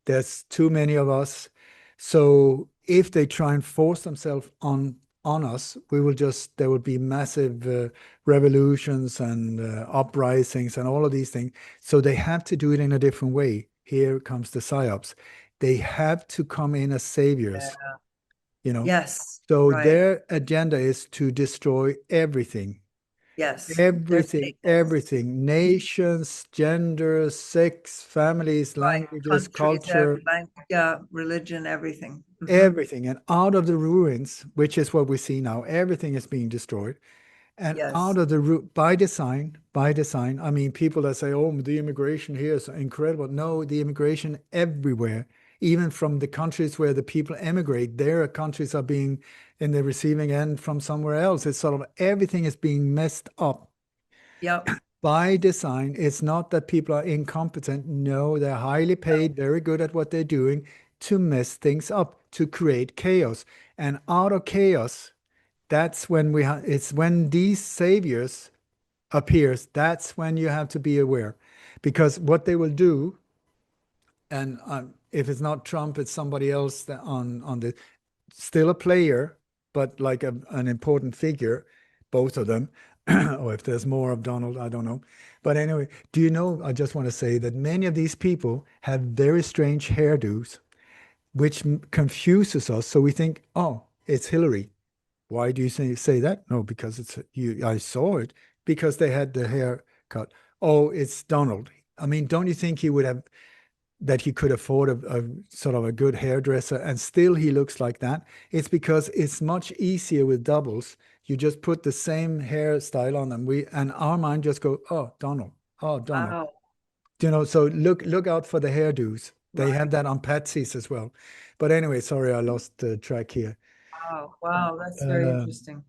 There's too many of us. So if they try and force themselves on us, we will just there will be massive revolutions and uprisings and all of these things. So they have to do it in a different way. Here comes the psyops. They have to come in as Yeah. saviors, you know. Yes, So right. their agenda is to destroy everything. Yes, they're Everything, Satanists. everything, nations, genders, sex, families, Right, languages, countries, culture, yeah, religion, everything. everything. And out of the ruins, which is what we see now, everything is being destroyed. And out Yes. of the by design, I mean, people that say, oh, the immigration here is incredible. No, the immigration everywhere, even from the countries where the people emigrate, their countries are being in the receiving end from somewhere else. It's sort of everything is being messed up Yep. by design. It's not that people are incompetent. No, they're highly paid, very good at what they're doing to mess things up, to create chaos. And out of chaos, that's when it's when these saviors appears, that's when you have to be aware. Because what they will do, and if it's not Trump, it's somebody else that on the still a player, but like an important figure, both of them. Or if there's more of Donald, I don't know. But anyway, do you know? I just want to say that many of these people have very strange hairdos, which confuses us. So we think, oh, it's Hillary. Why do you say that? No, because it's you. I saw it because they had the hair cut. Oh, it's Donald. I mean, don't you think he would have that he could afford a sort of a good hairdresser and still he looks like that? It's because it's much easier with doubles. You just put the same hairstyle on them. We and our mind just go, oh, Donald, oh, Donald. Wow. So look out for the hairdos. They have Right. that on Patsy's as well. But anyway, sorry, I lost the track here. Wow. Wow. That's very Um, interesting.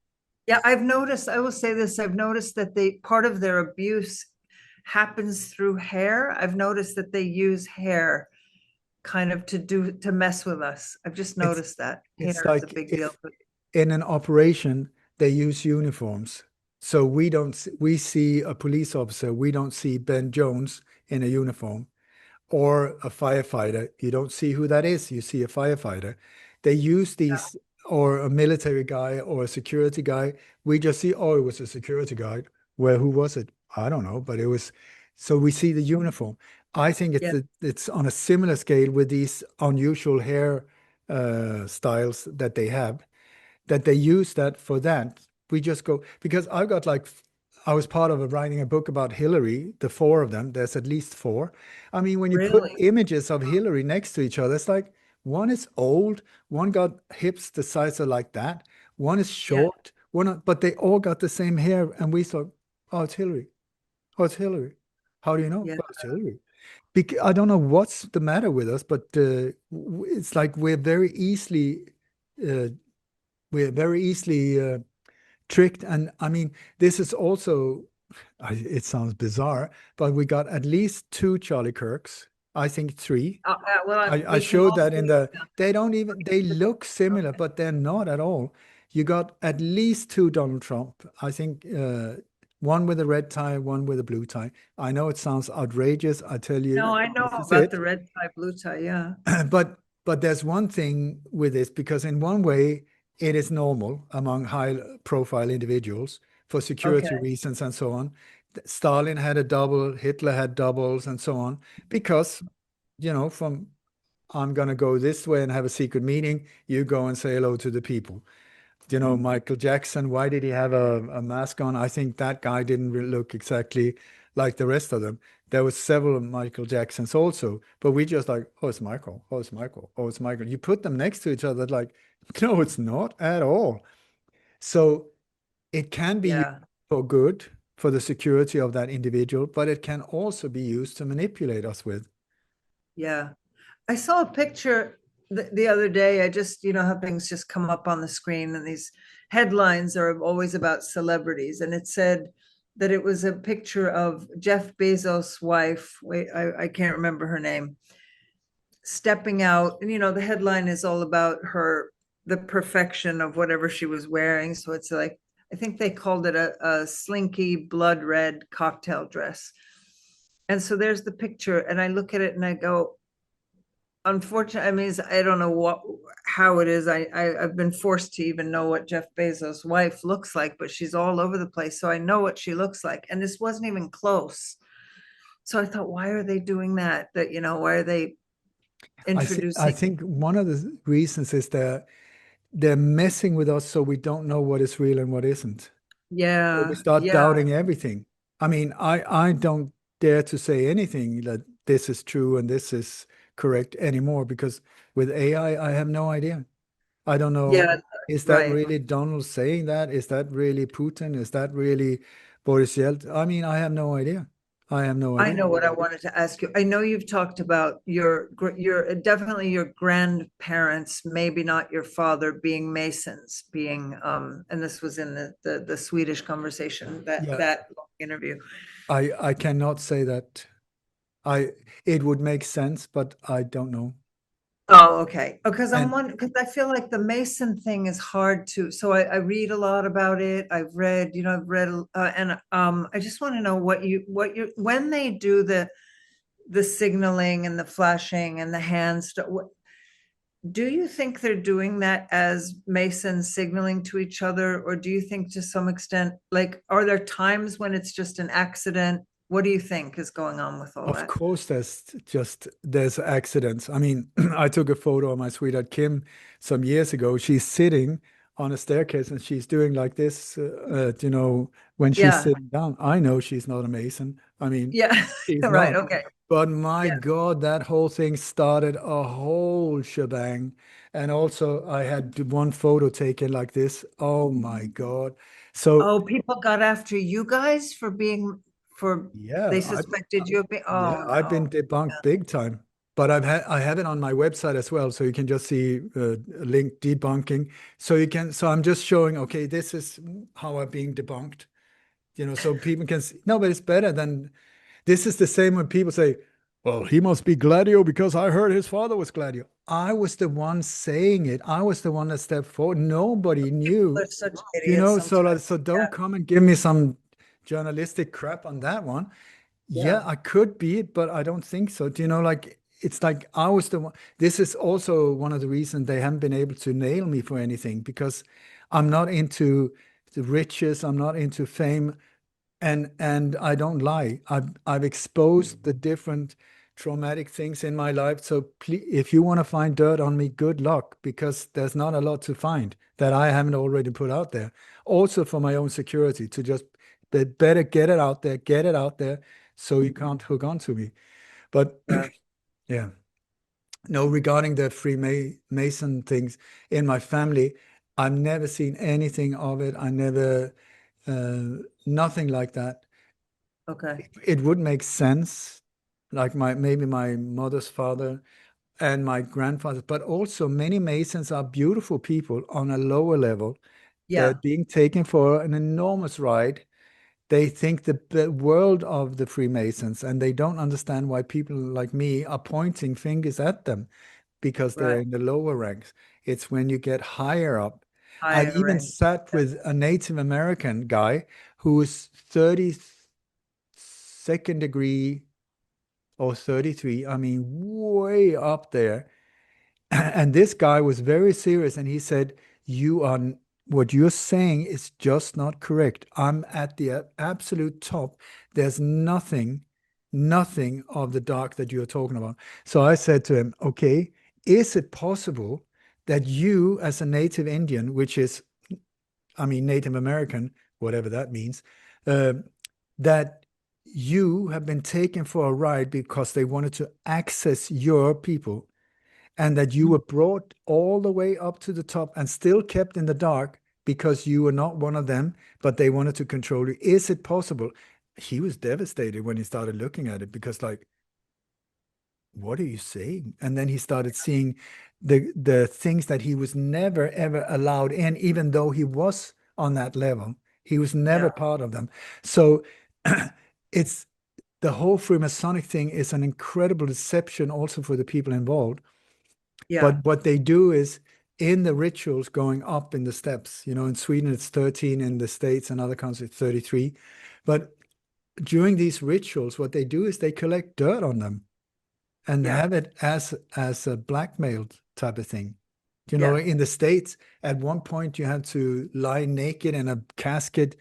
Yeah, I've noticed, I will say this, I've noticed that part of their abuse happens through hair. I've noticed that they use hair kind of to mess with us. I've just it's noticed that it's hair is a like big deal. if in an operation they use uniforms. So we see a police officer, we don't see Ben Jones in a uniform or a firefighter. You don't see who that is. You see a firefighter. They use Yeah. these, or a military guy or a security guy. We just see, oh, it was a security guy. Well, who was it? I don't know, but it was. So we see the uniform. I think Yeah. it's on a similar scale with these unusual hair styles that they have, that they use that for that. We just go because I've got like I was part of writing a book about Hillary, the four of them. There's at least four. I mean, when you put Really? images of Hillary next to each other, it's like one is old, one got hips the size of like that, one is Yeah. short, but they all got the same hair, and we thought, oh, it's Hillary. Oh, it's Hillary. How do you know? Yeah. Well, it's Hillary. I don't know what's the matter with us, but it's like uh, we're very easily tricked. And I mean, this is also, it sounds bizarre, but we got at least two Charlie Kirks. I think three. Well, I we can showed all that in believe the, they don't even, they that. look similar, Okay. but they're not at all. You got at least two Donald Trump. I think one with a red tie, one with a blue tie. I know it sounds outrageous. I tell No, you, I know this is about it. the red tie, blue tie. Yeah. But there's one thing with this because in one way it is normal among high profile individuals for security Okay. reasons and so on. Stalin had a double, Hitler had doubles, and so on, because, from I'm going to go this way and have a secret meeting, you go and say hello to the people. Michael Jackson, why did he have a mask on? I think that guy didn't look exactly like the rest of them. There was several Michael Jacksons also, but we just like, oh, it's Michael. Oh, it's Michael. Oh, it's Michael. You put them next to each other, like, no, it's not at all. So it can be used Yeah. for good, for the security of that individual, but it can also be used to manipulate us with. Yeah. I saw a picture the other day. I just, how things just come up on the screen, and these headlines are always about celebrities. And it said that it was a picture of Jeff Bezos' wife. Wait, I can't remember her name. Stepping out. And, the headline is all about the perfection of whatever she was wearing. So it's like, I think they called it a slinky blood red cocktail dress. And so there's the picture. And I look at it and I go, unfortunately, I mean, I don't know how it is. I've been forced to even know what Jeff Bezos' wife looks like, but she's all over the place. So I know what she looks like. And this wasn't even close. So I thought, why are they doing that? Why are they I introducing? think one of the reasons is that they're messing with us so we don't know what is real and what isn't. So we Yeah, start yeah, doubting everything. I mean, I don't dare to say anything that this is true and this is correct anymore, because with AI, I have no idea. I don't know. yeah, Is that right. really Donald saying that? Is that really Putin? Is that really Boris Yeltsin? I mean, I have no idea. I have no I idea. know what I wanted to ask you. I know you've talked about your definitely your grandparents, maybe not your father, being Masons, and this was in the Swedish conversation, that Yeah, that long interview. I cannot say that. I It would make sense, but I don't know. Oh, okay. Because And because I feel like the Mason thing is hard to, so I read a lot about it. I've read, and I just want to know when they do the signaling and the flashing and the hands, do you think they're doing that as Masons signaling to each other, or do you think to some extent, like, are there times when it's just an accident? What do you think is going on with all of that? course, there's accidents. I mean, I took a photo of my sweetheart Kim some years ago. She's sitting on a staircase and she's doing like this, when she's Yeah, sitting down. I know she's not a Mason. I mean, yeah, she's right. not. Okay. But my Yeah. God, that whole thing started a whole shebang. And also, I had one photo taken like this. Oh my God. So, Oh, people got after you guys for yeah, they suspected you of being, yeah, oh I've no. been debunked big time, but I have it on my website as well, so you can just see a link debunking. So I'm just showing, okay, this is how I'm being debunked, so people can see. No, but it's better than this is the same when people say, well, he must be Gladio because I heard his father was Gladio. I was the one saying it. I was the one that stepped forward. Nobody knew, They're such idiots so sometimes. so don't Yeah, come and give me some journalistic crap on that one. Yeah, yeah, I could be it, but I don't think so. Like it's like I was the one. This is also one of the reasons they haven't been able to nail me for anything, because I'm not into the riches, I'm not into fame, and I don't lie. I've exposed the different traumatic things in my life. So please, if you want to find dirt on me, good luck, because there's not a lot to find that I haven't already put out there. Also for my own security, to just better get it out there, so you can't hook on to me. But yeah. yeah, no, regarding the Freemason things in my family, I've never seen anything of it. I never, nothing like that. Okay. It would make sense, like maybe my mother's father and my grandfather, but also many Masons are beautiful people on a lower level. They're Yeah, being taken for an enormous ride. They think the world of the Freemasons, and they don't understand why people like me are pointing fingers at them because they're right. in the lower ranks. It's when you get higher up. I Higher even rank. sat with a Native American guy who was 32nd degree or 33. I mean, way up there. And this guy was very serious, and he said, what you're saying is just not correct. I'm at the absolute top. There's nothing of the dark that you're talking about. So I said to him, okay, is it possible that you, as a native Indian, which is, I mean, Native American, whatever that means, uh, that you have been taken for a ride because they wanted to access your people, and that you were brought all the way up to the top and still kept in the dark because you were not one of them, but they wanted to control you. Is it possible? He was devastated when he started looking at it because, like, what are you saying? And then he started seeing the things that he was never ever allowed in, even though he was on that level. He was never Yeah. part of them. So it's the whole Freemasonic thing is an incredible deception also for the people involved. Yeah. But what they do is in the rituals going up in the steps, in Sweden it's 13, in the States and other countries it's 33. But during these rituals, what they do is they collect dirt on them and Yeah. have it as a blackmail type of thing. Yeah. In the States, at one point you had to lie naked in a casket,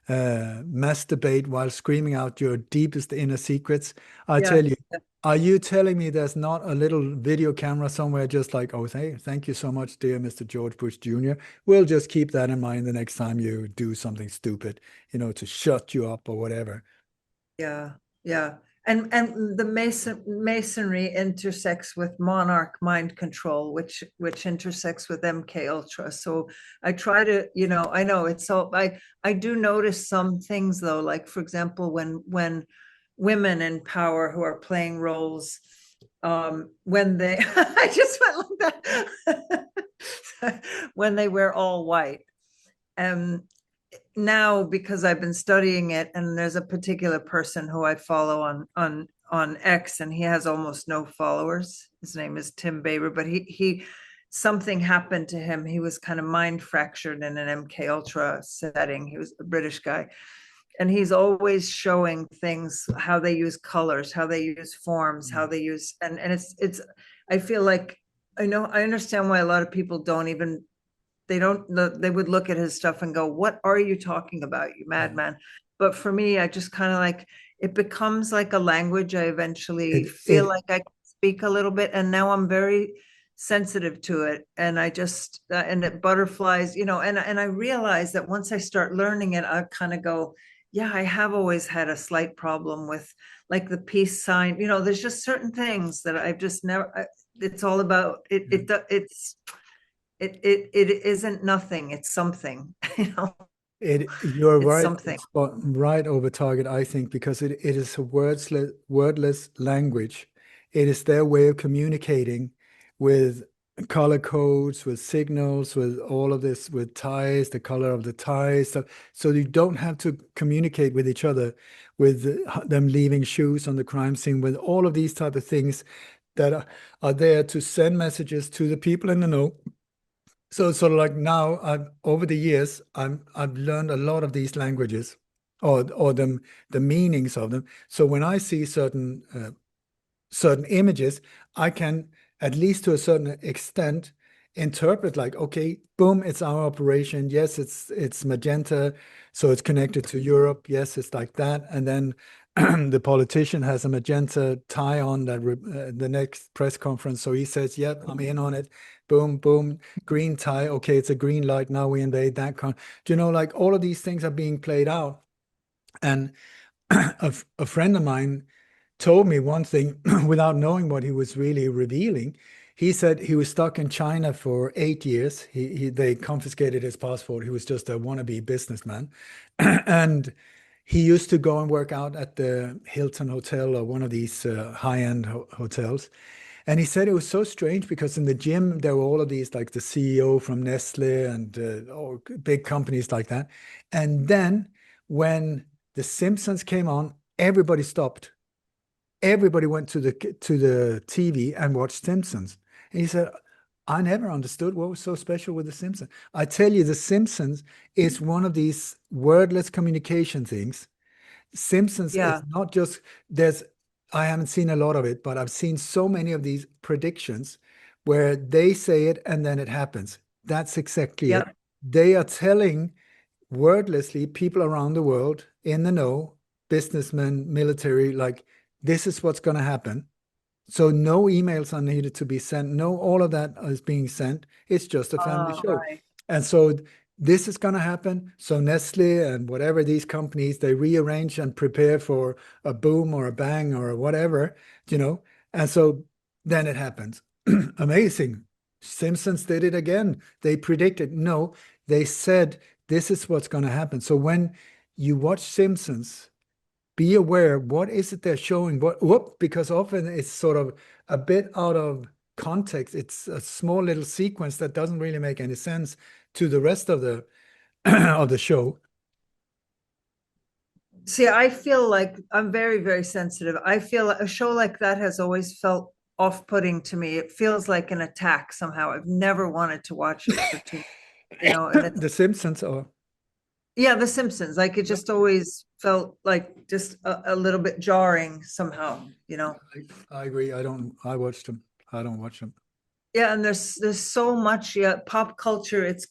masturbate while screaming out your deepest inner secrets. I Yeah. tell you, are you telling me there's not a little video camera somewhere just like, oh, thank you so much, dear Mr. George Bush Jr. We'll just keep that in mind the next time you do something stupid, to shut you up or whatever. Yeah, yeah. And the masonry intersects with monarch mind control, which intersects with MK Ultra. So I try to, I know it's so I do notice some things though, like for example, when women in power who are playing roles, when they I just went like that when they wear all white. Um, Now because I've been studying it, and there's a particular person who I follow on X, and he has almost no followers. His name is Tim Baber, but he something happened to him. He was kind of mind fractured in an MK Ultra setting. He was a British guy, and he's always showing things, how they use colors, how they use forms, how they use, and it's I feel like I understand why a lot of people don't even they would look at his stuff and go, what are you talking about, you madman? But for me, I just kind of like, it becomes like a language. I eventually It feel it like I can speak a little bit, and now I'm very sensitive to it, and I just and it butterflies, and I realize that once I start learning it, I kind of go, yeah, I have always had a slight problem with like the peace sign. There's just certain things that I've just never, it's all about it, it isn't nothing, it's something. you're It's right, something. right over target, I think, because it is a wordless language. It is their way of communicating with color codes, with signals, with all of this, with ties, the color of the ties. So you don't have to communicate with each other, with them leaving shoes on the crime scene, with all of these type of things that are there to send messages to the people in the know. So sort of like now, over the years, I've learned a lot of these languages, or the meanings of them. So when I see certain images, I can, at least to a certain extent, interpret like, okay, boom, it's our operation. Yes, it's magenta, so it's connected to Europe. Yes, it's like that. And then the politician has a magenta tie on that the next press conference. So he says, "Yep, I'm in on it." Boom, boom, green tie. Okay, it's a green light. Now we invade that con. Do you know, like all of these things are being played out. And a friend of mine told me one thing without knowing what he was really revealing. He said he was stuck in China for 8 years. They confiscated his passport. He was just a wannabe businessman, and he used to go and work out at the Hilton Hotel or one of these high-end hotels. And he said it was so strange because in the gym there were all of these, like the CEO from Nestle and all big companies like that. And then when The Simpsons came on, everybody stopped. Everybody went to the TV and watched Simpsons. And he said, I never understood what was so special with The Simpsons. I tell you, The Simpsons is one of these wordless communication things. Simpsons is Yeah, not just, there's, I haven't seen a lot of it, but I've seen so many of these predictions where they say it and then it happens. That's exactly yeah, it. they are telling wordlessly people around the world in the know, businessmen, military, like this is what's going to happen. So no emails are needed to be sent. No, all of that is being sent. It's just a family show. Right. And so this is going to happen. So Nestle and whatever these companies, they rearrange and prepare for a boom or a bang or whatever, you know. And so then it happens. Amazing. Simpsons did it again. They predicted. No, they said this is what's going to happen. So when you watch Simpsons, be aware what is it they're showing, what whoop, because often it's sort of a bit out of context. It's a small little sequence that doesn't really make any sense to the rest of the of the show. See, I feel like I'm very, very sensitive. I feel a show like that has always felt off-putting to me. It feels like an attack somehow. I've never wanted to watch it for too, and it's The Simpsons are yeah, The Simpsons. Like it just always felt like just a little bit jarring somehow. I agree. I watched them. I don't watch them. Yeah, and there's so much, yeah, pop culture. It's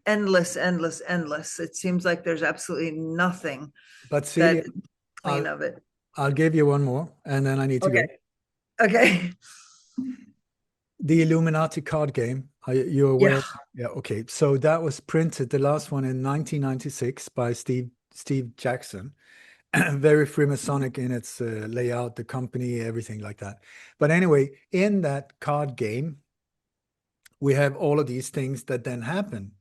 endless, endless, endless. It seems like there's absolutely nothing But Celia, that clean I'll of it. I'll give you one more and then I need to go. Okay. Okay. The Illuminati card game. Are you aware? Yeah. Yeah, okay. So that was printed, the last one in 1996 by Steve Jackson. Very Freemasonic in its layout, the company, everything like that. But anyway, in that card game, we have all of these things that then happen.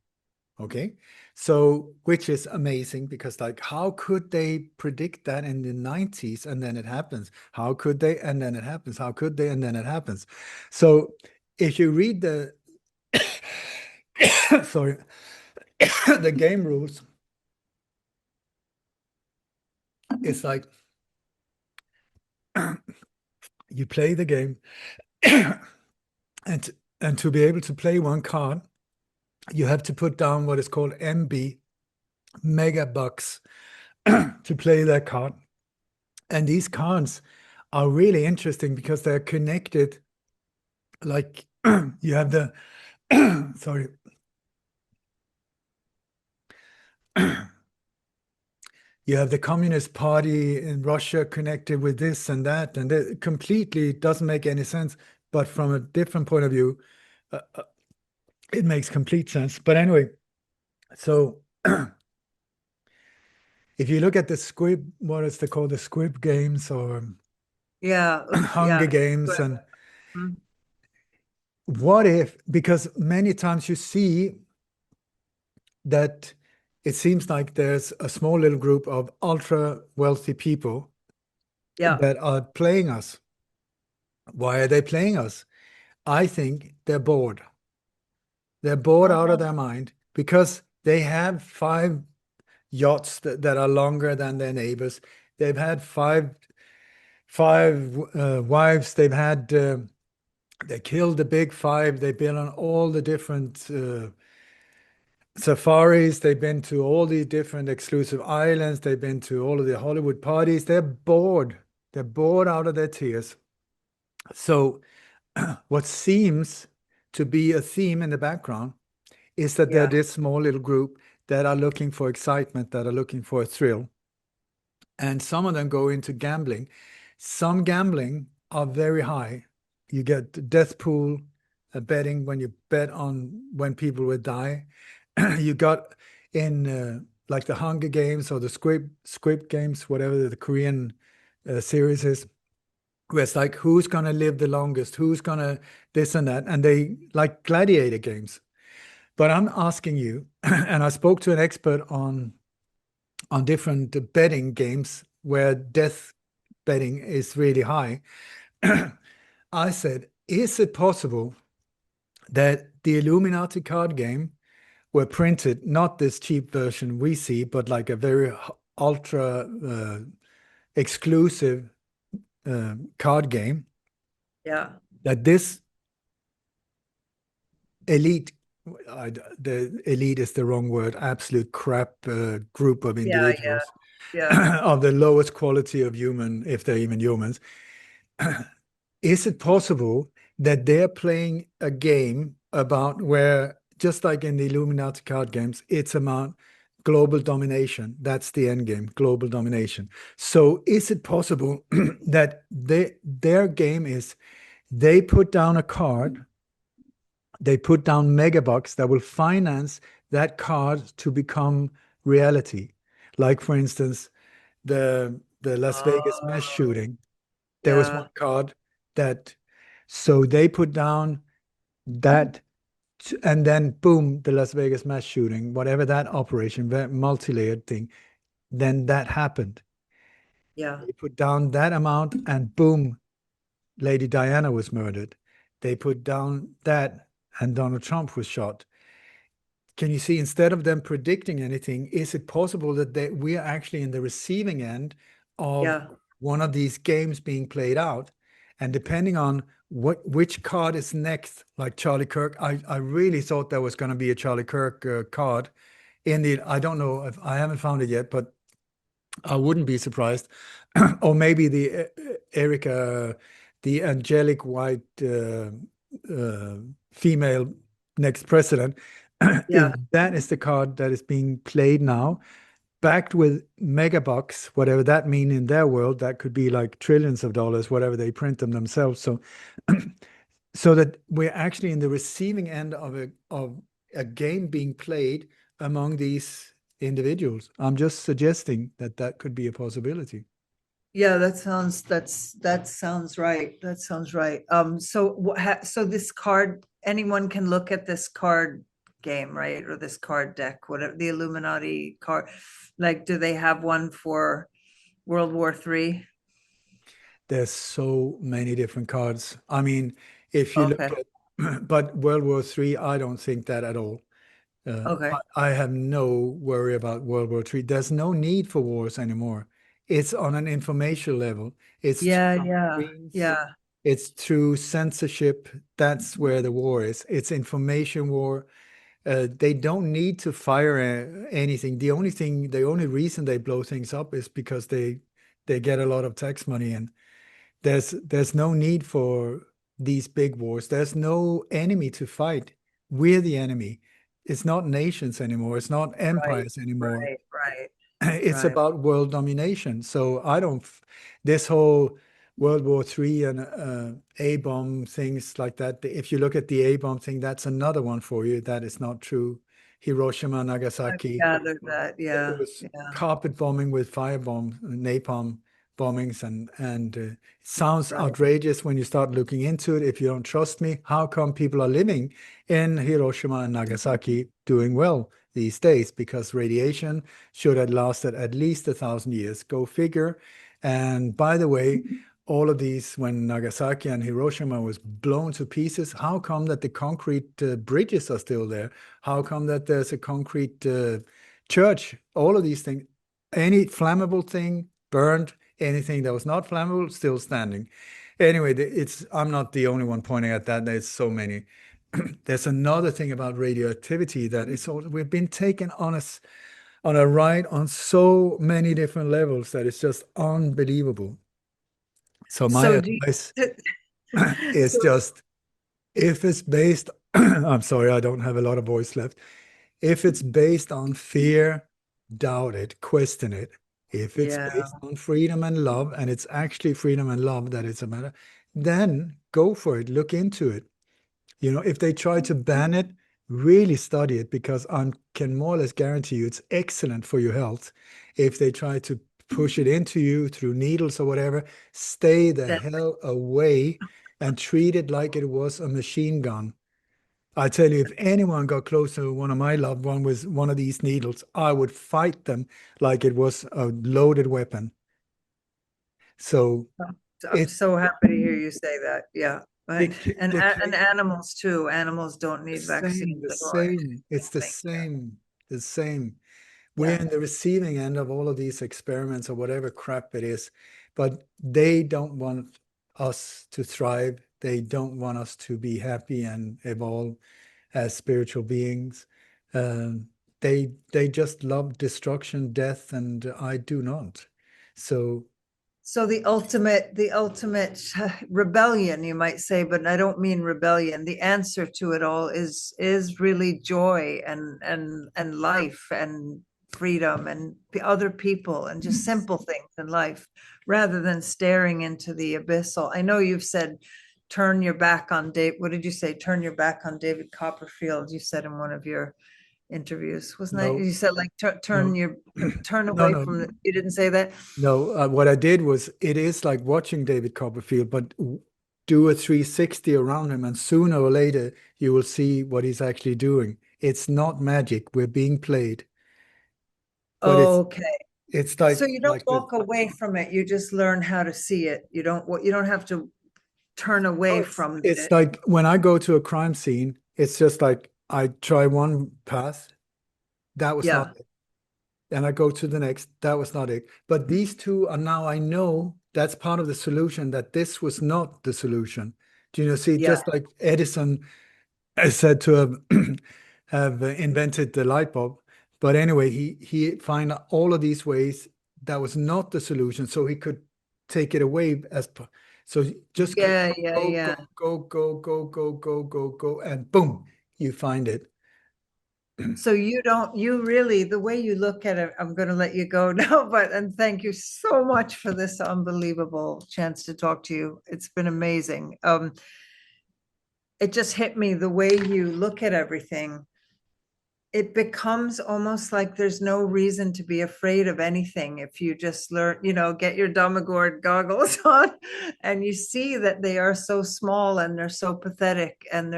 Okay. So, which is amazing because, like, how could they predict that in the 90s and then it happens? How could they? And then it happens. How could they? And then it happens. So, if you read the, sorry, the game rules, it's like you play the game and to be able to play one card, you have to put down what is called MB, megabucks, to play that card. And these cards are really interesting because they're connected. Like you have the, sorry, you have the Communist Party in Russia connected with this and that, and it completely doesn't make any sense. But from a different point of view, it makes complete sense. But anyway, so if you look at the Squib, what is they called, the Squib Games or Yeah. Oof, Hunger yeah. Games, and what if, because many times you see that it seems like there's a small little group of ultra wealthy people Yeah. that are playing us. Why are they playing us? I think they're bored. They're bored out of Uh-huh. their mind because they have five yachts that are longer than their neighbors. They've had five wives. They killed the big five. They've been on all the different safaris. They've been to all the different exclusive islands. They've been to all of the Hollywood parties. They're bored. They're bored out of their tears. So, what seems to be a theme in the background is that they're Yeah. this small little group that are looking for excitement, that are looking for a thrill. And some of them go into gambling. Some gambling are very high. You get the death pool betting when you bet on when people will die. You got in like the Hunger Games or the Squid Games, whatever the Korean series is, where it's like who's gonna live the longest, who's gonna this and that, and they like gladiator games. But I'm asking you, and I spoke to an expert on different betting games where death betting is really high. I said, is it possible that the Illuminati card game were printed, not this cheap version we see, but like a very ultra exclusive card game, Yeah. that this elite, the elite is the wrong word, absolute crap group of Yeah. Yeah. individuals Yeah. of the lowest quality of human, if they're even humans, is it possible that they're playing a game about where just like in the Illuminati card games, it's about global domination. That's the end game, global domination. So is it possible that their game is they put down a card, they put down megabucks that will finance that card to become reality? Like for instance, the Las Vegas mass Oh, shooting. There was yeah, one card that, so they put down that, and then boom, the Las Vegas mass shooting, whatever that operation, that multi-layered thing, then that happened. yeah, They put down that amount, and boom, Lady Diana was murdered. They put down that, and Donald Trump was shot. Can you see, instead of them predicting anything, is it possible that we are actually in the receiving end of yeah, one of these games being played out? And depending on which card is next, like Charlie Kirk, I really thought there was going to be a Charlie Kirk card in the, I don't know if I haven't found it yet, but I wouldn't be surprised. Or maybe the Erica, the angelic white uh, female next president. If yeah, that is the card that is being played now, backed with megabucks, whatever that mean in their world, that could be like trillions of dollars, whatever they print them themselves. So, so that we're actually in the receiving end of a game being played among these individuals. I'm just suggesting that that could be a possibility. yeah. That sounds right. That sounds right. So so this card, anyone can look at this card game, right? Or this card deck, whatever the Illuminati card. Like, do they have one for World War III? There's so many different cards. I mean, if you look Okay, at, but World War III, I don't think that at all. okay. I have no worry about World War III. There's no need for wars anymore. It's on an information level. It's through Yeah, yeah, screens. yeah. It's through censorship. That's where the war is. It's information war. They don't need to fire anything. The only reason they blow things up is because they get a lot of tax money, and there's no need for these big wars. There's no enemy to fight. We're the enemy. It's not nations anymore. It's not Right, empires anymore. right, right, It's right. about world domination. So I don't, this whole World War III and A-bomb things like that. If you look at the A-bomb thing, that's another one for you. That is not true. Hiroshima, I Nagasaki. gathered that. It Yeah, was yeah, carpet bombing with firebomb, napalm bombings, and it sounds right. outrageous when you start looking into it. If you don't trust me, how come people are living in Hiroshima and Nagasaki doing well these days? Because radiation should have lasted at least 1,000 years. Go figure. And by the way, all of these, when Nagasaki and Hiroshima was blown to pieces, how come that the concrete bridges are still there? How come that there's a concrete church? All of these things, any flammable thing burned, anything that was not flammable still standing. Anyway, it's I'm not the only one pointing at that. There's so many. There's another thing about radioactivity that is also, we've been taken on a ride on so many different levels that it's just unbelievable. So my So do advice you, is so just, if it's based, I'm sorry, I don't have a lot of voice left. If it's based on fear, doubt it, question it. If it's yeah, based on freedom and love, and it's actually freedom and love that it's a matter, then go for it. Look into it. You know, if they try to ban it, really study it, because I can more or less guarantee you it's excellent for your health. If they try to push it into you through needles or whatever, stay the that, hell away and treat it like it was a machine gun. I tell you, if anyone got close to one of my loved one with one of these needles, I would fight them like it was a loaded weapon. So I'm it so happy to hear you say that. Yeah. But the and case animals too. Animals don't the need same, vaccines the at all. same. It's the Anything. same, the same. We're Yeah. in the receiving end of all of these experiments or whatever crap it is, but they don't want us to thrive. They don't want us to be happy and evolve as spiritual beings. They just love destruction, death, and I do not. So So the ultimate rebellion, you might say, but I don't mean rebellion. The answer to it all is really joy and life and freedom and other people and just simple things in life rather than staring into the abyssal. I know you've said turn your back on Dave. What did you say? Turn your back on David Copperfield. You said in one of your interviews, wasn't that? No, You said like turn no, your turn no, away no, from the, you didn't say that? no. What I did was, it is like watching David Copperfield, but do a 360 around him, and sooner or later you will see what he's actually doing. It's not magic. We're being played, but Okay. it's So you don't like the walk away from it, you just learn how to see it. You don't have to turn oh, away it's from it's it. like when I go to a crime scene, it's just like I try one path, that was not Yeah, it. And I go to the next, that was not it. But these two are now, I know that's part of the solution, that this was not the solution. Do you know, see, yeah. just like Edison is said to have have invented the light bulb. But anyway, he find all of these ways that was not the solution, so he could take it away as so just Yeah, yeah, go go yeah. go go go go go go go, and boom, you find it. So you really, the way you look at it, I'm going to let you go now, but, and thank you so much for this unbelievable chance to talk to you. It's been amazing. It just hit me the way you look at everything. It becomes almost like there's no reason to be afraid of anything if you just learn, get your Dammegard goggles on and you see that they are so small and they're so pathetic and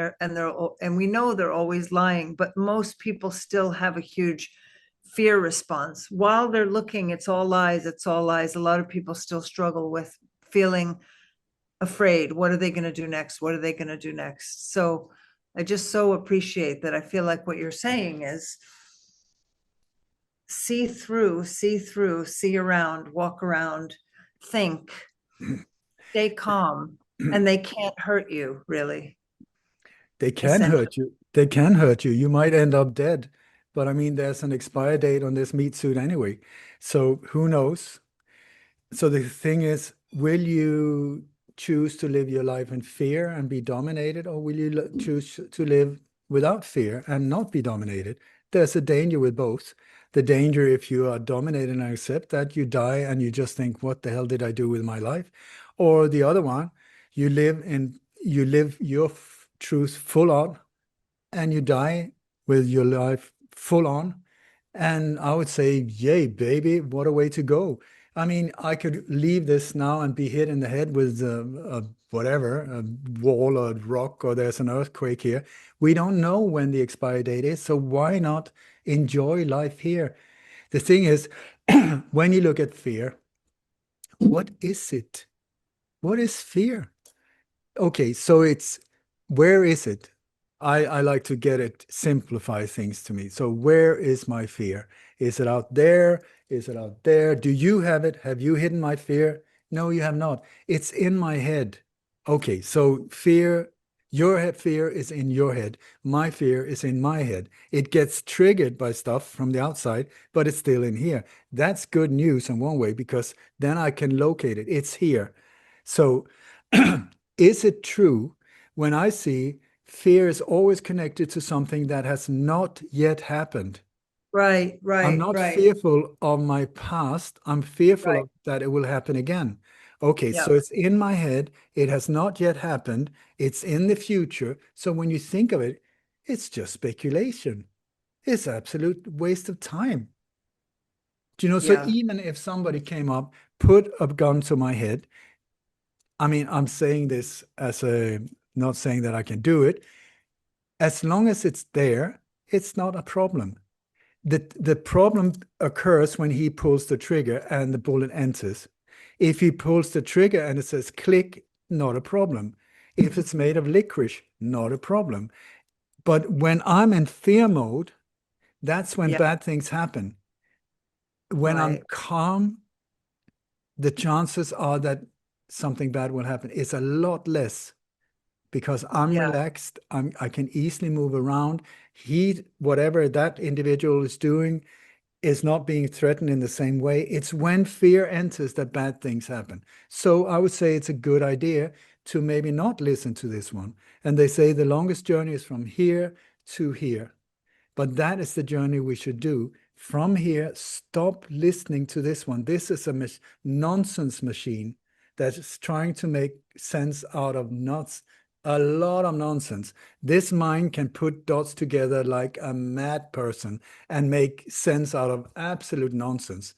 we know they're always lying, but most people still have a huge fear response. While they're looking, it's all lies, it's all lies. A lot of people still struggle with feeling afraid. What are they going to do next? What are they going to do next? So I just so appreciate that. I feel like what you're saying is see through, see around, walk around, think, stay calm, and they can't hurt you, really, They can essentially. hurt you. They can hurt you. You might end up dead. But I mean, there's an expire date on this meat suit anyway. So who knows? So the thing is, will you choose to live your life in fear and be dominated, or will you choose to live without fear and not be dominated? There's a danger with both. The danger, if you are dominated and accept that, you die and you just think, what the hell did I do with my life? Or the other one, you live your truth full on, and you die with your life full on. And I would say, yay, baby, what a way to go. I mean, I could leave this now and be hit in the head with whatever, a wall or a rock, or there's an earthquake here. We don't know when the expiry date is, so why not enjoy life here? The thing is, when you look at fear, what is it? What is fear? Okay, so it's, where is it? I like to get it, simplify things to me. So where is my fear? Is it out there? Is it out there? Do you have it? Have you hidden my fear? No, you have not. It's in my head. Okay, so fear, your fear is in your head. My fear is in my head. It gets triggered by stuff from the outside, but it's still in here. That's good news in one way, because then I can locate it. It's here. So is it true when I see fear is always connected to something that has not yet happened? Right, I'm right, not right, fearful of my past. I'm fearful right. of that it will happen again. Okay, so Yeah, it's in my head. It has not yet happened. It's in the future. So when you think of it, it's just speculation. It's absolute waste of time. Do you know? So yeah, even if somebody came up, put a gun to my head, I mean, I'm saying this as a, not saying that I can do it. As long as it's there, it's not a problem. The problem occurs when he pulls the trigger and the bullet enters. If he pulls the trigger and it says click, not a problem. If it's made of licorice, not a problem. But when I'm in fear mode, that's when yeah, bad things happen. When I'm right. calm, the chances are that something bad will happen. It's a lot less, because I'm Yeah, relaxed. I can easily move around. Whatever that individual is doing, is not being threatened in the same way. It's when fear enters that bad things happen. So I would say it's a good idea to maybe not listen to this one. And they say the longest journey is from here to here. But that is the journey we should do. From here, stop listening to this one. This is a nonsense machine that is trying to make sense out of nuts, a lot of nonsense. This mind can put dots together like a mad person and make sense out of absolute nonsense,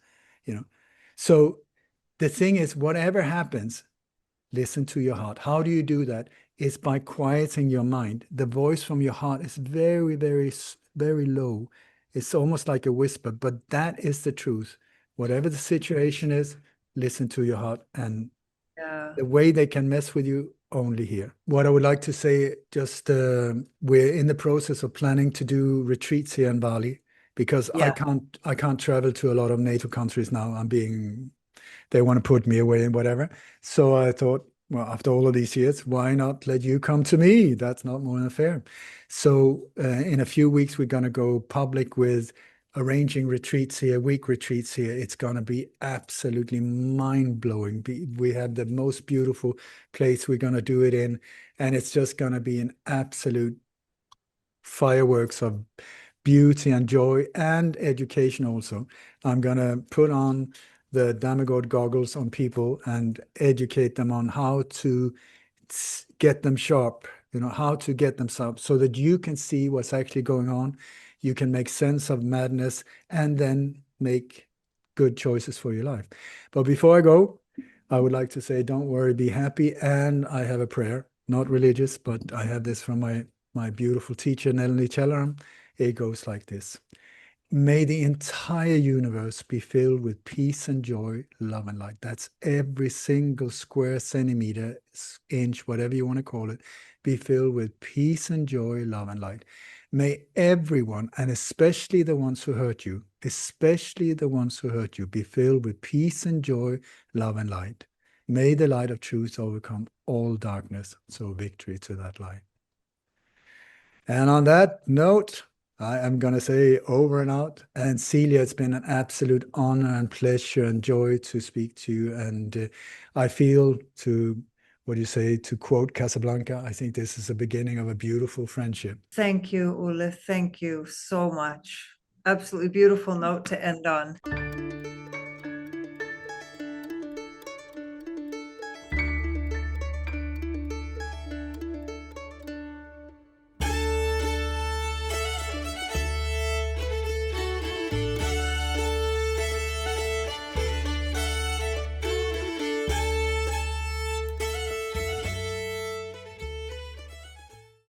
you know. So the thing is, whatever happens, listen to your heart. How do you do that? It's by quieting your mind. The voice from your heart is very, very, very low. It's almost like a whisper, but that is the truth. Whatever the situation is, listen to your heart. And Yeah. the way they can mess with you, only here. What I would like to say, just we're in the process of planning to do retreats here in Bali because Yeah. I can't travel to a lot of NATO countries now. They want to put me away and whatever. So I thought, well, after all of these years, why not let you come to me? That's not more than fair. So in a few weeks, we're going to go public with arranging retreats here, week retreats here. It's going to be absolutely mind-blowing. We have the most beautiful place we're going to do it in, and it's just going to be an absolute fireworks of beauty and joy and education also. I'm going to put on the Dammegard goggles on people and educate them on how to get them sharp, how to get them sharp so that you can see what's actually going on. You can make sense of madness and then make good choices for your life. But before I go, I would like to say, don't worry, be happy. And I have a prayer, not religious, but I have this from my beautiful teacher, Nelly Chellaram. It goes like this. May the entire universe be filled with peace and joy, love and light. That's every single square centimeter, inch, whatever you want to call it, be filled with peace and joy, love and light. May everyone, and especially the ones who hurt you, be filled with peace and joy, love and light. May the light of truth overcome all darkness. So victory to that light. And on that note, I am going to say over and out. And Celia, it's been an absolute honor and pleasure and joy to speak to you. And I feel what do you say, to quote Casablanca, I think this is the beginning of a beautiful friendship. Thank you, Ole. Thank you so much. Absolutely beautiful note to end on.